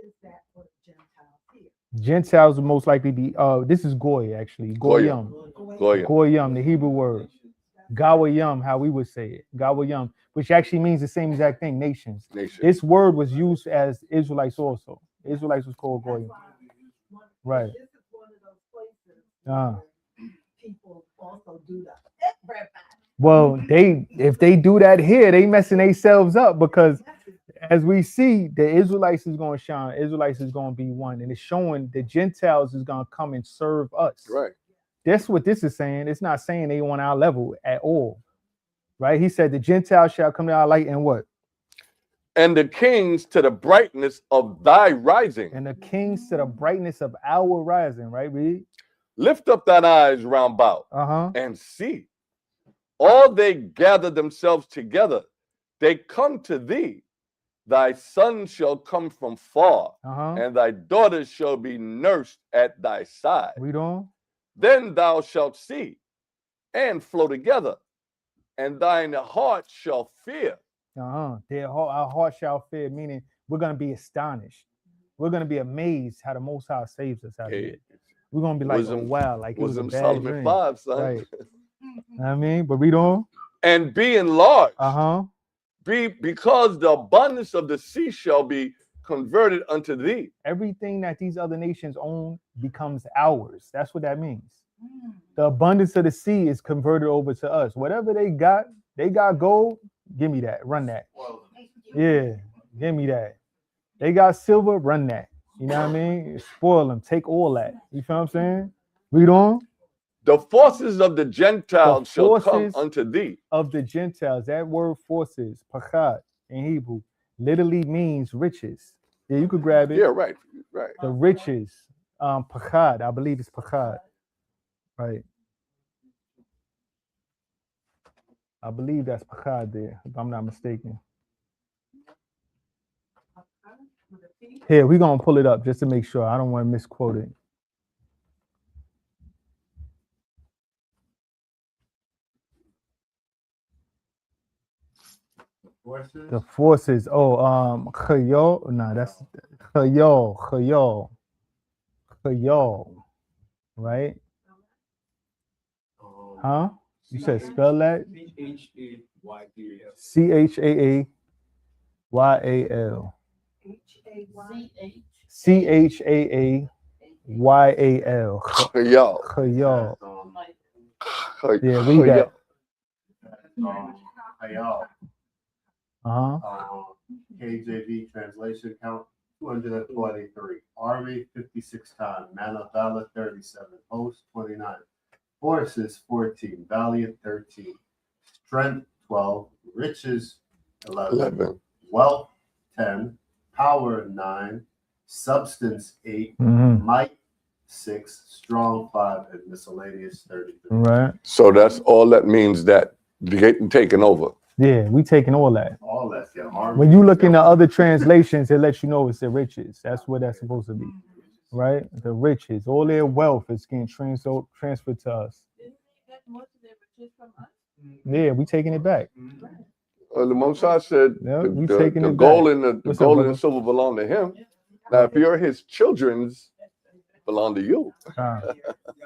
[SPEAKER 6] is that for the Gentiles here?
[SPEAKER 1] Gentiles will most likely be, this is Goy, actually. Goyim.
[SPEAKER 3] Goyim.
[SPEAKER 1] Goyim, the Hebrew word. Gawayam, how we would say it. Gawayam, which actually means the same exact thing, nations.
[SPEAKER 3] Nation.
[SPEAKER 1] This word was used as Israelites also. Israelites was called Goyim. Right.
[SPEAKER 6] This is one of those places
[SPEAKER 1] Uh,
[SPEAKER 6] where people also do that. Everybody.
[SPEAKER 1] well, if they do that here, they messing themselves up because as we see, the Israelites is going to shine. Israelites is going to be one. And it's showing the Gentiles is going to come and serve us.
[SPEAKER 3] Right.
[SPEAKER 1] That's what this is saying. It's not saying they on our level at all. Right? He said the Gentiles shall come to our light and what?
[SPEAKER 3] And the kings to the brightness of thy rising.
[SPEAKER 1] And the kings to the brightness of our rising. Right, read?
[SPEAKER 3] Lift up thine eyes round about
[SPEAKER 1] Uh-huh.
[SPEAKER 3] and see. All they gather themselves together. They come to thee. Thy son shall come from far,
[SPEAKER 1] Uh-huh.
[SPEAKER 3] and thy daughters shall be nursed at thy side.
[SPEAKER 1] Read on.
[SPEAKER 3] Then thou shalt see and flow together, and thine heart shall fear.
[SPEAKER 1] Uh-huh. Our heart shall fear, meaning we're going to be astonished. We're going to be amazed how the Most High saves us out of
[SPEAKER 3] Hey,
[SPEAKER 1] it. We're going to be like,
[SPEAKER 3] wisdom-
[SPEAKER 1] oh, wow, like it was a
[SPEAKER 3] Wisdom
[SPEAKER 1] bad
[SPEAKER 3] Solomon
[SPEAKER 1] dream.
[SPEAKER 3] 5, son.
[SPEAKER 1] Right. I mean, but read on.
[SPEAKER 3] And be enlarged.
[SPEAKER 1] Uh-huh.
[SPEAKER 3] Because the abundance of the sea shall be converted unto thee.
[SPEAKER 1] Everything that these other nations own becomes ours. That's what that means. The abundance of the sea is converted over to us. Whatever they got gold, give me that. Run that. Yeah, give me that. They got silver, run that. You know what I mean? Spoil them. Take all that. You feel what I'm saying? Read on.
[SPEAKER 3] The forces of the Gentiles shall come
[SPEAKER 1] forces
[SPEAKER 3] unto thee.
[SPEAKER 1] Of the Gentiles. That word forces, pachad, in Hebrew, literally means riches. Yeah, you could grab it.
[SPEAKER 3] Yeah, right.
[SPEAKER 1] The riches. Pachad, I believe it's pachad. Right. I believe that's pachad there, if I'm not mistaken. Here, we're going to pull it up just to make sure. I don't want to misquote it. The forces. Oh, Chayol. No, that's Chayol. Right? Huh? You said spell that?
[SPEAKER 9] Chayal.
[SPEAKER 1] Chayal. Chayal.
[SPEAKER 3] Yo.
[SPEAKER 1] Chayal. Yeah, read that. Uh-huh.
[SPEAKER 5] KJV translation count 223. Army 56 times. Man of valor 37. Host 29. Forces 14. Valiant 13. Strength 12. Riches 11. Wealth 10. Power 9. Substance 8. Might 6. Strong 5. And miscellaneous 33.
[SPEAKER 1] Right.
[SPEAKER 3] So that's all that means, that getting taken over.
[SPEAKER 1] Yeah, we taking all that.
[SPEAKER 5] All that. Yeah. Army.
[SPEAKER 1] When you look in the other translations, it lets you know it's the riches. That's what that's supposed to be. Right? The riches. All their wealth is getting transferred to us. Yeah, we taking it back.
[SPEAKER 3] The Most High said
[SPEAKER 1] we
[SPEAKER 3] the
[SPEAKER 1] taking it
[SPEAKER 3] gold
[SPEAKER 1] back.
[SPEAKER 3] and the
[SPEAKER 1] What's
[SPEAKER 3] gold
[SPEAKER 1] up,
[SPEAKER 3] and the silver belong to him. Now, if you're his children's, belong to you.
[SPEAKER 9] Yeah, I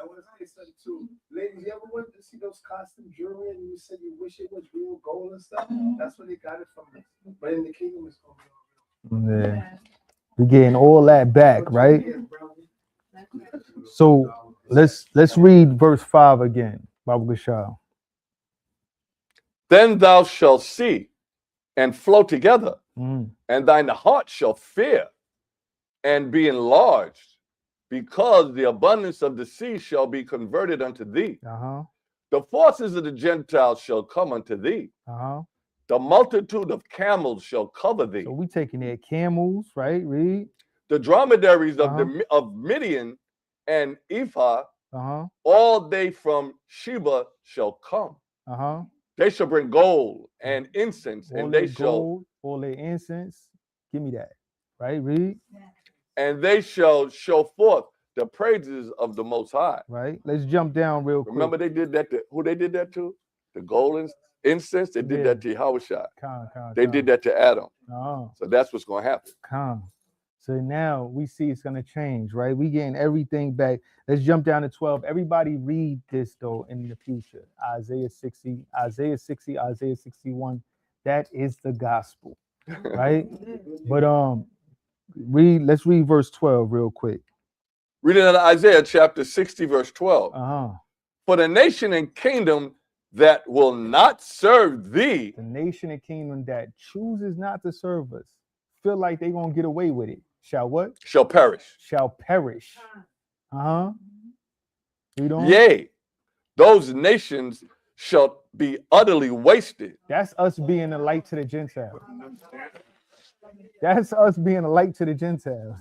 [SPEAKER 9] want to say something too. Ladies, you ever went to see those costume jewelry and you said you wish it was real gold and stuff? That's where they got it from. But in the kingdom, it's going to be real.
[SPEAKER 1] Yeah. We getting all that back, right? So let's read verse 5 again. Babu Gashal.
[SPEAKER 3] Then thou shalt see and flow together,
[SPEAKER 1] Mm.
[SPEAKER 3] and thine heart shall fear and be enlarged, because the abundance of the sea shall be converted unto thee.
[SPEAKER 1] Uh-huh.
[SPEAKER 3] The forces of the Gentiles shall come unto thee.
[SPEAKER 1] Uh-huh.
[SPEAKER 3] The multitude of camels shall cover thee.
[SPEAKER 1] So we taking their camels, right? Read.
[SPEAKER 3] The dromedaries of Midian and Ephah,
[SPEAKER 1] Uh-huh.
[SPEAKER 3] all they from Sheba shall come.
[SPEAKER 1] Uh-huh.
[SPEAKER 3] They shall bring gold and incense,
[SPEAKER 1] All
[SPEAKER 3] and
[SPEAKER 1] their
[SPEAKER 3] they shall
[SPEAKER 1] gold, all their incense. Give me that. Right? Read.
[SPEAKER 3] and they shall show forth the praises of the Most High.
[SPEAKER 1] Right? Let's jump down real quick.
[SPEAKER 3] Remember, they did that to who they did that to? The gold and incense. They did that to Yahushua. They did that to Adam.
[SPEAKER 1] Oh.
[SPEAKER 3] So that's what's going to happen.
[SPEAKER 1] So now we see it's gonna change, right? We getting everything back. Let's jump down to 12. Everybody read this though in the future. Isaiah 60, Isaiah 60, Isaiah 61. That is the gospel, right? But let's read verse 12 real quick.
[SPEAKER 3] Reading out of Isaiah chapter 60, verse 12.
[SPEAKER 1] Uh-huh.
[SPEAKER 3] For the nation and kingdom that will not serve thee,
[SPEAKER 1] The nation and kingdom that chooses not to serve us, feel like they're gonna get away with it. Shall what?
[SPEAKER 3] shall perish.
[SPEAKER 1] Shall perish. Uh-huh. Read on.
[SPEAKER 3] Yea, those nations shall be utterly wasted.
[SPEAKER 1] That's us being a light to the Gentiles. That's us being a light to the Gentiles.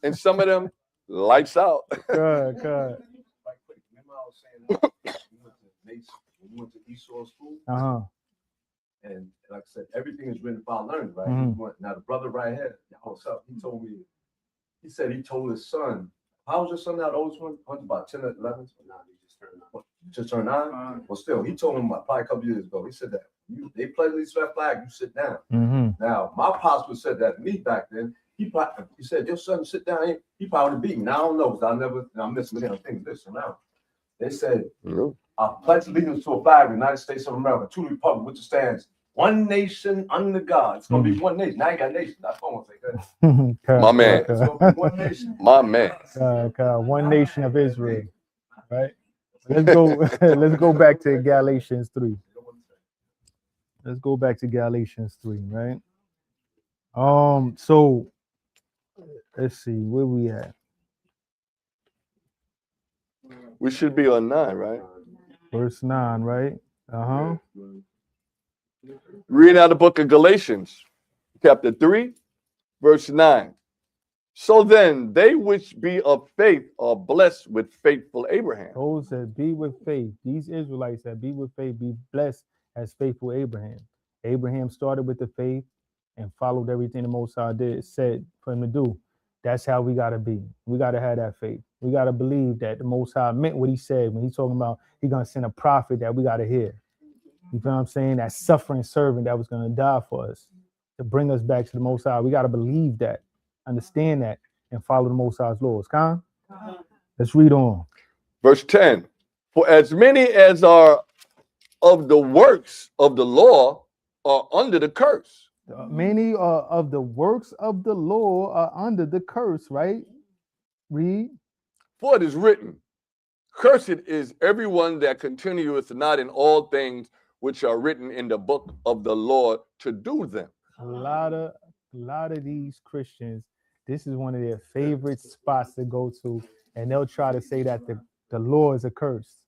[SPEAKER 3] And some of them, lights out.
[SPEAKER 1] Good.
[SPEAKER 2] Remember I was saying we went to Esau's school,
[SPEAKER 1] Uh-huh.
[SPEAKER 2] and like I said, everything is written by learning, right?
[SPEAKER 1] Mhm.
[SPEAKER 2] Now the brother right here, what's up? He told me, he said he told his son, how was your son now? The oldest one? About 10 or 11? Nah, he just turned 9. Just turned 9? Well, still, he told him probably a couple years ago. He said that they play the red flag, you sit down.
[SPEAKER 1] Mm-hmm.
[SPEAKER 2] Now, my pastor said that to me back then. He said, your son sit down. He probably would have beat me. Now, I don't know, because I miss many other things. Listen now. They said, I pledge allegiance to a flag of the United States of America, to the republic, which stands one nation under God. It's going to be one nation. Now you got nation. That's what I'm going to say.
[SPEAKER 3] My man.
[SPEAKER 2] It's going to be one nation.
[SPEAKER 3] My man.
[SPEAKER 1] One nation of Israel. Right? Let's go back to Galatians 3. Let's go back to Galatians 3, right? So let's see where we at.
[SPEAKER 3] We should be on 9, right?
[SPEAKER 1] Verse 9, right? Uh-huh.
[SPEAKER 3] Reading out the book of Galatians, chapter 3, verse 9. So then, they which be of faith are blessed with faithful Abraham.
[SPEAKER 1] Those that be with faith, these Israelites that be with faith, be blessed as faithful Abraham. Abraham started with the faith and followed everything the Most High said for him to do. That's how we got to be. We got to have that faith. We got to believe that the Most High meant what he said when he's talking about he's going to send a prophet that we got to hear. You feel what I'm saying? That suffering servant that was going to die for us to bring us back to the Most High. We got to believe that, understand that, and follow the Most High's laws. Con? Let's read on.
[SPEAKER 3] Verse 10. For as many as are of the works of the law are under the curse.
[SPEAKER 1] Many of the works of the law are under the curse, right? Read.
[SPEAKER 3] For it is written, cursed is everyone that continueth not in all things which are written in the book of the law to do them.
[SPEAKER 1] A lot of these Christians, this is one of their favorite spots to go to, and they'll try to say that the law is a curse.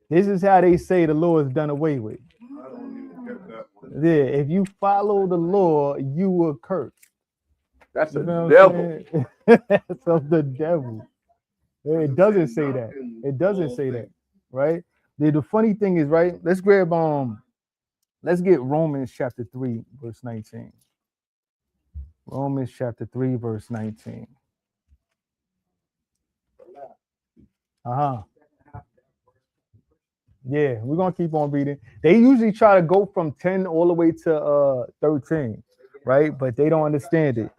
[SPEAKER 1] This is how they say the law is done away with.
[SPEAKER 8] I don't even get that one.
[SPEAKER 1] Yeah, if you follow the law, you will curse.
[SPEAKER 3] That's the
[SPEAKER 1] You know what I'm
[SPEAKER 3] devil.
[SPEAKER 1] saying? That's of the devil. It doesn't say that. It doesn't say that, right? The funny thing is, right? Let's get Romans chapter 3, verse 19. Romans chapter 3, verse 19. Uh-huh. Yeah, we're gonna keep on reading. They usually try to go from 10 all the way to 13, right? But they don't understand it.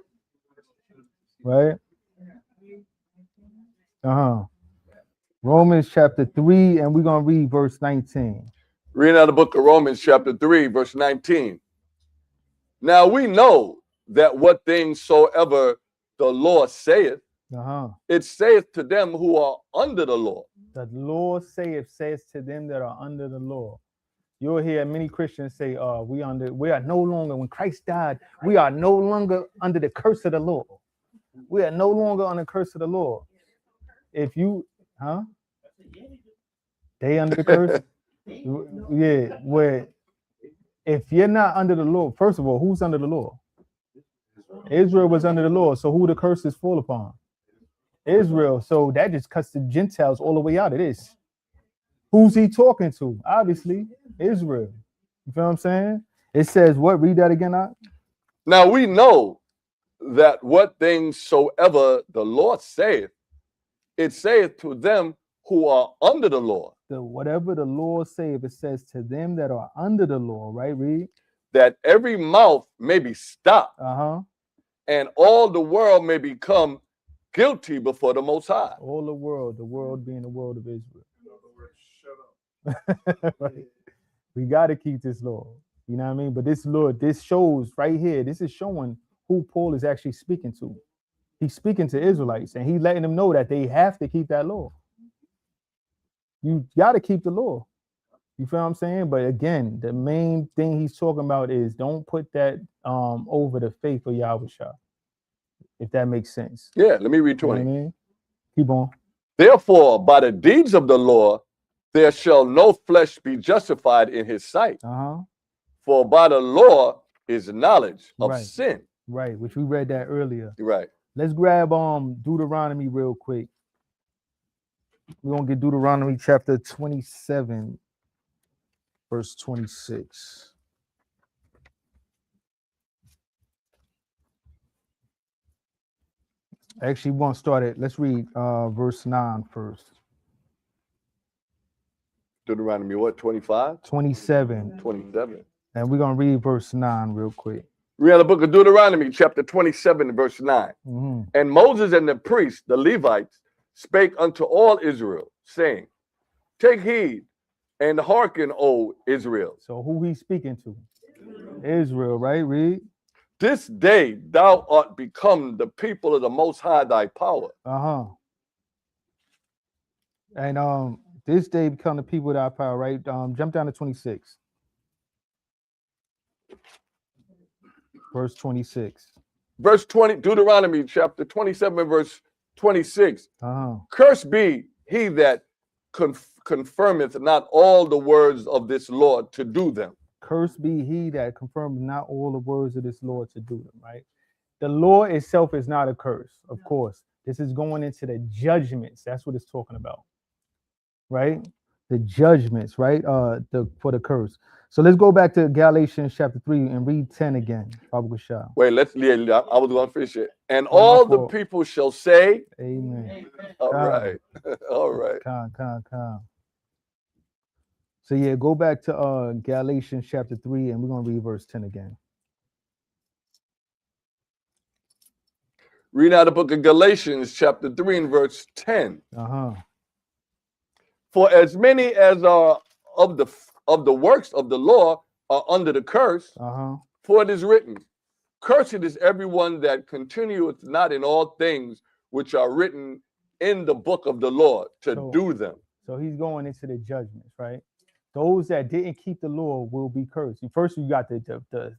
[SPEAKER 1] Right? Uh-huh. Romans chapter 3, and we're gonna read verse 19.
[SPEAKER 3] Reading out the book of Romans, chapter 3, verse 19. Now we know that what things soever the law saith,
[SPEAKER 1] Uh-huh.
[SPEAKER 3] it saith to them who are under the law.
[SPEAKER 1] The law says to them that are under the law. You'll hear many Christians say, we are no longer, when Christ died, we are no longer under the curse of the law. We are no longer under the curse of the law. If you, they under the curse? Yeah, where if you're not under the law, first of all, who's under the law? Israel was under the law, so who the curses fall upon? Israel. So that just cuts the Gentiles all the way out of this. Who's he talking to? Obviously, Israel. You feel what I'm saying? It says what? Read that again, Art.
[SPEAKER 3] Now we know that what things soever the Lord saith, it saith to them who are under the law.
[SPEAKER 1] Whatever the law saith, it says to them that are under the law, right? Read.
[SPEAKER 3] That every mouth may be stopped,
[SPEAKER 1] Uh-huh.
[SPEAKER 3] and all the world may become guilty before the Most High.
[SPEAKER 1] All the world being the world of Israel.
[SPEAKER 8] Shut up.
[SPEAKER 1] Right? We got to keep this law. You know what I mean? But this law, this shows right here, this is showing who Paul is actually speaking to. He's speaking to Israelites, and he's letting them know that they have to keep that law. You got to keep the law. You feel what I'm saying? But again, the main thing he's talking about is don't put that over the faith of Yahushua, if that makes sense.
[SPEAKER 3] Yeah, let me read
[SPEAKER 1] You know what
[SPEAKER 3] 20.
[SPEAKER 1] I mean? Keep on.
[SPEAKER 3] Therefore, by the deeds of the law, there shall no flesh be justified in his sight. For by the law is knowledge of
[SPEAKER 1] Right.
[SPEAKER 3] sin.
[SPEAKER 1] Right, which we read that earlier.
[SPEAKER 3] Right.
[SPEAKER 1] Let's grab Deuteronomy real quick. We're gonna get Deuteronomy chapter 27, verse 26. Actually, we won't start it. Let's read verse 9 first.
[SPEAKER 3] Deuteronomy what, 25?
[SPEAKER 1] 27.
[SPEAKER 3] 27.
[SPEAKER 1] And we're gonna read verse 9 real quick.
[SPEAKER 3] Read the book of Deuteronomy, chapter 27, verse 9.
[SPEAKER 1] Mhm.
[SPEAKER 3] And Moses and the priests, the Levites, spake unto all Israel, saying, take heed and hearken, O Israel.
[SPEAKER 1] So who he's speaking to? Israel, right? Read.
[SPEAKER 3] This day thou art become the people of the Most High thy power.
[SPEAKER 1] And this day become the people of thy power, right? Jump down to 26. Verse 26.
[SPEAKER 3] Verse 20, Deuteronomy chapter 27, verse 26. Cursed be he that confirmeth not all the words of this law to do them.
[SPEAKER 1] Cursed be he that confirms not all the words of this law to do them, right? The law itself is not a curse, of course. This is going into the judgments. That's what it's talking about, right? The judgments, right? For the curse. So let's go back to Galatians chapter 3 and read 10 again.
[SPEAKER 3] Wait, I was going to finish it. And all the people shall say,
[SPEAKER 1] amen.
[SPEAKER 3] All right. All right.
[SPEAKER 1] Come. So yeah, go back to Galatians chapter 3 and we're going to read verse 10 again.
[SPEAKER 3] Read out the book of Galatians chapter 3 and verse 10. For as many as are of the works of the law are under the curse, for it is written, cursed is everyone that continueth not in all things which are written in the book of the law to do them.
[SPEAKER 1] So he's going into the judgments, right? Those that didn't keep the law will be cursed. First, you got the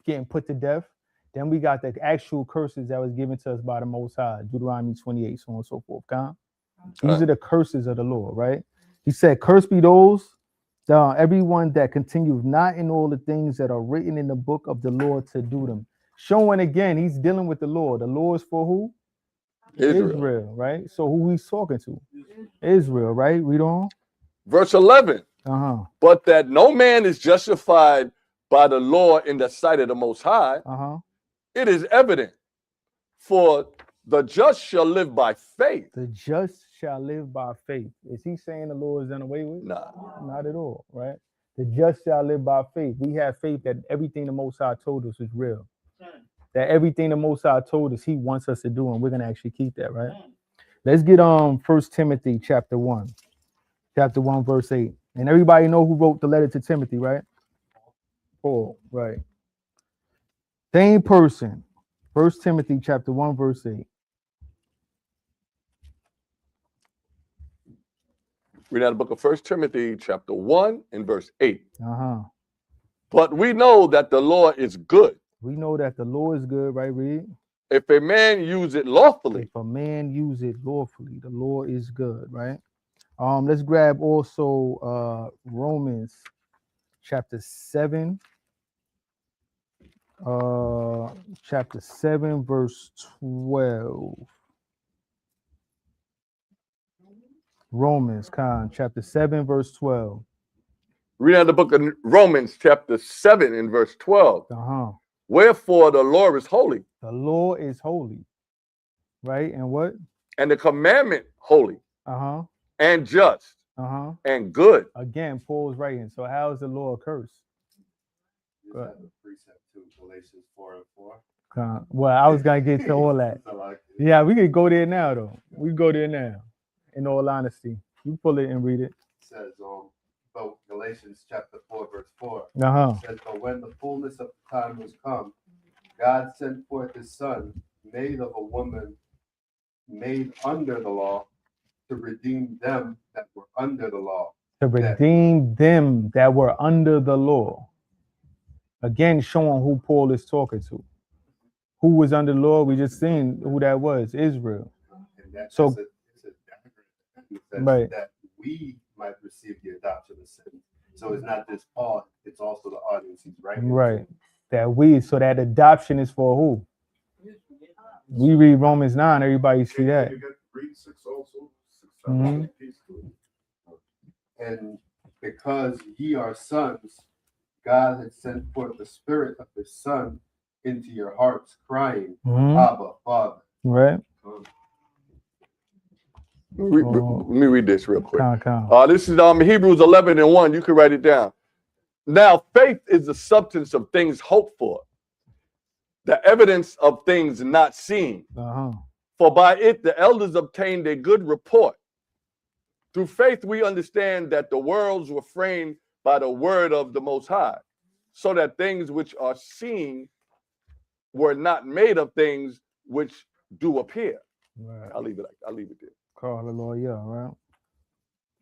[SPEAKER 1] getting put to death. Then we got the actual curses that was given to us by the Most High, Deuteronomy 28, so on and so forth. These are the curses of the law, right? He said, cursed be those, everyone that continues not in all the things that are written in the book of the law to do them. Showing again, he's dealing with the law. The law is for who? Israel, right? So who he's talking to? Israel, right? Read on.
[SPEAKER 3] Verse 11. But that no man is justified by the law in the sight of the Most High, it is evident, for the just shall live by faith.
[SPEAKER 1] The just shall live by faith. Is he saying the law is done away with?
[SPEAKER 3] Nah.
[SPEAKER 1] Not at all, right? The just shall live by faith. We have faith that everything the Most High told us is real. That everything the Most High told us he wants us to do, and we're going to actually keep that, right? Let's get 1 Timothy chapter 1. Chapter 1, verse 8. And everybody know who wrote the letter to Timothy, right? Paul, right. Same person. 1 Timothy chapter 1, verse 8.
[SPEAKER 3] Read out the book of 1 Timothy chapter 1 and verse 8. But we know that the law is good.
[SPEAKER 1] We know that the law is good, right, Reed?
[SPEAKER 3] If a man use it lawfully.
[SPEAKER 1] If a man use it lawfully, the law is good, right? Let's grab also Romans chapter 7. Chapter 7, verse 12. Romans, chapter 7, verse 12.
[SPEAKER 3] Read out the book of Romans, chapter 7, and verse 12. Wherefore the law is holy.
[SPEAKER 1] The law is holy, right? And what?
[SPEAKER 3] And the commandment holy. And just. And good.
[SPEAKER 1] Again, Paul's writing. So how is the law a curse?
[SPEAKER 5] Is that the precept to Galatians 4 and 4?
[SPEAKER 1] Well, I was gonna get to all that.
[SPEAKER 8] Chaalaq.
[SPEAKER 1] Yeah, we could go there now though. We go there now. In all honesty, you pull it and read it.
[SPEAKER 5] Says but Galatians chapter 4 verse 4
[SPEAKER 1] Uh-huh.
[SPEAKER 5] says, but when the fullness of the time was come, God sent forth his son, made of a woman, made under the law, to redeem them that were under the law.
[SPEAKER 1] To redeem them that were under the law. Again, showing who Paul is talking to. Who was under the law? We just seen who that was, Israel.
[SPEAKER 5] And that
[SPEAKER 1] So-
[SPEAKER 5] it's a it says
[SPEAKER 1] Right.
[SPEAKER 5] that we might receive the adoption of sin. So it's not just Paul, it's also the audience he's writing.
[SPEAKER 1] Right. So that adoption is for who? We read Romans 9, everybody see that.
[SPEAKER 8] You get read 6 also. 6
[SPEAKER 1] Mhm.
[SPEAKER 8] piece to it.
[SPEAKER 5] And because ye are sons, God had sent forth the spirit of his son into your hearts, crying,
[SPEAKER 1] Mhm.
[SPEAKER 5] Abba, Father.
[SPEAKER 1] Right?
[SPEAKER 3] Let me read this real quick.
[SPEAKER 1] Count.
[SPEAKER 3] This is Hebrews 11:1. You can write it down. Now, faith is the substance of things hoped for, the evidence of things not seen.
[SPEAKER 1] Uh-huh.
[SPEAKER 3] For by it the elders obtained a good report. Through faith we understand that the worlds were framed by the word of the Most High, so that things which are seen were not made of things which do appear.
[SPEAKER 1] Right.
[SPEAKER 3] I'll leave it there.
[SPEAKER 1] Call the Lord, yeah, right?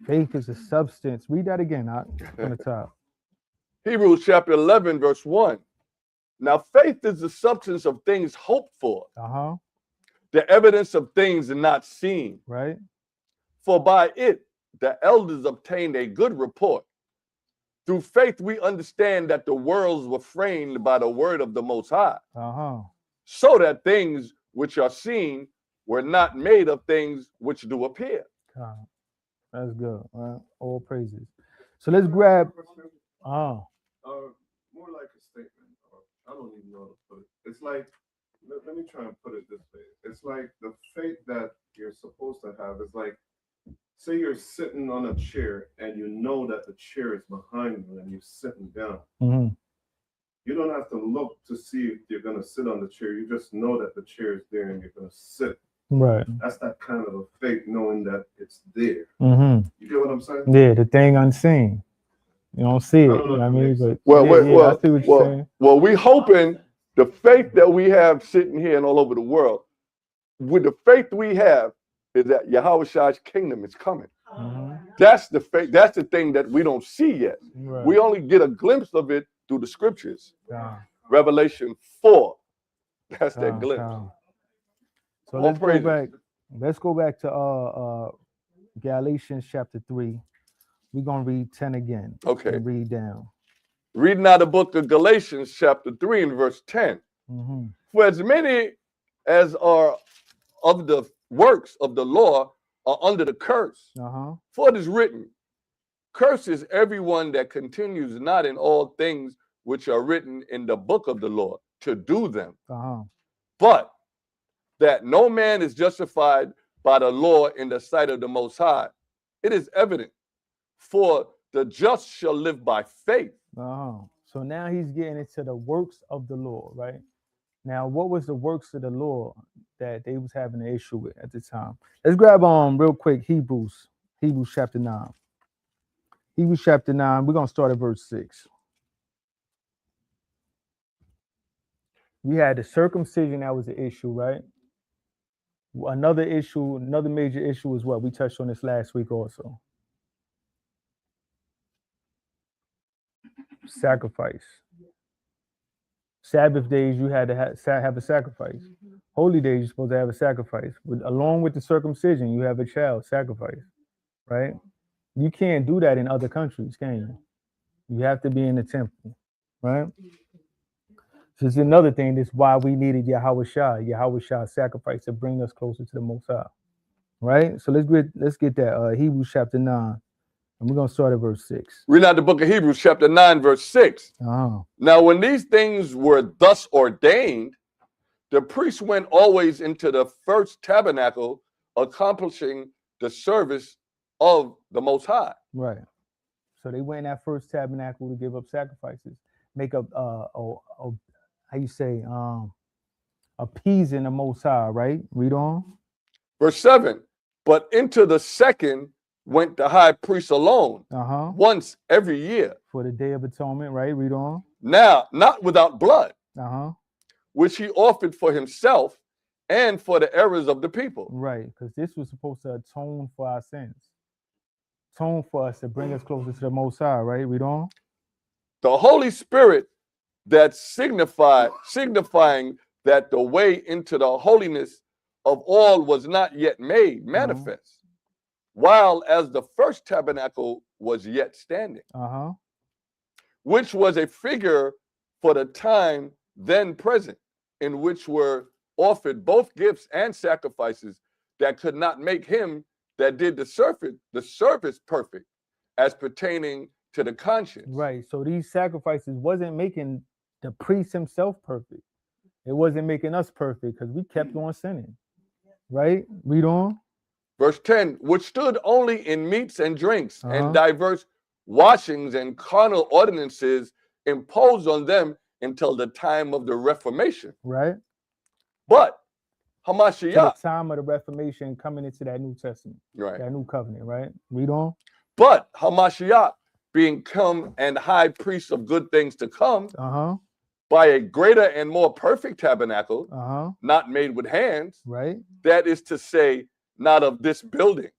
[SPEAKER 1] Faith is a substance. Read that again, from the top.
[SPEAKER 3] Hebrews chapter 11, verse 1. Now, faith is the substance of things hoped for,
[SPEAKER 1] Uh-huh.
[SPEAKER 3] the evidence of things not seen.
[SPEAKER 1] Right?
[SPEAKER 3] For by it the elders obtained a good report. Through faith we understand that the worlds were framed by the word of the Most High,
[SPEAKER 1] Uh-huh.
[SPEAKER 3] so that things which are seen were not made of things which do appear.
[SPEAKER 1] That's good, right? All praises. So let's grab. Oh.
[SPEAKER 8] More like a statement, or I don't even know how to put it. It's like, let me try and put it this way. It's like the faith that you're supposed to have is like, say you're sitting on a chair and you know that the chair is behind you and you're sitting down.
[SPEAKER 1] Mm-hmm.
[SPEAKER 8] You don't have to look to see if you're going to sit on the chair. You just know that the chair is there and you're going to sit.
[SPEAKER 1] Right.
[SPEAKER 8] That's that kind of a faith, knowing that it's there.
[SPEAKER 1] Mm-hmm.
[SPEAKER 8] You get what I'm saying?
[SPEAKER 1] Yeah, the thing unseen. You don't see it.
[SPEAKER 8] I don't know
[SPEAKER 1] You know what I
[SPEAKER 8] if it
[SPEAKER 1] mean?
[SPEAKER 8] makes
[SPEAKER 1] But
[SPEAKER 8] sense.
[SPEAKER 3] Well,
[SPEAKER 1] yeah,
[SPEAKER 3] well,
[SPEAKER 1] yeah, I see what you're saying.
[SPEAKER 3] well, we hoping the faith that we have sitting here and all over the world, with the faith we have, is that Yahweh's kingdom is coming.
[SPEAKER 1] Mhm.
[SPEAKER 3] That's the faith. That's the thing that we don't see yet.
[SPEAKER 1] Right.
[SPEAKER 3] We only get a glimpse of it through the scriptures.
[SPEAKER 1] Con,
[SPEAKER 3] Revelation 4. That's that
[SPEAKER 1] con,
[SPEAKER 3] glimpse.
[SPEAKER 1] con. So
[SPEAKER 3] All
[SPEAKER 1] let's go
[SPEAKER 3] praises.
[SPEAKER 1] back. Let's go back to Galatians chapter 3. We're gonna read 10 again.
[SPEAKER 3] Okay.
[SPEAKER 1] And read down.
[SPEAKER 3] Reading out the book of Galatians, chapter 3 and verse 10.
[SPEAKER 1] Mm-hmm.
[SPEAKER 3] For as many as are of the works of the law are under the curse.
[SPEAKER 1] Uh-huh.
[SPEAKER 3] For it is written, curses everyone that continues not in all things which are written in the book of the law to do them.
[SPEAKER 1] Uh-huh.
[SPEAKER 3] But that no man is justified by the law in the sight of the Most High. It is evident, for the just shall live by faith.
[SPEAKER 1] Uh-huh. So now he's getting into the works of the law, right? Now, what was the works of the law that they was having an issue with at the time? Let's grab real quick Hebrews chapter 9. Hebrews chapter 9, we're gonna start at verse 6. We had the circumcision that was the issue, right? Another issue, another major issue is what we touched on this last week also. Sacrifice. Sabbath days, you had to have a sacrifice. Holy days, you're supposed to have a sacrifice. Along with the circumcision, you have a child sacrifice, right? You can't do that in other countries, can you? You have to be in the temple, right? This is another thing. That's why we needed Yahweh's sacrifice to bring us closer to the Most High, right? So let's get that Hebrews chapter 9, and we're gonna start at verse 6.
[SPEAKER 3] Reading out the book of Hebrews, chapter 9, verse 6.
[SPEAKER 1] Uh-huh.
[SPEAKER 3] Now, when these things were thus ordained, the priest went always into the first tabernacle, accomplishing the service of the Most High.
[SPEAKER 1] Right. So they went in that first tabernacle to give up sacrifices, make up how you say appeasing the Most High, right? Read on.
[SPEAKER 3] Verse 7, but into the second went the high priest alone, once every year.
[SPEAKER 1] For the Day of Atonement, right? Read on.
[SPEAKER 3] Now, not without blood,
[SPEAKER 1] Uh-huh.
[SPEAKER 3] which he offered for himself and for the errors of the people.
[SPEAKER 1] Right, because this was supposed to atone for our sins. Atone for us to bring us closer to the Most High, right? Read on.
[SPEAKER 3] The Holy Spirit that signifying that the way into the holiness of all was not yet made manifest, while as the first tabernacle was yet standing, which was a figure for the time then present, in which were offered both gifts and sacrifices that could not make him that did the service perfect as pertaining to the conscience.
[SPEAKER 1] Right. So these sacrifices wasn't making the priest himself perfect. It wasn't making us perfect because we kept on sinning. Right? Read on.
[SPEAKER 3] Verse 10, which stood only in meats and drinks and diverse washings and carnal ordinances imposed on them until the time of the Reformation.
[SPEAKER 1] Right.
[SPEAKER 3] But
[SPEAKER 1] To
[SPEAKER 3] Hamashiach,
[SPEAKER 1] the time of the Reformation coming into that New Testament,
[SPEAKER 3] right?
[SPEAKER 1] that new covenant, right? Read on.
[SPEAKER 3] But Hamashiach, being come and high priest of good things to come, by a greater and more perfect tabernacle, not made with hands,
[SPEAKER 1] right?
[SPEAKER 3] That is to say, not of this building,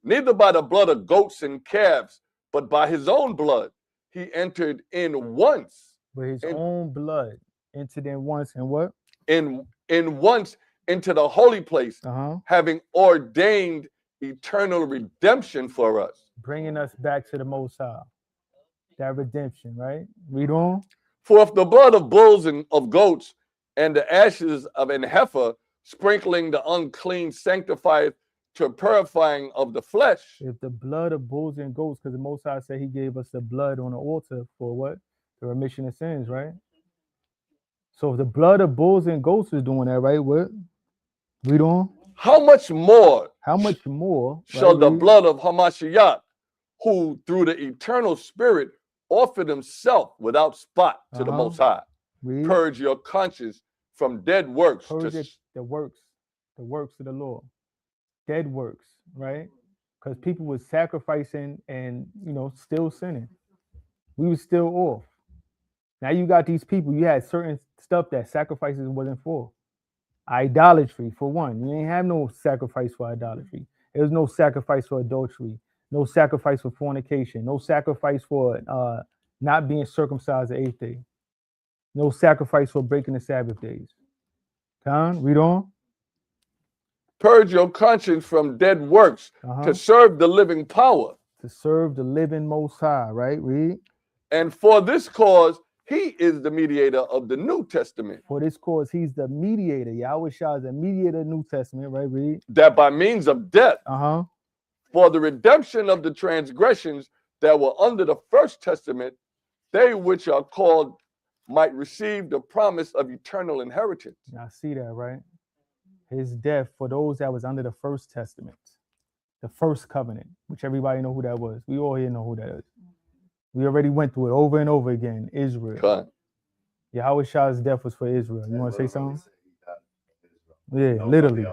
[SPEAKER 3] neither by the blood of goats and calves, but by his own blood, he entered in once.
[SPEAKER 1] By his own blood entered in once, and what?
[SPEAKER 3] In once into the holy place, having ordained eternal redemption for us.
[SPEAKER 1] Bringing us back to the Most High. That redemption, right? Read on.
[SPEAKER 3] For if the blood of bulls and of goats and the ashes of an heifer sprinkling the unclean sanctifieth to purifying of the flesh.
[SPEAKER 1] If the blood of bulls and goats, because the Most High said he gave us the blood on the altar for what? The remission of sins, right? So if the blood of bulls and goats is doing that, right? What? Read on.
[SPEAKER 3] How much more?
[SPEAKER 1] How much more
[SPEAKER 3] shall the blood of Hamashiach, who through the eternal Spirit offered himself without spot to the Most High, purge your conscience from dead works.
[SPEAKER 1] Purge the works of the Lord. Dead works, right? Because people was sacrificing and, still sinning. We was still off. Now you got these people, you had certain stuff that sacrifices wasn't for. Idolatry, for one. You ain't have no sacrifice for idolatry. There was no sacrifice for adultery, no sacrifice for fornication, no sacrifice for not being circumcised the 8th day, no sacrifice for breaking the Sabbath days. Read on.
[SPEAKER 3] Purge your conscience from dead works to serve the living power.
[SPEAKER 1] To serve the living Most High, right? Read.
[SPEAKER 3] And for this cause, he is the mediator of the New Testament.
[SPEAKER 1] For this cause, he's the mediator. Yahweh Shah is the mediator of the New Testament, right? Read.
[SPEAKER 3] That by means of death, for the redemption of the transgressions that were under the first testament, they which are called might receive the promise of eternal inheritance.
[SPEAKER 1] I see that, right? His death for those that was under the first testament, the first covenant, which everybody know who that was. We all here know who that is. We already went through it over and over again. Israel. Yahweh Shah's death was for Israel. You want to say something? Yeah, literally.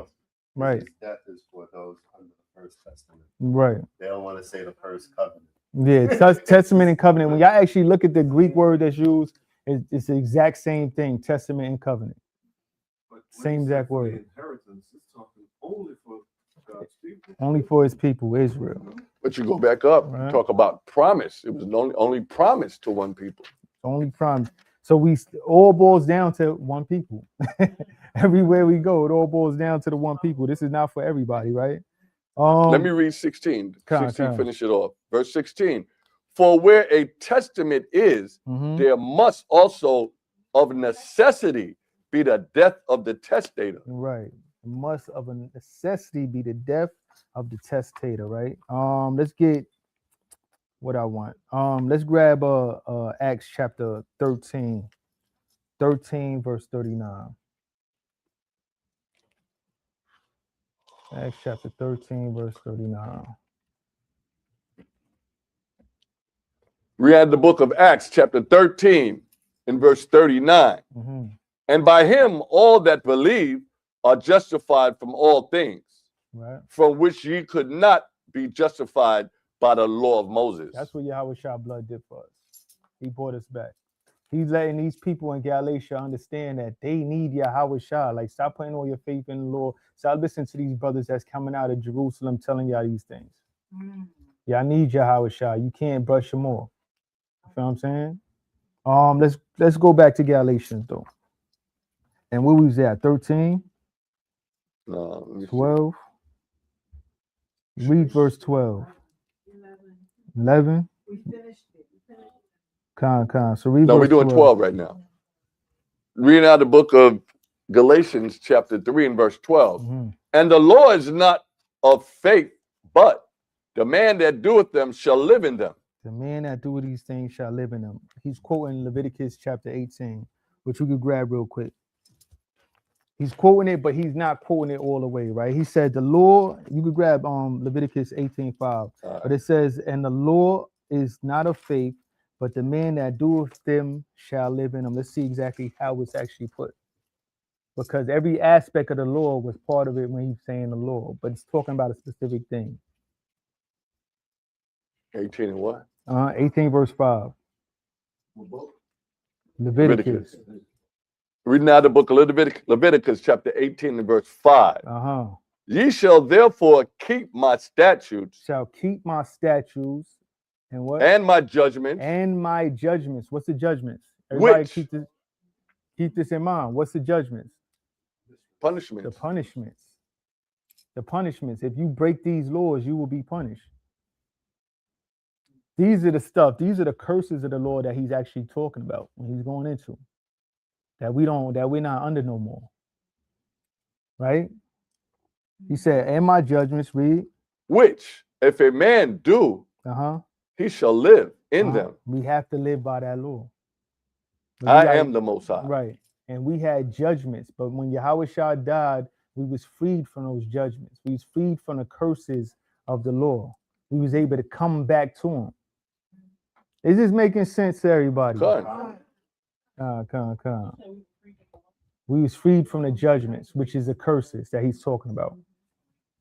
[SPEAKER 1] Right.
[SPEAKER 5] His death is for those under the first testament.
[SPEAKER 1] Right.
[SPEAKER 5] They don't want to say the first covenant.
[SPEAKER 1] Yeah, testament and covenant. When y'all actually look at the Greek word that's used, it's the exact same thing, testament and covenant. Same exact word.
[SPEAKER 8] Inheritance is talking only for God's people.
[SPEAKER 1] Only for his people, Israel.
[SPEAKER 3] But you go back up, talk about promise. It was only promise to one people.
[SPEAKER 1] Only promise. So we all boils down to one people. Everywhere we go, it all boils down to the one people. This is not for everybody, right?
[SPEAKER 3] Let me read 16. 16, finish it off. Verse 16. For where a testament is, there must also of necessity be the death of the testator.
[SPEAKER 1] Right. It must of a necessity be the death of the testator, right? Let's get what I want. Let's grab Acts chapter 13 verse 39. Acts chapter 13 verse 39.
[SPEAKER 3] We had the book of Acts chapter 13 and verse 39. And by him all that believe are justified from all things,
[SPEAKER 1] Right.
[SPEAKER 3] from which ye could not be justified by the law of Moses.
[SPEAKER 1] That's what Yahweh Shah blood did for us. He brought us back. He's letting these people in Galatia understand that they need Yahweh Shah. Like, stop putting all your faith in the Lord. Stop listening to these brothers that's coming out of Jerusalem telling y'all these things. Y'all need Yahweh Shah. You can't brush them off. You feel what I'm saying? Let's go back to Galatians though. And where was that? 13,
[SPEAKER 3] No, let me see.
[SPEAKER 1] 12. Read verse 12. 11.
[SPEAKER 6] We finished it.
[SPEAKER 1] Con. So read
[SPEAKER 3] No, we're
[SPEAKER 1] verse
[SPEAKER 3] doing 12 right now. Reading out the book of Galatians chapter 3 and verse 12.
[SPEAKER 1] Mhm.
[SPEAKER 3] And the law is not of faith, but the man that doeth them shall live in them.
[SPEAKER 1] The man that do these things shall live in them. He's quoting Leviticus chapter 18, which we could grab real quick. He's quoting it, but he's not quoting it all the way, right? He said the law, you could grab Leviticus 18:5, but it says, and the law is not of faith, but the man that doeth them shall live in them. Let's see exactly how it's actually put. Because every aspect of the law was part of it when he's saying the law, but it's talking about a specific thing.
[SPEAKER 3] 18 and what?
[SPEAKER 1] 18 verse 5. Leviticus.
[SPEAKER 3] Reading out the book of Leviticus chapter 18 and verse 5. Ye shall therefore keep my statutes.
[SPEAKER 1] Shall keep my statutes and what?
[SPEAKER 3] And my judgments.
[SPEAKER 1] And my judgments. What's the judgments? Everybody
[SPEAKER 3] Which?
[SPEAKER 1] Keep this in mind. What's the judgments?
[SPEAKER 3] Punishments.
[SPEAKER 1] The punishments. The punishments. If you break these laws, you will be punished. These are the curses of the law that he's actually talking about when he's going into. That we're not under no more. Right? He said, and my judgments, read.
[SPEAKER 3] Which, if a man do, he shall live in them.
[SPEAKER 1] We have to live by that law.
[SPEAKER 3] I am the Most High.
[SPEAKER 1] Right. And we had judgments, but when Yahweh Shah died, we was freed from those judgments. We was freed from the curses of the law. We was able to come back to him. Is this making sense to everybody?
[SPEAKER 3] Come.
[SPEAKER 1] We was freed from the judgments, which is the curses that he's talking about.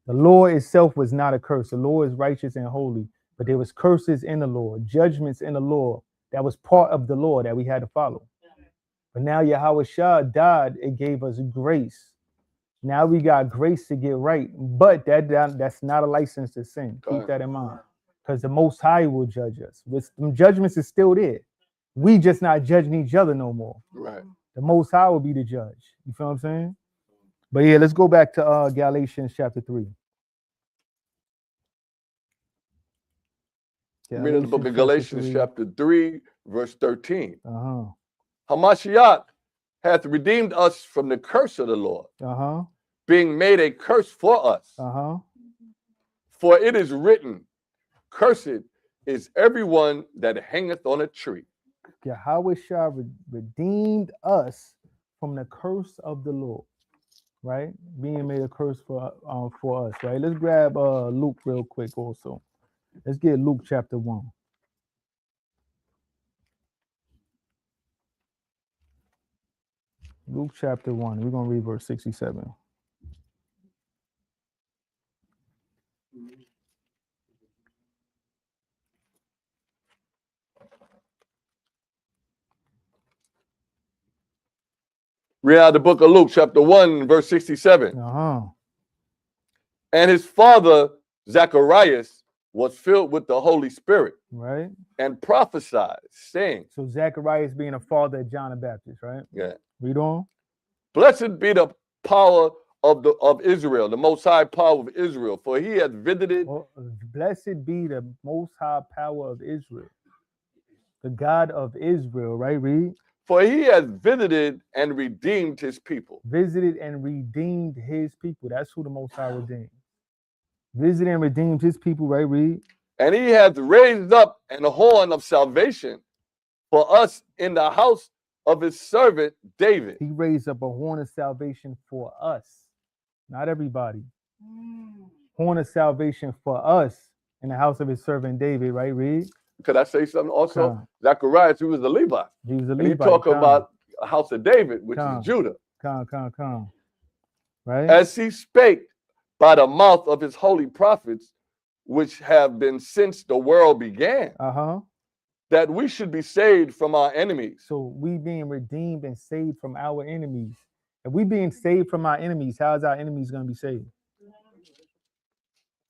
[SPEAKER 1] The law itself was not a curse. The law is righteous and holy, but there was curses in the law, judgments in the law that was part of the law that we had to follow. But now Yahweh Shah died, it gave us grace. Now we got grace to get right, but that's not a license to sin. Keep that in mind, because the Most High will judge us. The judgments is still there. We just not judging each other no more.
[SPEAKER 3] Right.
[SPEAKER 1] The Most High will be the judge. You feel what I'm saying? But yeah, let's go back to Galatians chapter 3.
[SPEAKER 3] Reading the book of Galatians chapter 3, verse 13.
[SPEAKER 1] Uh-huh.
[SPEAKER 3] hath redeemed us from the curse of the law,
[SPEAKER 1] Uh-huh.
[SPEAKER 3] being made a curse for us.
[SPEAKER 1] Uh-huh.
[SPEAKER 3] For it is written, cursed is everyone that hangeth on a tree.
[SPEAKER 1] Yahweh Shah redeemed us from the curse of the law, right? Being made a curse for us, right? Let's grab Luke real quick also. Let's get Luke chapter 1. Luke chapter 1. We're going to read verse 67.
[SPEAKER 3] Read out the book of Luke, chapter 1, verse 67.
[SPEAKER 1] Uh-huh.
[SPEAKER 3] And his father, Zacharias, was filled with the Holy Spirit.
[SPEAKER 1] Right.
[SPEAKER 3] And prophesied, saying.
[SPEAKER 1] So Zacharias being a father of John the Baptist, right?
[SPEAKER 3] Yeah.
[SPEAKER 1] Read on.
[SPEAKER 3] Blessed be the power of Israel, the Most High power of Israel, for he hath visited.
[SPEAKER 1] Blessed be the Most High power of Israel, the God of Israel, right? Read.
[SPEAKER 3] For he hath visited and redeemed his people.
[SPEAKER 1] Visited and redeemed his people. That's who the Most High redeemed. Visited and redeemed his people, right? Read.
[SPEAKER 3] And he hath raised up an horn of salvation for us in the house of his servant David.
[SPEAKER 1] He raised up a horn of salvation for us, not everybody. Horn of salvation for us in the house of his servant David, right? Read.
[SPEAKER 3] Could I say something also? Zacharias, he was a Levite.
[SPEAKER 1] He was a
[SPEAKER 3] And
[SPEAKER 1] Levite.
[SPEAKER 3] he talk about house of David, which
[SPEAKER 1] Come.
[SPEAKER 3] is Judah,
[SPEAKER 1] Come. Right?
[SPEAKER 3] as he spake by the mouth of his holy prophets, which have been since the world began,
[SPEAKER 1] Uh-huh.
[SPEAKER 3] that we should be saved from our enemies.
[SPEAKER 1] So we being redeemed and saved from our enemies. If we being saved from our enemies, how is our enemies going to be saved?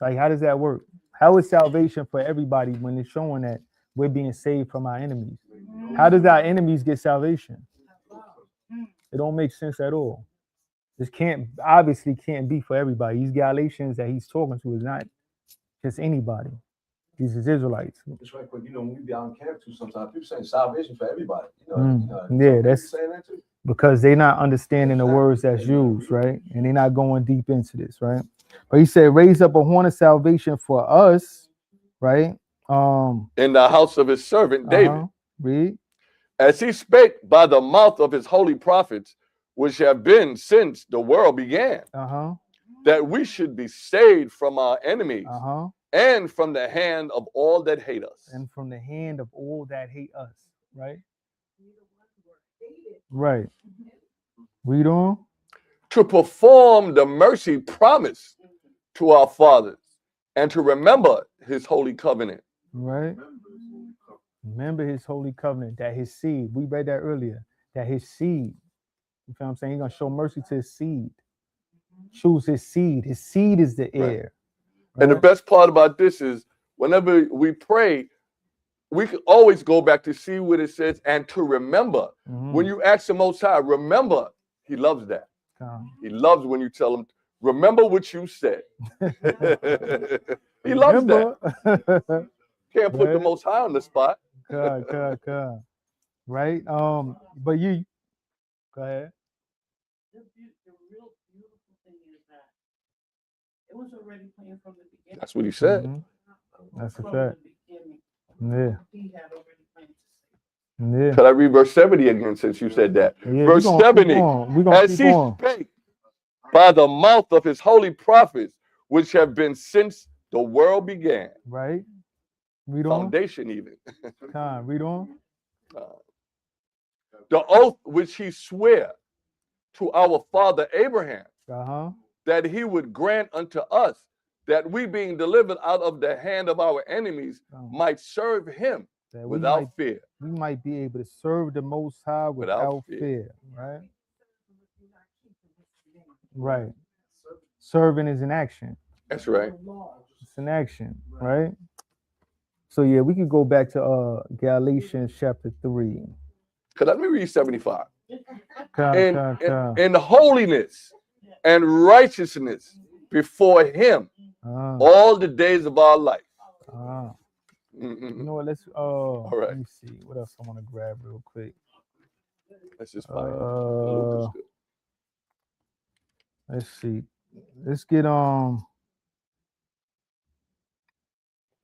[SPEAKER 1] Like, how does that work? How is salvation for everybody when it's showing that we're being saved from our enemies? How does our enemies get salvation? It don't make sense at all. This obviously can't be for everybody. These Galatians that he's talking to is not just anybody. These is Israelites.
[SPEAKER 2] It's right, but when we be out in camp too, sometimes people saying salvation for everybody.
[SPEAKER 1] Yeah, that's
[SPEAKER 2] saying that too.
[SPEAKER 1] because they're not understanding the words that's used, right? And they're not going deep into this, right? But he said, raise up a horn of salvation for us, right?
[SPEAKER 3] In the house of his servant David,
[SPEAKER 1] Read.
[SPEAKER 3] as he spake by the mouth of his holy prophets, which have been since the world began, that we should be saved from our enemies and from the hand of all that hate us.
[SPEAKER 1] And from the hand of all that hate us, right? Right. Read on.
[SPEAKER 3] To perform the mercy promised to our fathers and to remember his holy covenant.
[SPEAKER 1] Right. Remember his holy covenant, that his seed, we read that earlier, that his seed, you feel what I'm saying? He's going to show mercy to his seed. Choose his seed. His seed is the heir. Right.
[SPEAKER 3] And the best part about this is whenever we pray, we can always go back to see what it says and to remember. When you ask the Most High, remember, he loves that. He loves when you tell him, remember what you said. He loves that. Can't put the Most High on the spot.
[SPEAKER 1] God. Right? But you, go ahead.
[SPEAKER 7] The real beautiful thing is that it was already planned from the beginning.
[SPEAKER 3] That's what he said.
[SPEAKER 1] That's a
[SPEAKER 7] From
[SPEAKER 1] fact.
[SPEAKER 7] the beginning,
[SPEAKER 1] Yeah.
[SPEAKER 7] he had already planned to save.
[SPEAKER 1] Yeah.
[SPEAKER 3] Could I read verse 70 again since you said that?
[SPEAKER 1] Yeah,
[SPEAKER 3] Verse 70. As he
[SPEAKER 1] on.
[SPEAKER 3] spake by the mouth of his holy prophets, which have been since the world began.
[SPEAKER 1] Right. Read on.
[SPEAKER 3] Foundation even.
[SPEAKER 1] Read on.
[SPEAKER 3] The oath which he sware to our father Abraham, that he would grant unto us, that we being delivered out of the hand of our enemies might serve him without fear.
[SPEAKER 1] We might be able to serve the Most High without fear. Right? Right. Serving is an action.
[SPEAKER 3] That's right.
[SPEAKER 1] It's an action, right? So yeah, we could go back to Galatians chapter 3.
[SPEAKER 3] Let me read 75.
[SPEAKER 1] In
[SPEAKER 3] In holiness and righteousness before him all the days of our life.
[SPEAKER 1] You know what? Let's
[SPEAKER 3] all right.
[SPEAKER 1] Let me see. What else I want to grab real quick.
[SPEAKER 3] Let's just find it.
[SPEAKER 1] Let's see. Let's get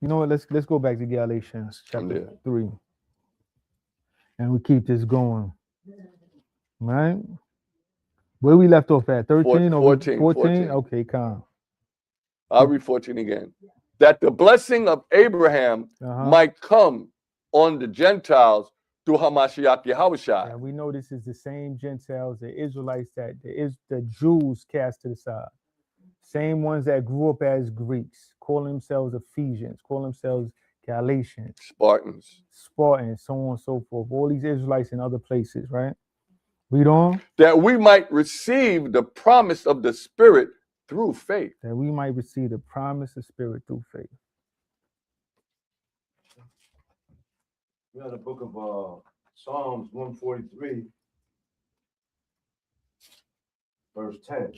[SPEAKER 1] you know what? Let's go back to Galatians chapter 3. And we keep this going. Right? Where we left off at? 13 or 14? Okay, calm.
[SPEAKER 3] I'll read 14 again. That the blessing of Abraham might come on the Gentiles through Hamashiach Yahushua.
[SPEAKER 1] And we know this is the same Gentiles, the Israelites that the Jews cast to the side. Same ones that grew up as Greeks, call themselves Ephesians, call themselves Galatians,
[SPEAKER 3] Spartans,
[SPEAKER 1] so on and so forth. All these Israelites in other places, right? Read on.
[SPEAKER 3] That we might receive the promise of the Spirit through faith.
[SPEAKER 1] That we might receive the promise of Spirit through faith.
[SPEAKER 2] We're in the book of Psalms 143, verse 10.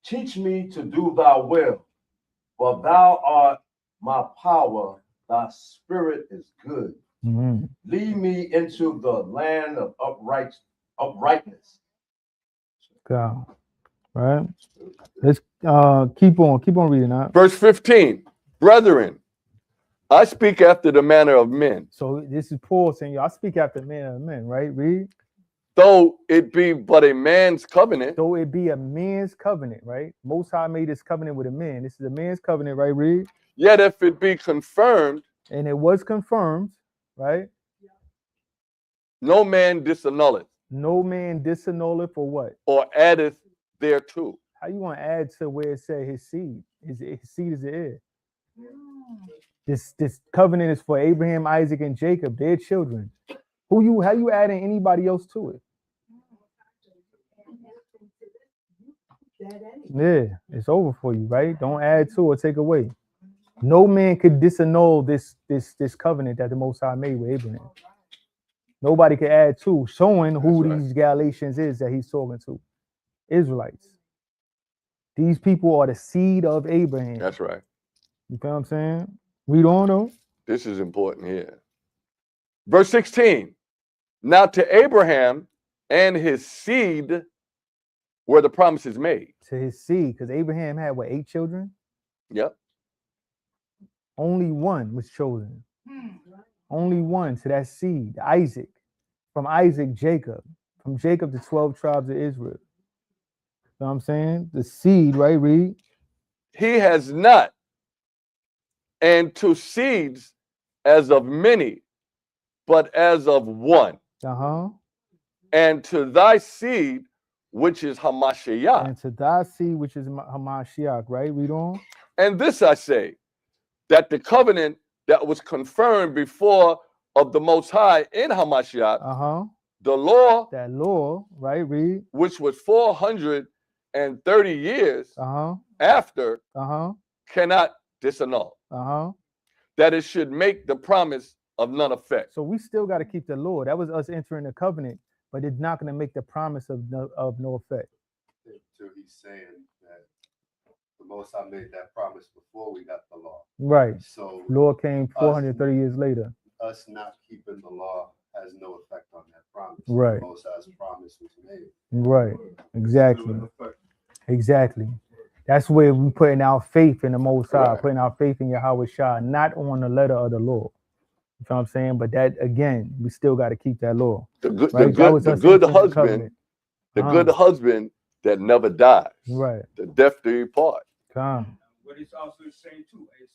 [SPEAKER 2] Teach me to do thy will, for thou art my power, thy spirit is good. Lead me into the land of uprightness.
[SPEAKER 1] God. Right? Let's keep on reading that.
[SPEAKER 3] Verse 15. Brethren, I speak after the manner of men.
[SPEAKER 1] So this is Paul saying, I speak after the manner of men, right? Read.
[SPEAKER 3] Though it be but a man's covenant.
[SPEAKER 1] Though it be a man's covenant, right? Most High made this covenant with a man. This is a man's covenant, right? Read.
[SPEAKER 3] Yet if it be confirmed.
[SPEAKER 1] And it was confirmed, right?
[SPEAKER 3] No man disannulleth
[SPEAKER 1] No man disannulleth for what?
[SPEAKER 3] or addeth thereto.
[SPEAKER 1] How you want to add to where it said his seed? His seed is the heir. This covenant is for Abraham, Isaac, and Jacob, their children. How you adding anybody else to it? Yeah, it's over for you, right? Don't add to or take away. No man could disannul this covenant that the Most High made with Abraham. Nobody could add to, showing who
[SPEAKER 3] That's right.
[SPEAKER 1] these Galatians is that he's talking to. Israelites. These people are the seed of Abraham.
[SPEAKER 3] That's right.
[SPEAKER 1] You feel what I'm saying? Read on though.
[SPEAKER 3] This is important here. Verse 16. Now to Abraham and his seed were the promises made.
[SPEAKER 1] To his seed, because Abraham had what, 8 children?
[SPEAKER 3] Yep.
[SPEAKER 1] Only one was chosen. Only one to that seed, Isaac. From Isaac, Jacob. From Jacob, the 12 tribes of Israel. You know what I'm saying? The seed, right? Read.
[SPEAKER 3] He has not, and to seeds as of many, but as of one.
[SPEAKER 1] Uh-huh.
[SPEAKER 3] And to thy seed, which is Hamashiach.
[SPEAKER 1] And to thy seed, which is Hamashiach, right? Read on.
[SPEAKER 3] And this I say, that the covenant that was confirmed before of the Most High in Hamashiach,
[SPEAKER 1] Uh-huh.
[SPEAKER 3] the law,
[SPEAKER 1] That law, right? Read.
[SPEAKER 3] which was 430 years
[SPEAKER 1] Uh-huh.
[SPEAKER 3] after,
[SPEAKER 1] Uh-huh.
[SPEAKER 3] cannot disannul.
[SPEAKER 1] Uh-huh.
[SPEAKER 3] That it should make the promise of none effect.
[SPEAKER 1] So we still got to keep the law. That was us entering the covenant, but it's not going to make the promise of no effect.
[SPEAKER 5] So he's saying that the Most High made that promise before we got the law.
[SPEAKER 1] Right.
[SPEAKER 5] So
[SPEAKER 1] Law came 430 years later.
[SPEAKER 5] us not keeping the law has no effect on that promise.
[SPEAKER 1] Right.
[SPEAKER 5] The Most High's promise was made.
[SPEAKER 1] Right. Exactly.
[SPEAKER 8] Still in effect.
[SPEAKER 1] Exactly. That's where we putting our faith in the Most High,
[SPEAKER 3] Right.
[SPEAKER 1] putting our faith in Yahweh Shah, not on the letter of the law. You know what I'm saying? But that again, we still got to keep that law.
[SPEAKER 3] The good,
[SPEAKER 1] Right? That was
[SPEAKER 3] the
[SPEAKER 1] us
[SPEAKER 3] good
[SPEAKER 1] entering the
[SPEAKER 3] husband,
[SPEAKER 1] covenant.
[SPEAKER 3] the good husband that never dies.
[SPEAKER 1] Right.
[SPEAKER 3] The death to depart.
[SPEAKER 1] Come.
[SPEAKER 10] What it's also saying too, it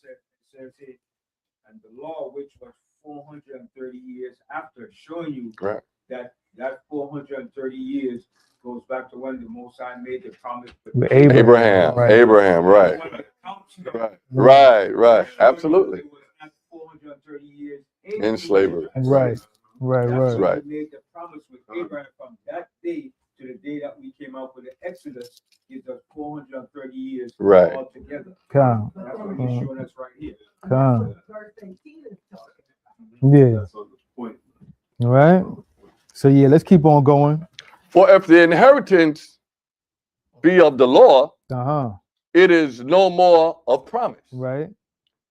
[SPEAKER 10] says it, and the law which was 430 years after, showing you
[SPEAKER 3] Right.
[SPEAKER 10] that 430 years goes back to when the Most High made the promise
[SPEAKER 1] With
[SPEAKER 3] Abraham.
[SPEAKER 1] Right.
[SPEAKER 3] Abraham, right.
[SPEAKER 10] When it comes to-
[SPEAKER 3] Right. Right.
[SPEAKER 10] showing you
[SPEAKER 3] Absolutely.
[SPEAKER 10] it was not 430 years
[SPEAKER 3] In slavery.
[SPEAKER 1] Right. Right.
[SPEAKER 10] That's
[SPEAKER 1] Right.
[SPEAKER 10] when
[SPEAKER 3] Right.
[SPEAKER 10] he made the promise with Abraham from that day to the day that we came out with the Exodus is the 430 years
[SPEAKER 3] Right.
[SPEAKER 10] all together.
[SPEAKER 1] Come.
[SPEAKER 10] That's what he's showing us right here.
[SPEAKER 1] Come.
[SPEAKER 6] Verse 18 is talking.
[SPEAKER 1] Yeah.
[SPEAKER 8] That's on the point.
[SPEAKER 1] All right. So yeah, let's keep on going.
[SPEAKER 3] For if the inheritance be of the law,
[SPEAKER 1] Uh-huh.
[SPEAKER 3] it is no more of promise.
[SPEAKER 1] Right.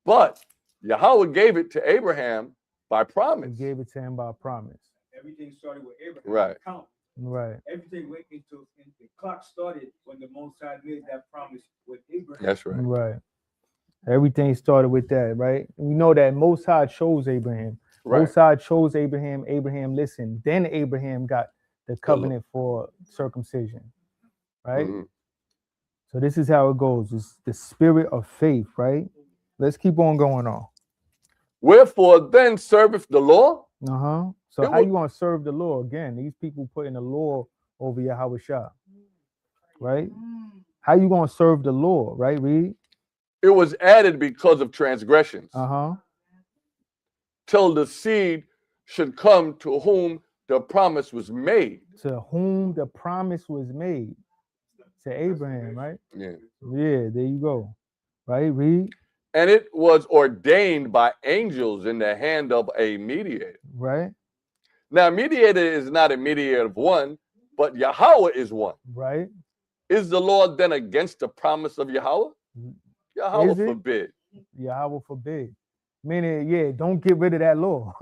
[SPEAKER 3] But Yahweh gave it to Abraham by
[SPEAKER 1] We
[SPEAKER 3] promise.
[SPEAKER 1] gave it to him by promise.
[SPEAKER 10] Everything started with Abraham.
[SPEAKER 3] Right.
[SPEAKER 10] Count.
[SPEAKER 1] Right.
[SPEAKER 10] Everything went into the clock started when the Most High made that promise with Abraham.
[SPEAKER 3] That's right.
[SPEAKER 1] Right. Everything started with that, right? We know that Most High chose Abraham.
[SPEAKER 3] Right.
[SPEAKER 1] Most High chose Abraham. Abraham listened. Then Abraham got the covenant for circumcision, right?
[SPEAKER 3] Mhm.
[SPEAKER 1] So this is how it goes. It's the spirit of faith, right? Let's keep on going on.
[SPEAKER 3] Wherefore then serveth the law?
[SPEAKER 1] Uh-huh. So
[SPEAKER 3] It
[SPEAKER 1] how
[SPEAKER 3] would-
[SPEAKER 1] you want to serve the law? Again, these people putting the law over Yahweh Shah, right? How you going to serve the law, right? Read.
[SPEAKER 3] It was added because of transgressions,
[SPEAKER 1] Uh-huh.
[SPEAKER 3] till the seed should come to whom the promise was made.
[SPEAKER 1] To whom the promise was made. To Abraham, right?
[SPEAKER 3] Yeah.
[SPEAKER 1] Yeah, there you go. Right? Read.
[SPEAKER 3] And it was ordained by angels in the hand of a mediator.
[SPEAKER 1] Right?
[SPEAKER 3] Now, mediator is not a mediator of one, but Yahweh is one.
[SPEAKER 1] Right?
[SPEAKER 3] Is the Lord then against the promise of Yahweh? Yahweh
[SPEAKER 1] Is it?
[SPEAKER 3] forbid.
[SPEAKER 1] Yahweh forbid. Meaning, yeah, don't get rid of that law.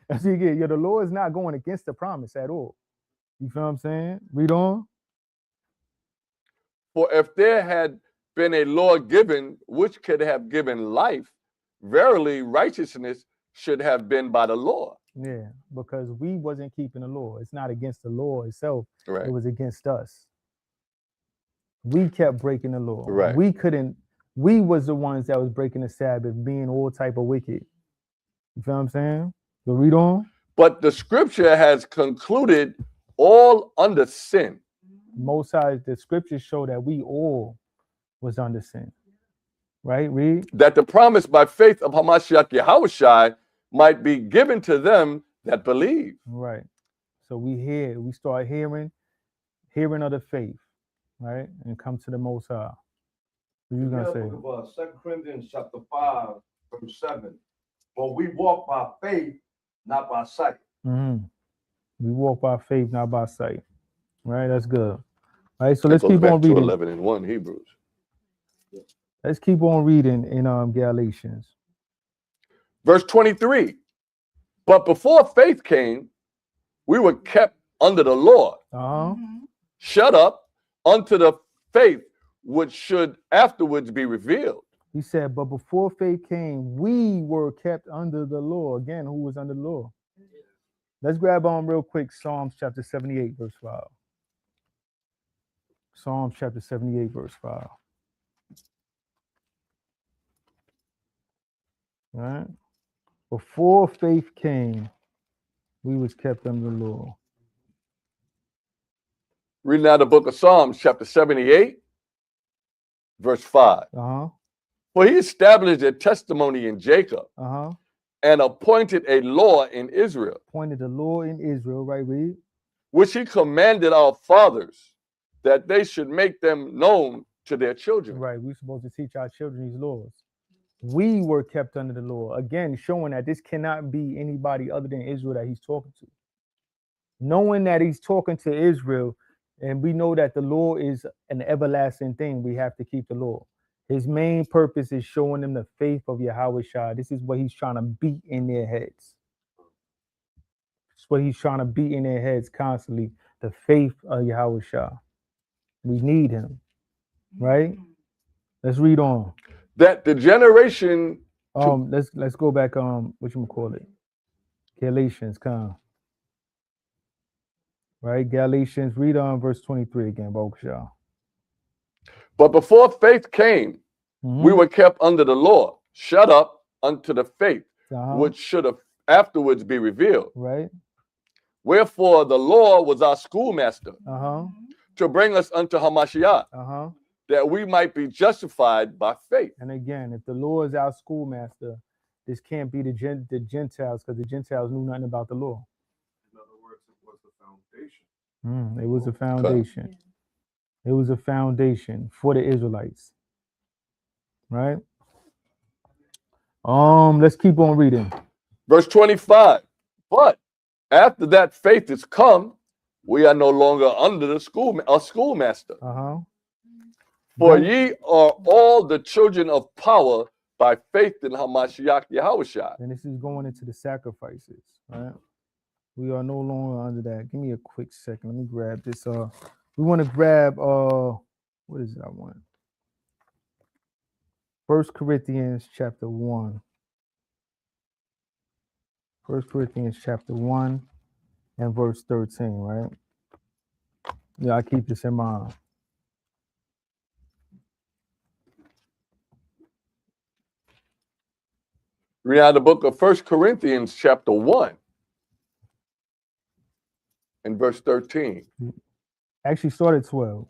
[SPEAKER 1] That's what you get. Yeah, the law is not going against the promise at all. You feel what I'm saying? Read on.
[SPEAKER 3] For if there had been a law given which could have given life, verily righteousness should have been by the law.
[SPEAKER 1] Yeah, because we wasn't keeping the law. It's not against the law itself.
[SPEAKER 3] Right.
[SPEAKER 1] It was against us. We kept breaking the law.
[SPEAKER 3] Right.
[SPEAKER 1] We was the ones that was breaking the Sabbath, being all type of wicked. You feel what I'm saying? So read on.
[SPEAKER 3] But the scripture has concluded all under sin.
[SPEAKER 1] Most High, the scriptures show that we all was under sin. Right? Read.
[SPEAKER 3] That the promise by faith of Hamashiach Yahushai might be given to them that believe.
[SPEAKER 1] Right. So we start hearing of the faith, right? And come to the Most High. What you gonna say?
[SPEAKER 2] 2 Corinthians chapter 5, verse 7. For we walk by faith, not by sight.
[SPEAKER 1] Mm-hmm. We walk by faith, not by sight. Right? That's good. All right, so
[SPEAKER 3] That
[SPEAKER 1] let's
[SPEAKER 3] goes
[SPEAKER 1] keep
[SPEAKER 3] back
[SPEAKER 1] on
[SPEAKER 3] to
[SPEAKER 1] reading.
[SPEAKER 3] 11 and 1 Hebrews.
[SPEAKER 1] Let's keep on reading in Galatians.
[SPEAKER 3] Verse 23. But before faith came, we were kept under the law,
[SPEAKER 1] Uh-huh.
[SPEAKER 3] shut up unto the faith which should afterwards be revealed.
[SPEAKER 1] He said, but before faith came, we were kept under the law. Again, who was under the law? Let's grab on real quick Psalms chapter 78, verse 5. Psalms chapter 78, verse 5. All right. Before faith came, we was kept under the law.
[SPEAKER 3] Reading out the book of Psalms, chapter 78, verse 5.
[SPEAKER 1] Uh-huh.
[SPEAKER 3] For he established a testimony in Jacob
[SPEAKER 1] Uh-huh.
[SPEAKER 3] and appointed a law in Israel,
[SPEAKER 1] Pointed the law in Israel, right? Read.
[SPEAKER 3] which he commanded our fathers that they should make them known to their children.
[SPEAKER 1] Right. We're supposed to teach our children these laws. We were kept under the law. Again, showing that this cannot be anybody other than Israel that he's talking to. Knowing that he's talking to Israel, and we know that the law is an everlasting thing, we have to keep the law. His main purpose is showing them the faith of Yahushua. This is what he's trying to beat in their heads. It's what he's trying to beat in their heads constantly. The faith of Yahushua. We need him. Right? Let's read on.
[SPEAKER 3] That the generation
[SPEAKER 1] Let's go back what you call it? Galatians, come. Right? Galatians, read on verse 23 again, Baruch.
[SPEAKER 3] but before faith came,
[SPEAKER 1] Mhm.
[SPEAKER 3] we were kept under the law, shut up unto the faith
[SPEAKER 1] Uh-huh.
[SPEAKER 3] which should have afterwards be revealed.
[SPEAKER 1] Right?
[SPEAKER 3] Wherefore the law was our schoolmaster
[SPEAKER 1] Uh-huh.
[SPEAKER 3] to bring us unto Hamashiach,
[SPEAKER 1] Uh-huh.
[SPEAKER 3] that we might be justified by faith.
[SPEAKER 1] And again, if the law is our schoolmaster, this can't be the Gentiles, because the Gentiles knew nothing about the law.
[SPEAKER 8] In other words, it was the foundation.
[SPEAKER 1] It was a foundation. It was a foundation for the Israelites. Right? Let's keep on reading.
[SPEAKER 3] Verse 25. But after that faith is come, we are no longer under the schoolmaster.
[SPEAKER 1] Uh-huh.
[SPEAKER 3] For ye are all the children of power by faith in Hamashiach Yahushua.
[SPEAKER 1] And this is going into the sacrifices, right? We are no longer under that. Give me a quick second. Let me grab this. We want to grab what is it I want? 1 Corinthians chapter 1. 1 Corinthians chapter 1 and verse 13, right? Yeah, I keep this in mind.
[SPEAKER 3] Read out the book of 1 Corinthians chapter 1 and verse 13.
[SPEAKER 1] Actually, start at 12.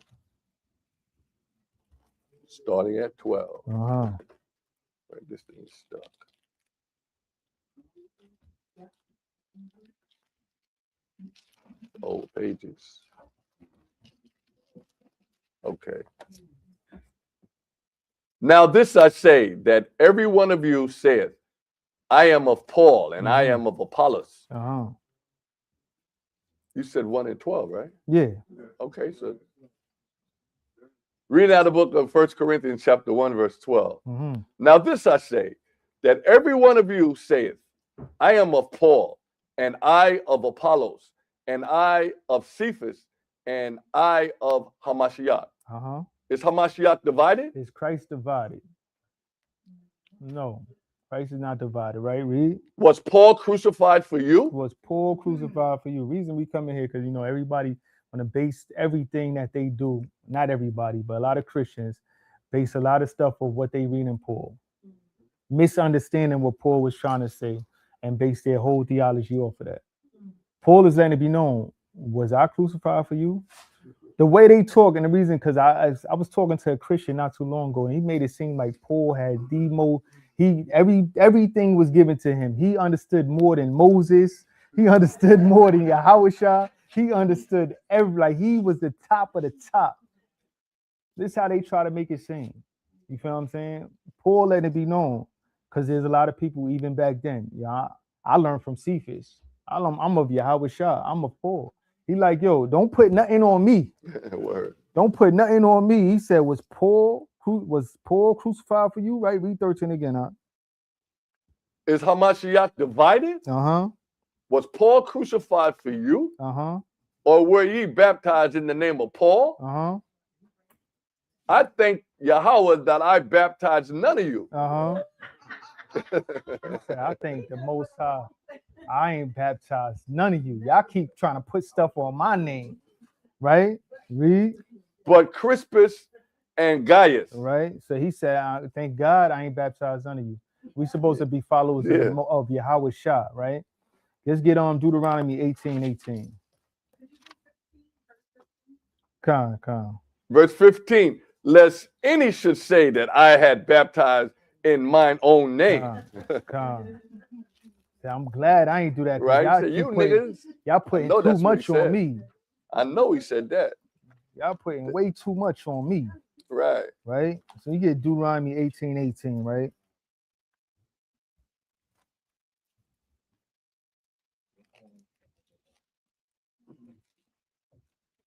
[SPEAKER 3] Starting at 12.
[SPEAKER 1] Uh-huh.
[SPEAKER 3] Right, this thing is stuck. Oh, pages. Okay. Now this I say, that every one of you saith, I am of Paul, and I am of Apollos.
[SPEAKER 1] Uh-huh.
[SPEAKER 3] You said 1 and 12, right?
[SPEAKER 1] Yeah.
[SPEAKER 3] Okay, so read out the book of 1 Corinthians chapter 1, verse 12.
[SPEAKER 1] Mm-hmm.
[SPEAKER 3] Now this I say, that every one of you saith, I am of Paul, and I of Apollos, and I of Cephas, and I of Hamashiach.
[SPEAKER 1] Uh-huh.
[SPEAKER 3] Is Hamashiach divided?
[SPEAKER 1] Is Christ divided? No. Christ is not divided, right? Read.
[SPEAKER 3] Was Paul crucified for you?
[SPEAKER 1] Was Paul crucified for you? Reason we come in here, because everybody want to base everything that they do, not everybody, but a lot of Christians base a lot of stuff of what they read in Paul. Misunderstanding what Paul was trying to say and base their whole theology off of that. Paul is letting it be known. Was I crucified for you? The way they talk, and the reason, because I was talking to a Christian not too long ago, and he made it seem like Paul had everything was given to him. He understood more than Moses. He understood more than Yahushua. He understood like he was the top of the top. This is how they try to make it seem. You feel what I'm saying? Paul let it be known, because there's a lot of people even back then. Yeah, I learned from Cephas. I'm of Yahushua. I'm of Paul. He like, yo, don't put nothing on me.
[SPEAKER 3] Word.
[SPEAKER 1] Don't put nothing on me. He said, was Paul crucified for you? Right? Read 13 again, huh?
[SPEAKER 3] Is Hamashiach divided?
[SPEAKER 1] Uh-huh.
[SPEAKER 3] Was Paul crucified for you?
[SPEAKER 1] Uh-huh.
[SPEAKER 3] Or were ye baptized in the name of Paul?
[SPEAKER 1] Uh-huh.
[SPEAKER 3] I thank Yahweh that I baptized none of you.
[SPEAKER 1] Uh-huh. I think the Most High, I ain't baptized none of you. Y'all keep trying to put stuff on my name. Right? Read.
[SPEAKER 3] But Crispus and Gaius.
[SPEAKER 1] Right? So he said, thank God I ain't baptized none of you. We supposed to be followers of Yahushua, right? Let's get on Deuteronomy 18:18. Come.
[SPEAKER 3] Verse 15. Lest any should say that I had baptized in mine own name.
[SPEAKER 1] Come. I'm glad I ain't do that.
[SPEAKER 3] Right?
[SPEAKER 1] Y'all,
[SPEAKER 3] So you niggas,
[SPEAKER 1] y'all putting too much on me.
[SPEAKER 3] I know he said that.
[SPEAKER 1] Y'all putting way too much on me.
[SPEAKER 3] Right.
[SPEAKER 1] Right? So you get Deuteronomy 18:18, right?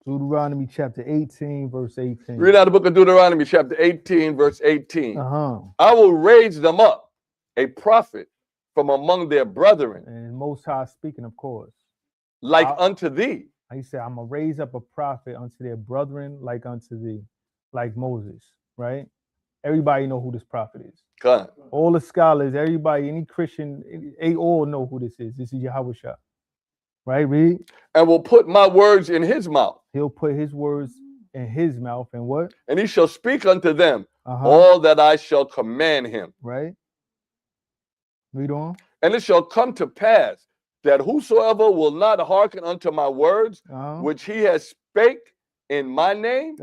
[SPEAKER 1] Deuteronomy chapter 18, verse 18.
[SPEAKER 3] Read out the book of Deuteronomy chapter 18, verse 18. I will raise them up a prophet from among their brethren.
[SPEAKER 1] And Most High speaking, of course.
[SPEAKER 3] Like unto thee.
[SPEAKER 1] He said, I'm going to raise up a prophet unto their brethren like unto thee. Like Moses, right? Everybody know who this prophet is.
[SPEAKER 3] God.
[SPEAKER 1] All the scholars, everybody, any Christian, they all know who this is. This is Yahushua. Right, read.
[SPEAKER 3] And will put my words in his mouth.
[SPEAKER 1] He'll put his words in his mouth, and what?
[SPEAKER 3] And he shall speak unto them all that I shall command him.
[SPEAKER 1] Right. Read on.
[SPEAKER 3] And it shall come to pass that whosoever will not hearken unto my words, which he has spake in my name,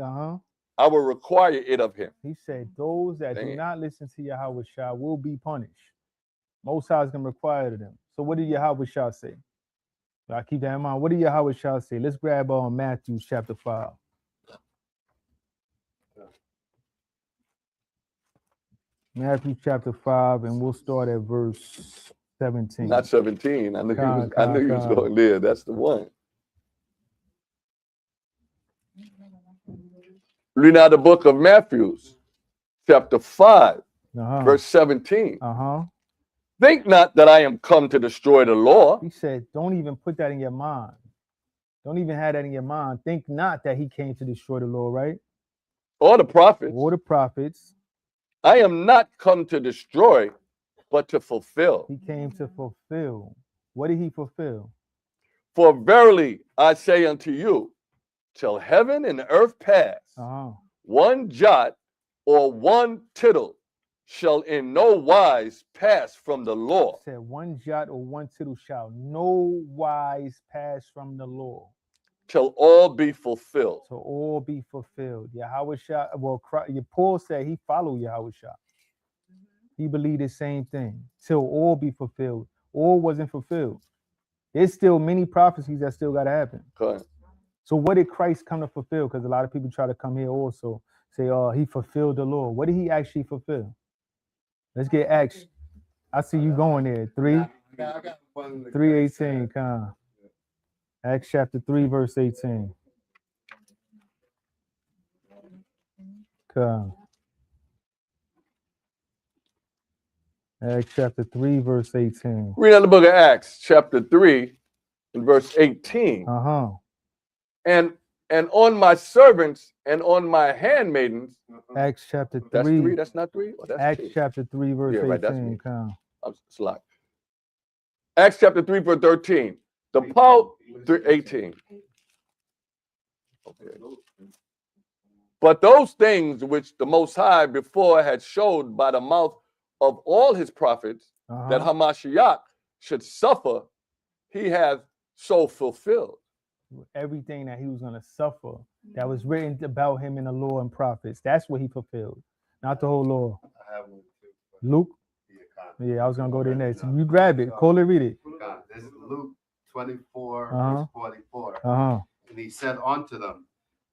[SPEAKER 3] I will require it of him.
[SPEAKER 1] He said, those that do not listen to Yahushua will be punished. Most High is going to require them. So what did Yahushua say? I keep that in mind. What did Yahushua say? Let's grab on Matthew chapter 5. Matthew chapter 5, and we'll start at verse 17.
[SPEAKER 3] Not 17. I knew you was going there. That's the one. Read out the book of Matthew, chapter 5, verse 17. Think not that I am come to destroy the law.
[SPEAKER 1] He said, don't even put that in your mind. Don't even have that in your mind. Think not that he came to destroy the law, right?
[SPEAKER 3] Or the prophets.
[SPEAKER 1] Or the prophets.
[SPEAKER 3] I am not come to destroy, but to fulfill.
[SPEAKER 1] He came to fulfill. What did he fulfill?
[SPEAKER 3] For verily I say unto you, till heaven and earth pass, one jot or one tittle shall in no wise pass from the law.
[SPEAKER 1] Said one jot or one tittle shall no wise pass from the law.
[SPEAKER 3] Till all be fulfilled.
[SPEAKER 1] Till all be fulfilled. Yahushua, well, Paul said he followed Yahushua. He believed the same thing. Till all be fulfilled. All wasn't fulfilled. There's still many prophecies that still got to happen.
[SPEAKER 3] Okay.
[SPEAKER 1] So what did Christ come to fulfill? Because a lot of people try to come here also say, oh, he fulfilled the law. What did he actually fulfill? Let's get Acts. I see you going there. 3:18. Come. Acts chapter 3, verse 18. Come. Acts chapter 3, verse 18.
[SPEAKER 3] Read out the book of Acts, chapter 3, and verse 18. And on my servants and on my handmaidens.
[SPEAKER 1] Acts chapter 3.
[SPEAKER 3] That's 3. That's not 3. Oh, that's
[SPEAKER 1] Acts
[SPEAKER 3] 2.
[SPEAKER 1] chapter 3, verse 18.
[SPEAKER 3] Right,
[SPEAKER 1] come.
[SPEAKER 3] Acts chapter 3, verse 13. The power 18. Okay. But those things which the Most High before had showed by the mouth of all his prophets that Hamashiach should suffer, he hath so fulfilled.
[SPEAKER 1] Everything that he was going to suffer that was written about him in the law and prophets. That's what he fulfilled, not the whole law.
[SPEAKER 5] I have one too.
[SPEAKER 1] Luke? Yeah, I was going to go there next. You grab it. Call it, read it.
[SPEAKER 5] This is Luke 24,
[SPEAKER 1] Uh-huh.
[SPEAKER 5] verse 44.
[SPEAKER 1] Uh-huh.
[SPEAKER 5] And he said unto them,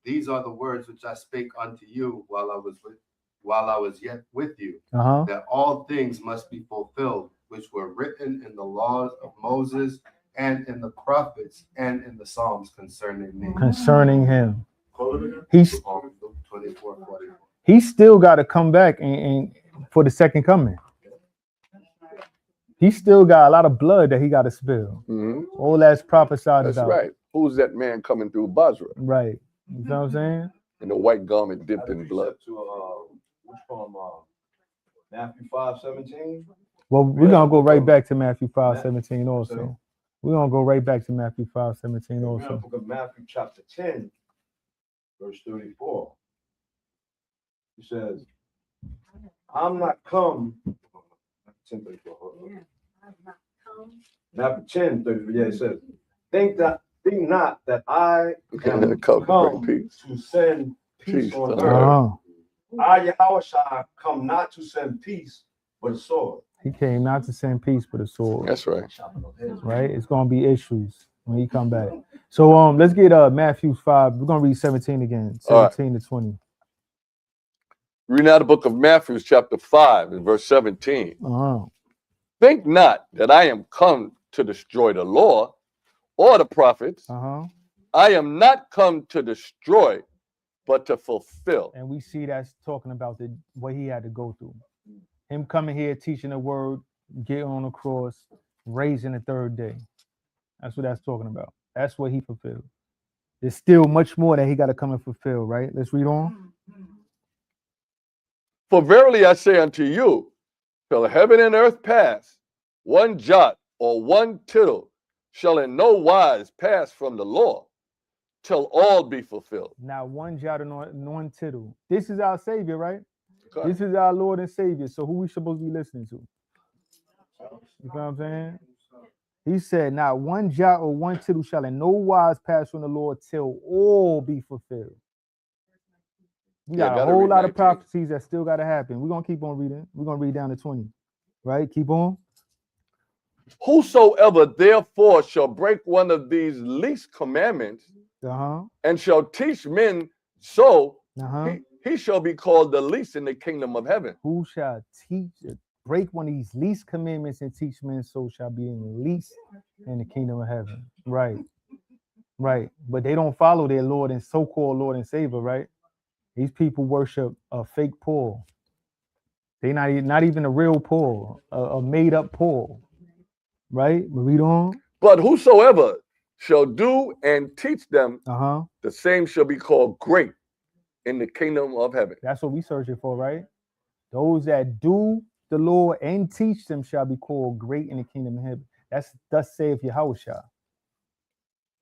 [SPEAKER 5] these are the words which I spake unto you while I was yet with you,
[SPEAKER 1] Uh-huh.
[SPEAKER 5] that all things must be fulfilled, which were written in the laws of Moses and in the prophets and in the Psalms concerning me.
[SPEAKER 1] Concerning him.
[SPEAKER 5] Luke
[SPEAKER 1] He's
[SPEAKER 5] 24, 44.
[SPEAKER 1] he still got to come back and for the second coming. He still got a lot of blood that he got to spill.
[SPEAKER 3] Mhm.
[SPEAKER 1] All that's prophesied
[SPEAKER 3] That's
[SPEAKER 1] about.
[SPEAKER 3] right. Who's that man coming through Basra
[SPEAKER 1] Right. You know what I'm saying?
[SPEAKER 3] in the white garment dipped in blood?
[SPEAKER 2] Which from Matthew 5:17.
[SPEAKER 1] Well, we're going to go right back to Matthew 5:17 also. We're going to go right back to Matthew 5:17
[SPEAKER 2] We're in the
[SPEAKER 1] also.
[SPEAKER 2] book of Matthew chapter 10, verse 34. He says, I'm not come. 10:34.
[SPEAKER 6] Yeah, I've not come.
[SPEAKER 2] Matthew 10:34. Yeah, it says, think not that I am
[SPEAKER 3] Come
[SPEAKER 2] come
[SPEAKER 3] bring peace.
[SPEAKER 2] to send peace
[SPEAKER 3] Peace
[SPEAKER 2] on
[SPEAKER 3] to
[SPEAKER 2] earth.
[SPEAKER 1] Uh-huh.
[SPEAKER 2] I, Yahushua, come not to send peace, but a sword.
[SPEAKER 1] He came not to send peace but a sword.
[SPEAKER 3] That's right.
[SPEAKER 1] Right? It's going to be issues when he come back. So let's get Matthew 5. We're going to read 17 again.
[SPEAKER 3] All right.
[SPEAKER 1] 17 to 20.
[SPEAKER 3] Reading out the book of Matthew, chapter 5, and verse 17.
[SPEAKER 1] Uh-huh.
[SPEAKER 3] Think not that I am come to destroy the law or the prophets.
[SPEAKER 1] Uh-huh.
[SPEAKER 3] I am not come to destroy, but to fulfill.
[SPEAKER 1] And we see that's talking about what he had to go through. Him coming here, teaching the word, getting on the cross, raising the third day. That's what that's talking about. That's what he fulfilled. There's still much more that he got to come and fulfill, right? Let's read on.
[SPEAKER 3] For verily I say unto you, till heaven and earth pass, one jot or one tittle shall in no wise pass from the law, till all be fulfilled.
[SPEAKER 1] Now, one jot and one tittle. This is our Savior, right?
[SPEAKER 3] Okay.
[SPEAKER 1] This is our Lord and Savior. So who we supposed to be listening to? You know what I'm saying? He said, not one jot or one tittle shall in no wise pass from the Lord till all be fulfilled. We
[SPEAKER 3] Yeah,
[SPEAKER 1] got a
[SPEAKER 3] gotta
[SPEAKER 1] whole
[SPEAKER 3] read
[SPEAKER 1] lot of
[SPEAKER 3] 19.
[SPEAKER 1] prophecies that still got to happen. We're going to keep on reading. We're going to read down to 20. Right? Keep on.
[SPEAKER 3] Whosoever therefore shall break one of these least commandments
[SPEAKER 1] Uh-huh.
[SPEAKER 3] and shall teach men so,
[SPEAKER 1] Uh-huh.
[SPEAKER 3] he shall be called the least in the kingdom of heaven.
[SPEAKER 1] Who shall break one of these least commandments and teach men, so shall be in the least in the kingdom of heaven. Right. Right. But they don't follow their Lord and so-called Lord and Savior, right? These people worship a fake Paul. They not even a real Paul, a made-up Paul. Right? Read on.
[SPEAKER 3] But whosoever shall do and teach them,
[SPEAKER 1] Uh-huh.
[SPEAKER 3] the same shall be called great in the kingdom of heaven.
[SPEAKER 1] That's what we searching for, right? Those that do the Lord and teach them shall be called great in the kingdom of heaven. That's thus saith Yahushua.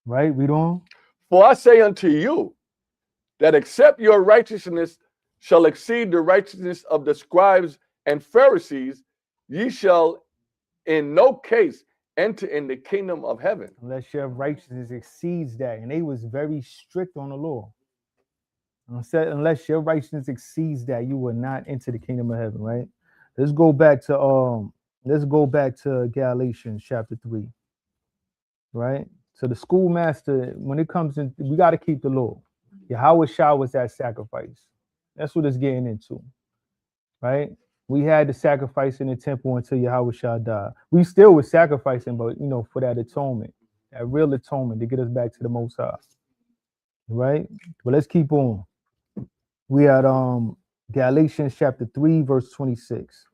[SPEAKER 1] Right? Read on.
[SPEAKER 3] For I say unto you, that except your righteousness shall exceed the righteousness of the scribes and Pharisees, ye shall in no case enter in the kingdom of heaven.
[SPEAKER 1] Unless your righteousness exceeds that. And they was very strict on the law. Unless your righteousness exceeds that, you will not enter the kingdom of heaven, right? Let's go back to Galatians chapter 3. Right? So the schoolmaster, when it comes in, we got to keep the law. Yahushua was that sacrifice. That's what it's getting into. Right? We had the sacrifice in the temple until Yahushua died. We still was sacrificing, but for that atonement, that real atonement to get us back to the Most High. Right? But let's keep on. We at Galatians chapter 3, verse 26.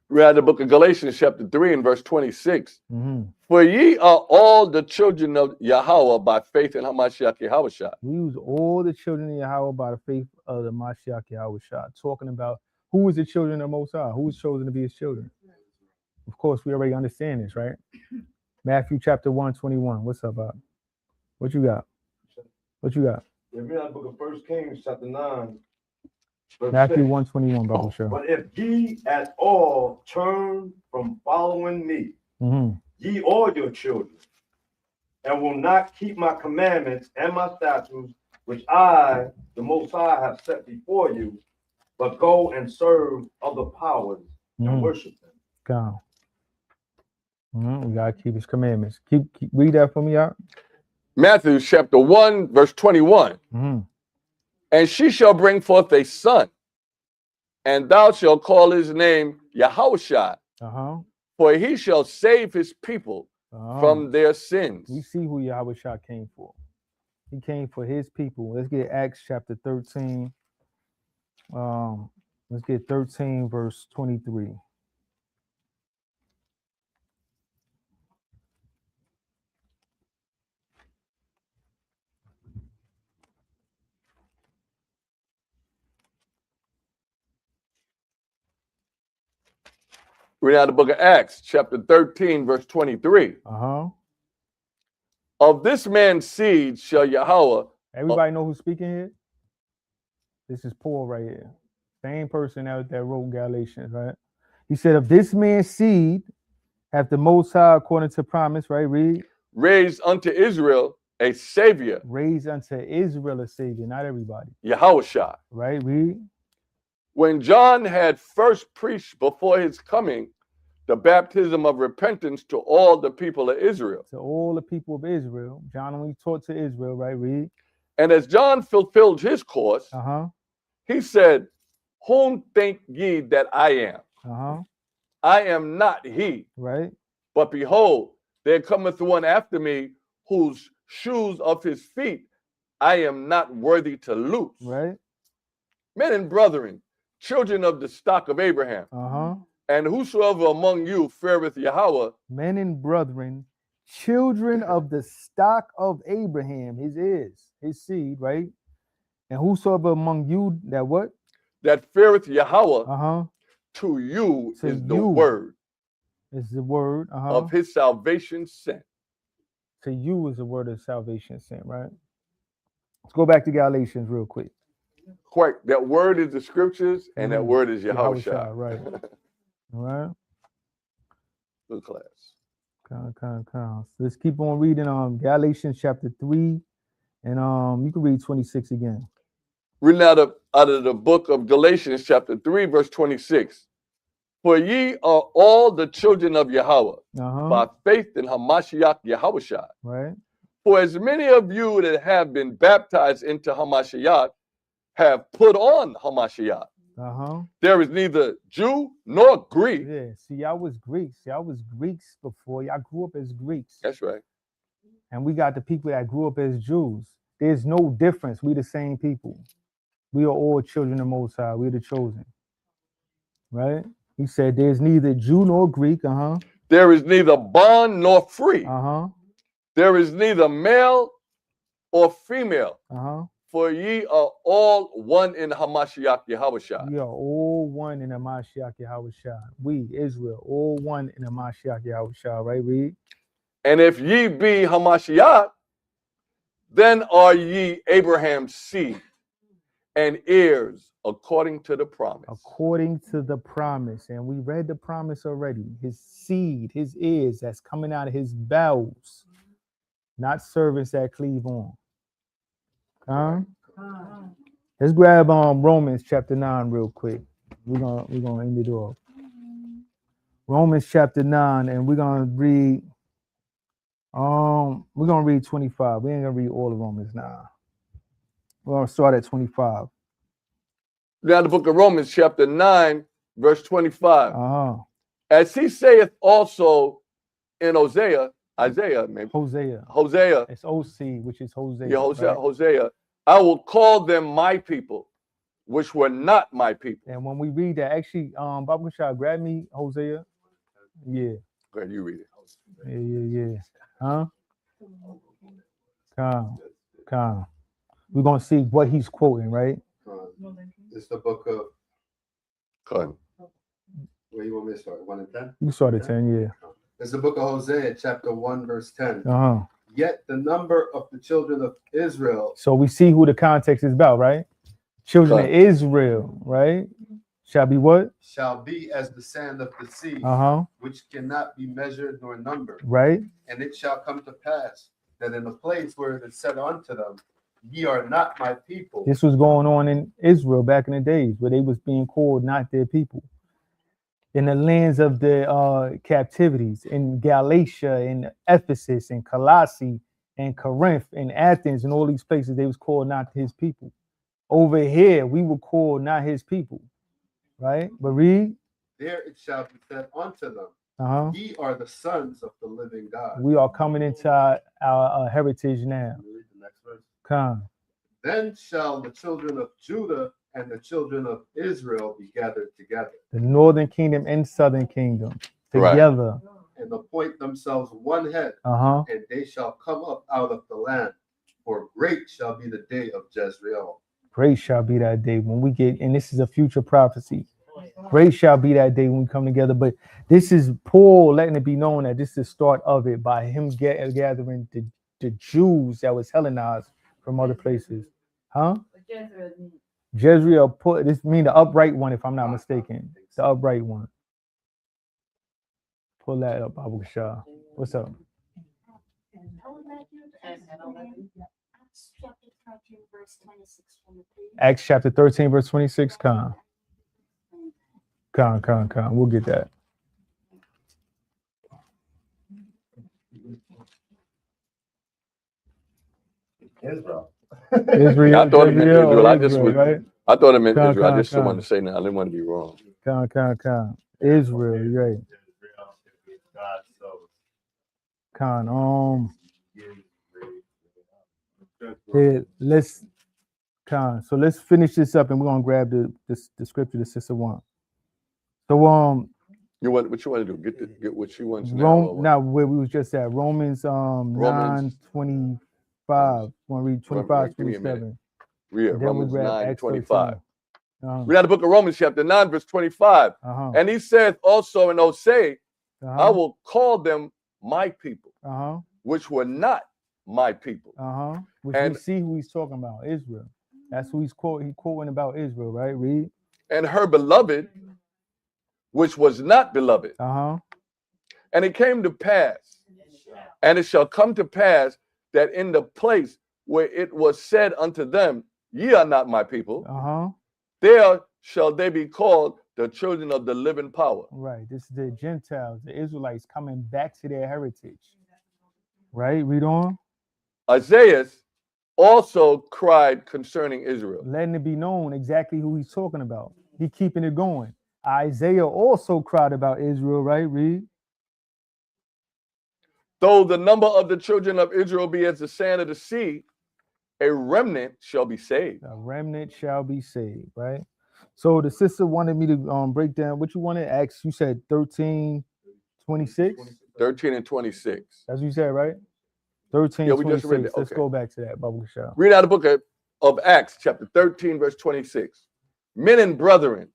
[SPEAKER 3] Read the book of Galatians chapter 3 and verse 26.
[SPEAKER 1] Mm-hmm.
[SPEAKER 3] For ye are all the children of Yahweh by faith in Hamashiach Yahushua.
[SPEAKER 1] We use all the children of Yahweh by the faith of the Mashiach Yahushua. Talking about who is the children of Most High, who is chosen to be his children. Of course, we already understand this, right? Matthew chapter 1:21. What's up, Bob? What you got? What you got?
[SPEAKER 2] Yeah, read that book of 1 Kings chapter 9. verse
[SPEAKER 1] Matthew
[SPEAKER 2] 6.
[SPEAKER 1] 1:21, Bible show.
[SPEAKER 2] But if ye at all turn from following me,
[SPEAKER 1] Mm-hmm.
[SPEAKER 2] ye all your children, and will not keep my commandments and my statutes, which I, the Most High, have set before you, but go and serve other powers and worship them.
[SPEAKER 1] Come. We gotta keep his commandments. Keep read that for me out.
[SPEAKER 3] Matthew chapter 1, verse 21. And she shall bring forth a son, and thou shalt call his name Yahushua, for he shall save his people from their sins.
[SPEAKER 1] We see who Yahushua came for. He came for his people. Let's get Acts chapter 13. Let's get 13 verse 23.
[SPEAKER 3] Read out the book of Acts, chapter 13, verse 23. Of this man's seed shall Yahweh.
[SPEAKER 1] Everybody know who's speaking here? This is Paul right here. Same person that wrote Galatians, right? He said, of this man's seed hath the Most High, according to promise, right? Read.
[SPEAKER 3] Raised unto Israel a savior.
[SPEAKER 1] Raised unto Israel a savior, not everybody.
[SPEAKER 3] Yahushua.
[SPEAKER 1] Right, read.
[SPEAKER 3] When John had first preached before his coming the baptism of repentance to all the people of Israel.
[SPEAKER 1] To all the people of Israel. John only taught to Israel, right? Read.
[SPEAKER 3] And as John fulfilled his course, he said, whom think ye that I am? I am not he.
[SPEAKER 1] Right.
[SPEAKER 3] But behold, there cometh one after me, whose shoes of his feet I am not worthy to loose.
[SPEAKER 1] Right.
[SPEAKER 3] Men and brethren, children of the stock of Abraham, and whosoever among you feareth Yahweh.
[SPEAKER 1] Men and brethren, children of the stock of Abraham, his seed, right? And whosoever among you that what?
[SPEAKER 3] That feareth Yahweh, to you is the word.
[SPEAKER 1] Is the word
[SPEAKER 3] of his salvation sent.
[SPEAKER 1] To you is the word of salvation sent, right? Let's go back to Galatians real quick.
[SPEAKER 3] Quite, that word is the scriptures, and that word is Yahushua.
[SPEAKER 1] Right. All right.
[SPEAKER 3] Good class.
[SPEAKER 1] So let's keep on reading Galatians chapter 3, and you can read 26 again.
[SPEAKER 3] Reading out of the book of Galatians chapter 3, verse 26. For ye are all the children of Yahweh, by faith in Hamashiach Yahushua.
[SPEAKER 1] Right.
[SPEAKER 3] For as many of you that have been baptized into Hamashiach have put on Hamashiach. There is neither Jew nor Greek.
[SPEAKER 1] Yeah, see, y'all was Greeks. Y'all was Greeks before. Y'all grew up as Greeks.
[SPEAKER 3] That's right.
[SPEAKER 1] And we got the people that grew up as Jews. There's no difference. We the same people. We are all children of Most High. We're the chosen. Right? He said there's neither Jew nor Greek.
[SPEAKER 3] There is neither bond nor free. There is neither male or female. For ye are all one in Hamashiach Yahushua.
[SPEAKER 1] We are all one in Hamashiach Yahushua. We, Israel, all one in Hamashiach Yahushua, right? Read.
[SPEAKER 3] And if ye be Hamashiach, then are ye Abraham's seed and heirs according to the promise.
[SPEAKER 1] According to the promise. And we read the promise already. His seed, his heirs, that's coming out of his bowels, not servants that cleave on. Let's grab Romans chapter 9 real quick. We're gonna end it off. Romans chapter 9, and we're gonna read 25. We ain't gonna read all of Romans 9. We're gonna start at 25.
[SPEAKER 3] Now the book of Romans chapter 9, verse 25. As he saith also in Isaiah, maybe. Hosea.
[SPEAKER 1] It's OC, which is Hosea.
[SPEAKER 3] Yeah, Hosea. I will call them my people, which were not my people.
[SPEAKER 1] And when we read that, actually, Baba Shah, grab me Hosea. Yeah.
[SPEAKER 3] Go ahead, you read it.
[SPEAKER 1] Yeah. Calm. We're gonna see what he's quoting, right?
[SPEAKER 5] It's the book of.
[SPEAKER 3] Come.
[SPEAKER 5] Where you want me to start? 1 and 10?
[SPEAKER 1] You start at 10, yeah.
[SPEAKER 5] It's the book of Hosea, chapter 1, verse 10.
[SPEAKER 1] Yet
[SPEAKER 5] the number of the children of Israel.
[SPEAKER 1] So we see who the context is about, right? Children of Israel, right? Shall be what?
[SPEAKER 5] Shall be as the sand of the sea, which cannot be measured nor numbered.
[SPEAKER 1] Right.
[SPEAKER 5] And it shall come to pass, that in the place where it is said unto them, ye are not my people.
[SPEAKER 1] This was going on in Israel back in the days where they was being called not their people. In the lands of the captivities, in Galatia, in Ephesus, in Colossae, in Corinth, in Athens, and all these places, they was called not his people. Over here, we were called not his people, right? But read.
[SPEAKER 5] There it shall be said unto them,
[SPEAKER 1] Ye
[SPEAKER 5] are the sons of the living God.
[SPEAKER 1] We are coming into our heritage now.
[SPEAKER 5] Read the next verse.
[SPEAKER 1] Come.
[SPEAKER 5] Then shall the children of Judah and the children of Israel be gathered together.
[SPEAKER 1] The northern kingdom and southern kingdom
[SPEAKER 3] Right.
[SPEAKER 1] together.
[SPEAKER 5] And appoint themselves one head,
[SPEAKER 1] Uh-huh.
[SPEAKER 5] and they shall come up out of the land. For great shall be the day of Jezreel.
[SPEAKER 1] Great shall be that day when we get, and this is a future prophecy. Great shall be that day when we come together. But this is Paul letting it be known that this is the start of it by him gathering the Jews that was Hellenized from other places. Huh? Jezreel put this mean the upright one, if I'm not mistaken. The upright one. Pull that up, Abu Shah. What's up? Acts chapter 13, verse 26. Con. We'll get that.
[SPEAKER 2] Israel.
[SPEAKER 1] Israel.
[SPEAKER 3] I thought it meant Israel. I just was,
[SPEAKER 1] right?
[SPEAKER 3] I thought it meant
[SPEAKER 1] Con,
[SPEAKER 3] Israel. I
[SPEAKER 1] con,
[SPEAKER 3] just didn't
[SPEAKER 1] con.
[SPEAKER 3] want to say that. I didn't want to be wrong.
[SPEAKER 1] Con. Israel, you're right. Con. Yeah, so let's finish this up and we're gonna grab the scripture the sister want. So
[SPEAKER 3] You want what you want to do? Get what she wants now.
[SPEAKER 1] now where we was just at Romans 9:25. Want to read 25,
[SPEAKER 3] Give me a minute.
[SPEAKER 1] 27.
[SPEAKER 3] Yeah,
[SPEAKER 1] Then we'll
[SPEAKER 3] Romans
[SPEAKER 1] grab
[SPEAKER 3] 9,
[SPEAKER 1] Acts
[SPEAKER 3] 25.
[SPEAKER 1] 13.
[SPEAKER 3] Read out the book of Romans chapter 9, verse 25. And he saith also in Hosea, I will call them my people, which were not my people.
[SPEAKER 1] Which
[SPEAKER 3] And-
[SPEAKER 1] we see who he's talking about, Israel. That's who he's quoting about Israel, right? Read.
[SPEAKER 3] And her beloved, which was not beloved. And it came to pass, and it shall come to pass that in the place where it was said unto them, ye are not my people, there shall they be called the children of the living power.
[SPEAKER 1] Right. This is the Gentiles, the Israelites coming back to their heritage. Right? Read on.
[SPEAKER 3] Isaiah also cried concerning Israel.
[SPEAKER 1] Letting it be known exactly who he's talking about. He keeping it going. Isaiah also cried about Israel, right? Read.
[SPEAKER 3] Though the number of the children of Israel be as the sand of the sea, a remnant shall be saved.
[SPEAKER 1] A remnant shall be saved, right? So the sister wanted me to break down what you wanted. Acts, you said 13, 26?
[SPEAKER 3] 13 and 26.
[SPEAKER 1] That's what you said, right? 13,
[SPEAKER 3] Yeah, we just
[SPEAKER 1] 26.
[SPEAKER 3] read that.
[SPEAKER 1] Let's
[SPEAKER 3] Okay.
[SPEAKER 1] go back to that, Bubble Show.
[SPEAKER 3] Read out the book of Acts, chapter 13, verse 26. Men and brethren,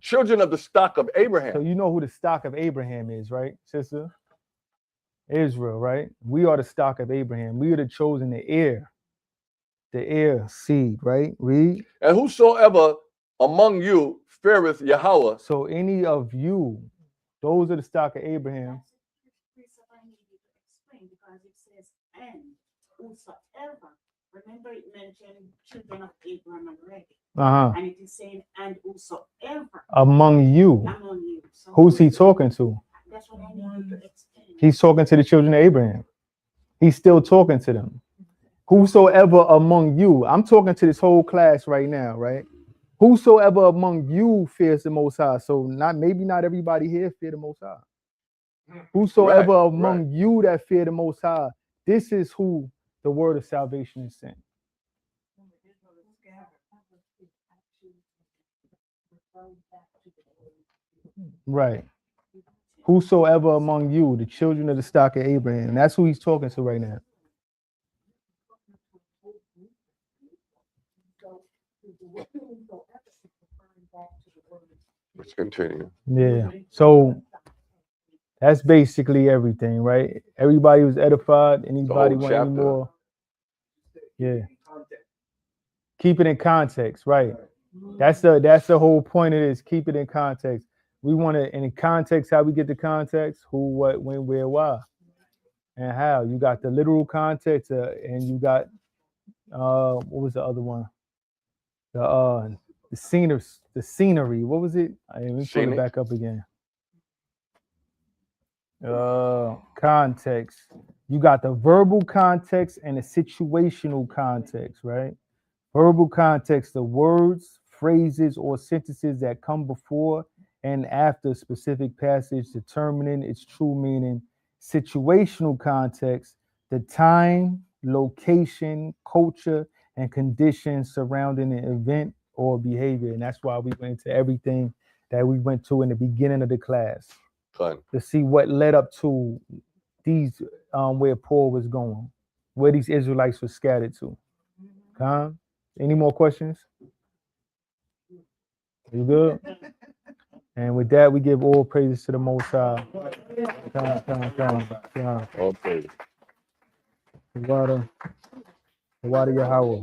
[SPEAKER 3] children of the stock of Abraham.
[SPEAKER 1] So you know who the stock of Abraham is, right, sister? Israel, right? We are the stock of Abraham. We are the chosen, the heir seed, right? Read.
[SPEAKER 3] And whosoever among you feareth Yahweh.
[SPEAKER 1] So any of you, those are the stock of Abraham.
[SPEAKER 7] Because it says, and whosoever. Remember, it mentioned children of Abraham already. And it is saying, and whosoever.
[SPEAKER 1] Among you.
[SPEAKER 7] So
[SPEAKER 1] who's he talking to?
[SPEAKER 7] That's what I need to explain.
[SPEAKER 1] He's talking to the children of Abraham. He's still talking to them. Whosoever among you. I'm talking to this whole class right now, right? Whosoever among you fears the Most High. So maybe not everybody here fear the Most High. Whosoever among you that fear the Most High, this is who the word of salvation is sent. Right. Whosoever among you, the children of the stock of Abraham. That's who he's talking to right now.
[SPEAKER 3] Let's continue.
[SPEAKER 1] Yeah. So that's basically everything, right? Everybody was edified. Anybody want any more? Yeah. Keep it in context, right? That's the whole point of this. Keep it in context. We want to, in context, how we get the context, who, what, when, where, why. and how. You got the literal context, and you got what was the other one? The scenery. What was it? Let me pull it
[SPEAKER 3] Scenic.
[SPEAKER 1] back up again. Context. You got the verbal context and the situational context, right? Verbal context, the words, phrases, or sentences that come before and after a specific passage, determining its true meaning. Situational context, the time, location, culture, and conditions surrounding an event or behavior. And that's why we went into everything that we went to in the beginning of the class
[SPEAKER 3] Fine.
[SPEAKER 1] to see what led up to these, where Paul was going, where these Israelites were scattered to. Any more questions? You good? And with that, we give all praises to the Most High.
[SPEAKER 3] Okay.
[SPEAKER 1] The water Yahweh.